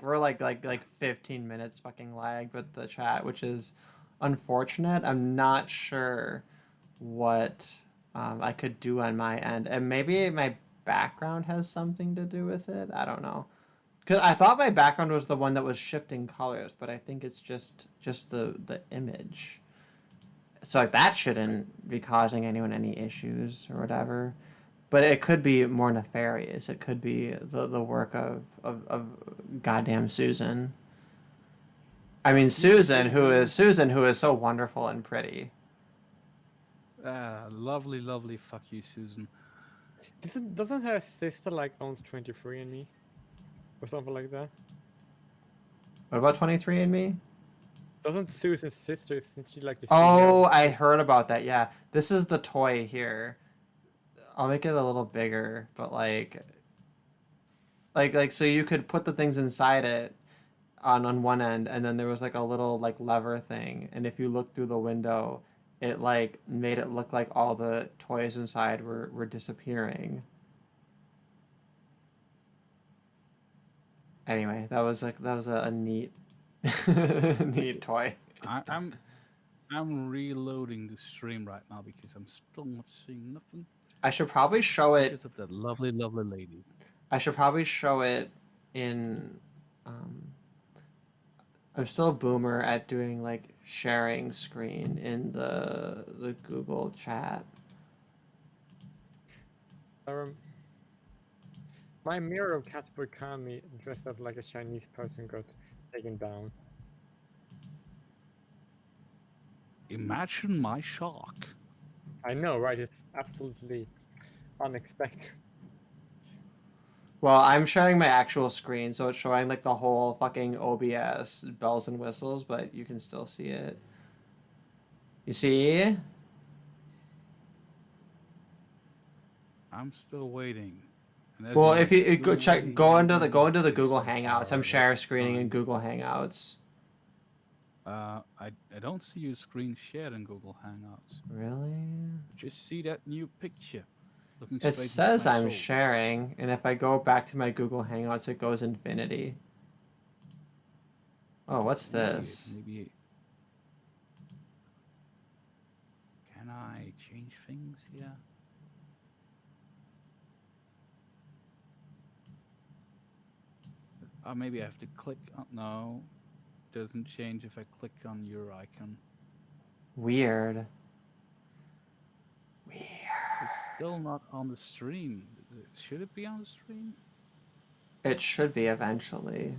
15 minutes fucking lag with the chat, which is unfortunate. I'm not sure what I could do on my end, and maybe my background has something to do with it. I don't know, because I thought my background was the one that was shifting colors, but I think it's just the image. So like that shouldn't be causing anyone any issues or whatever. But it could be more nefarious. It could be the work of goddamn Susan. I mean Susan who is so wonderful and pretty. Lovely, lovely. Fuck you, Susan. Doesn't her sister like owns 23andMe or something like that? What about 23andMe? Doesn't Susan's sister isn't she like the Oh, female? I heard about that. Yeah. This is the toy here. I'll make it a little bigger, but like so you could put the things inside it on one end, and then there was like a little like lever thing, and if you look through the window, it like made it look like all the toys inside were disappearing. Anyway, that was a neat neat toy. I'm reloading the stream right now because I'm still not seeing nothing I should probably show it. because of that lovely, lovely lady. I should probably show it in. I'm still a boomer at doing like sharing screen in the Google chat. My mirror of Casper Kami dressed up like a Chinese person got taken down. Imagine my shock. I know, right? It's absolutely unexpected. Well, I'm sharing my actual screen, so it's showing like the whole fucking OBS bells and whistles, but you can still see it. You see? I'm still waiting. And there's Well, a if you go lovely go into the lady Google just Hangouts. I'm out share of screening in time. Google Hangouts. I don't see your screen shared in Google Hangouts. Really? Just see that new picture. Looking It straight into says my I'm soul. sharing, and if I go back to my Google Hangouts, it goes infinity. Oh, what's this? Maybe. Can I change things here? Maybe I have to click on. No, doesn't change if I click on your icon. Weird. Weird. It's still not on the stream. Should it be on the stream? It should be eventually.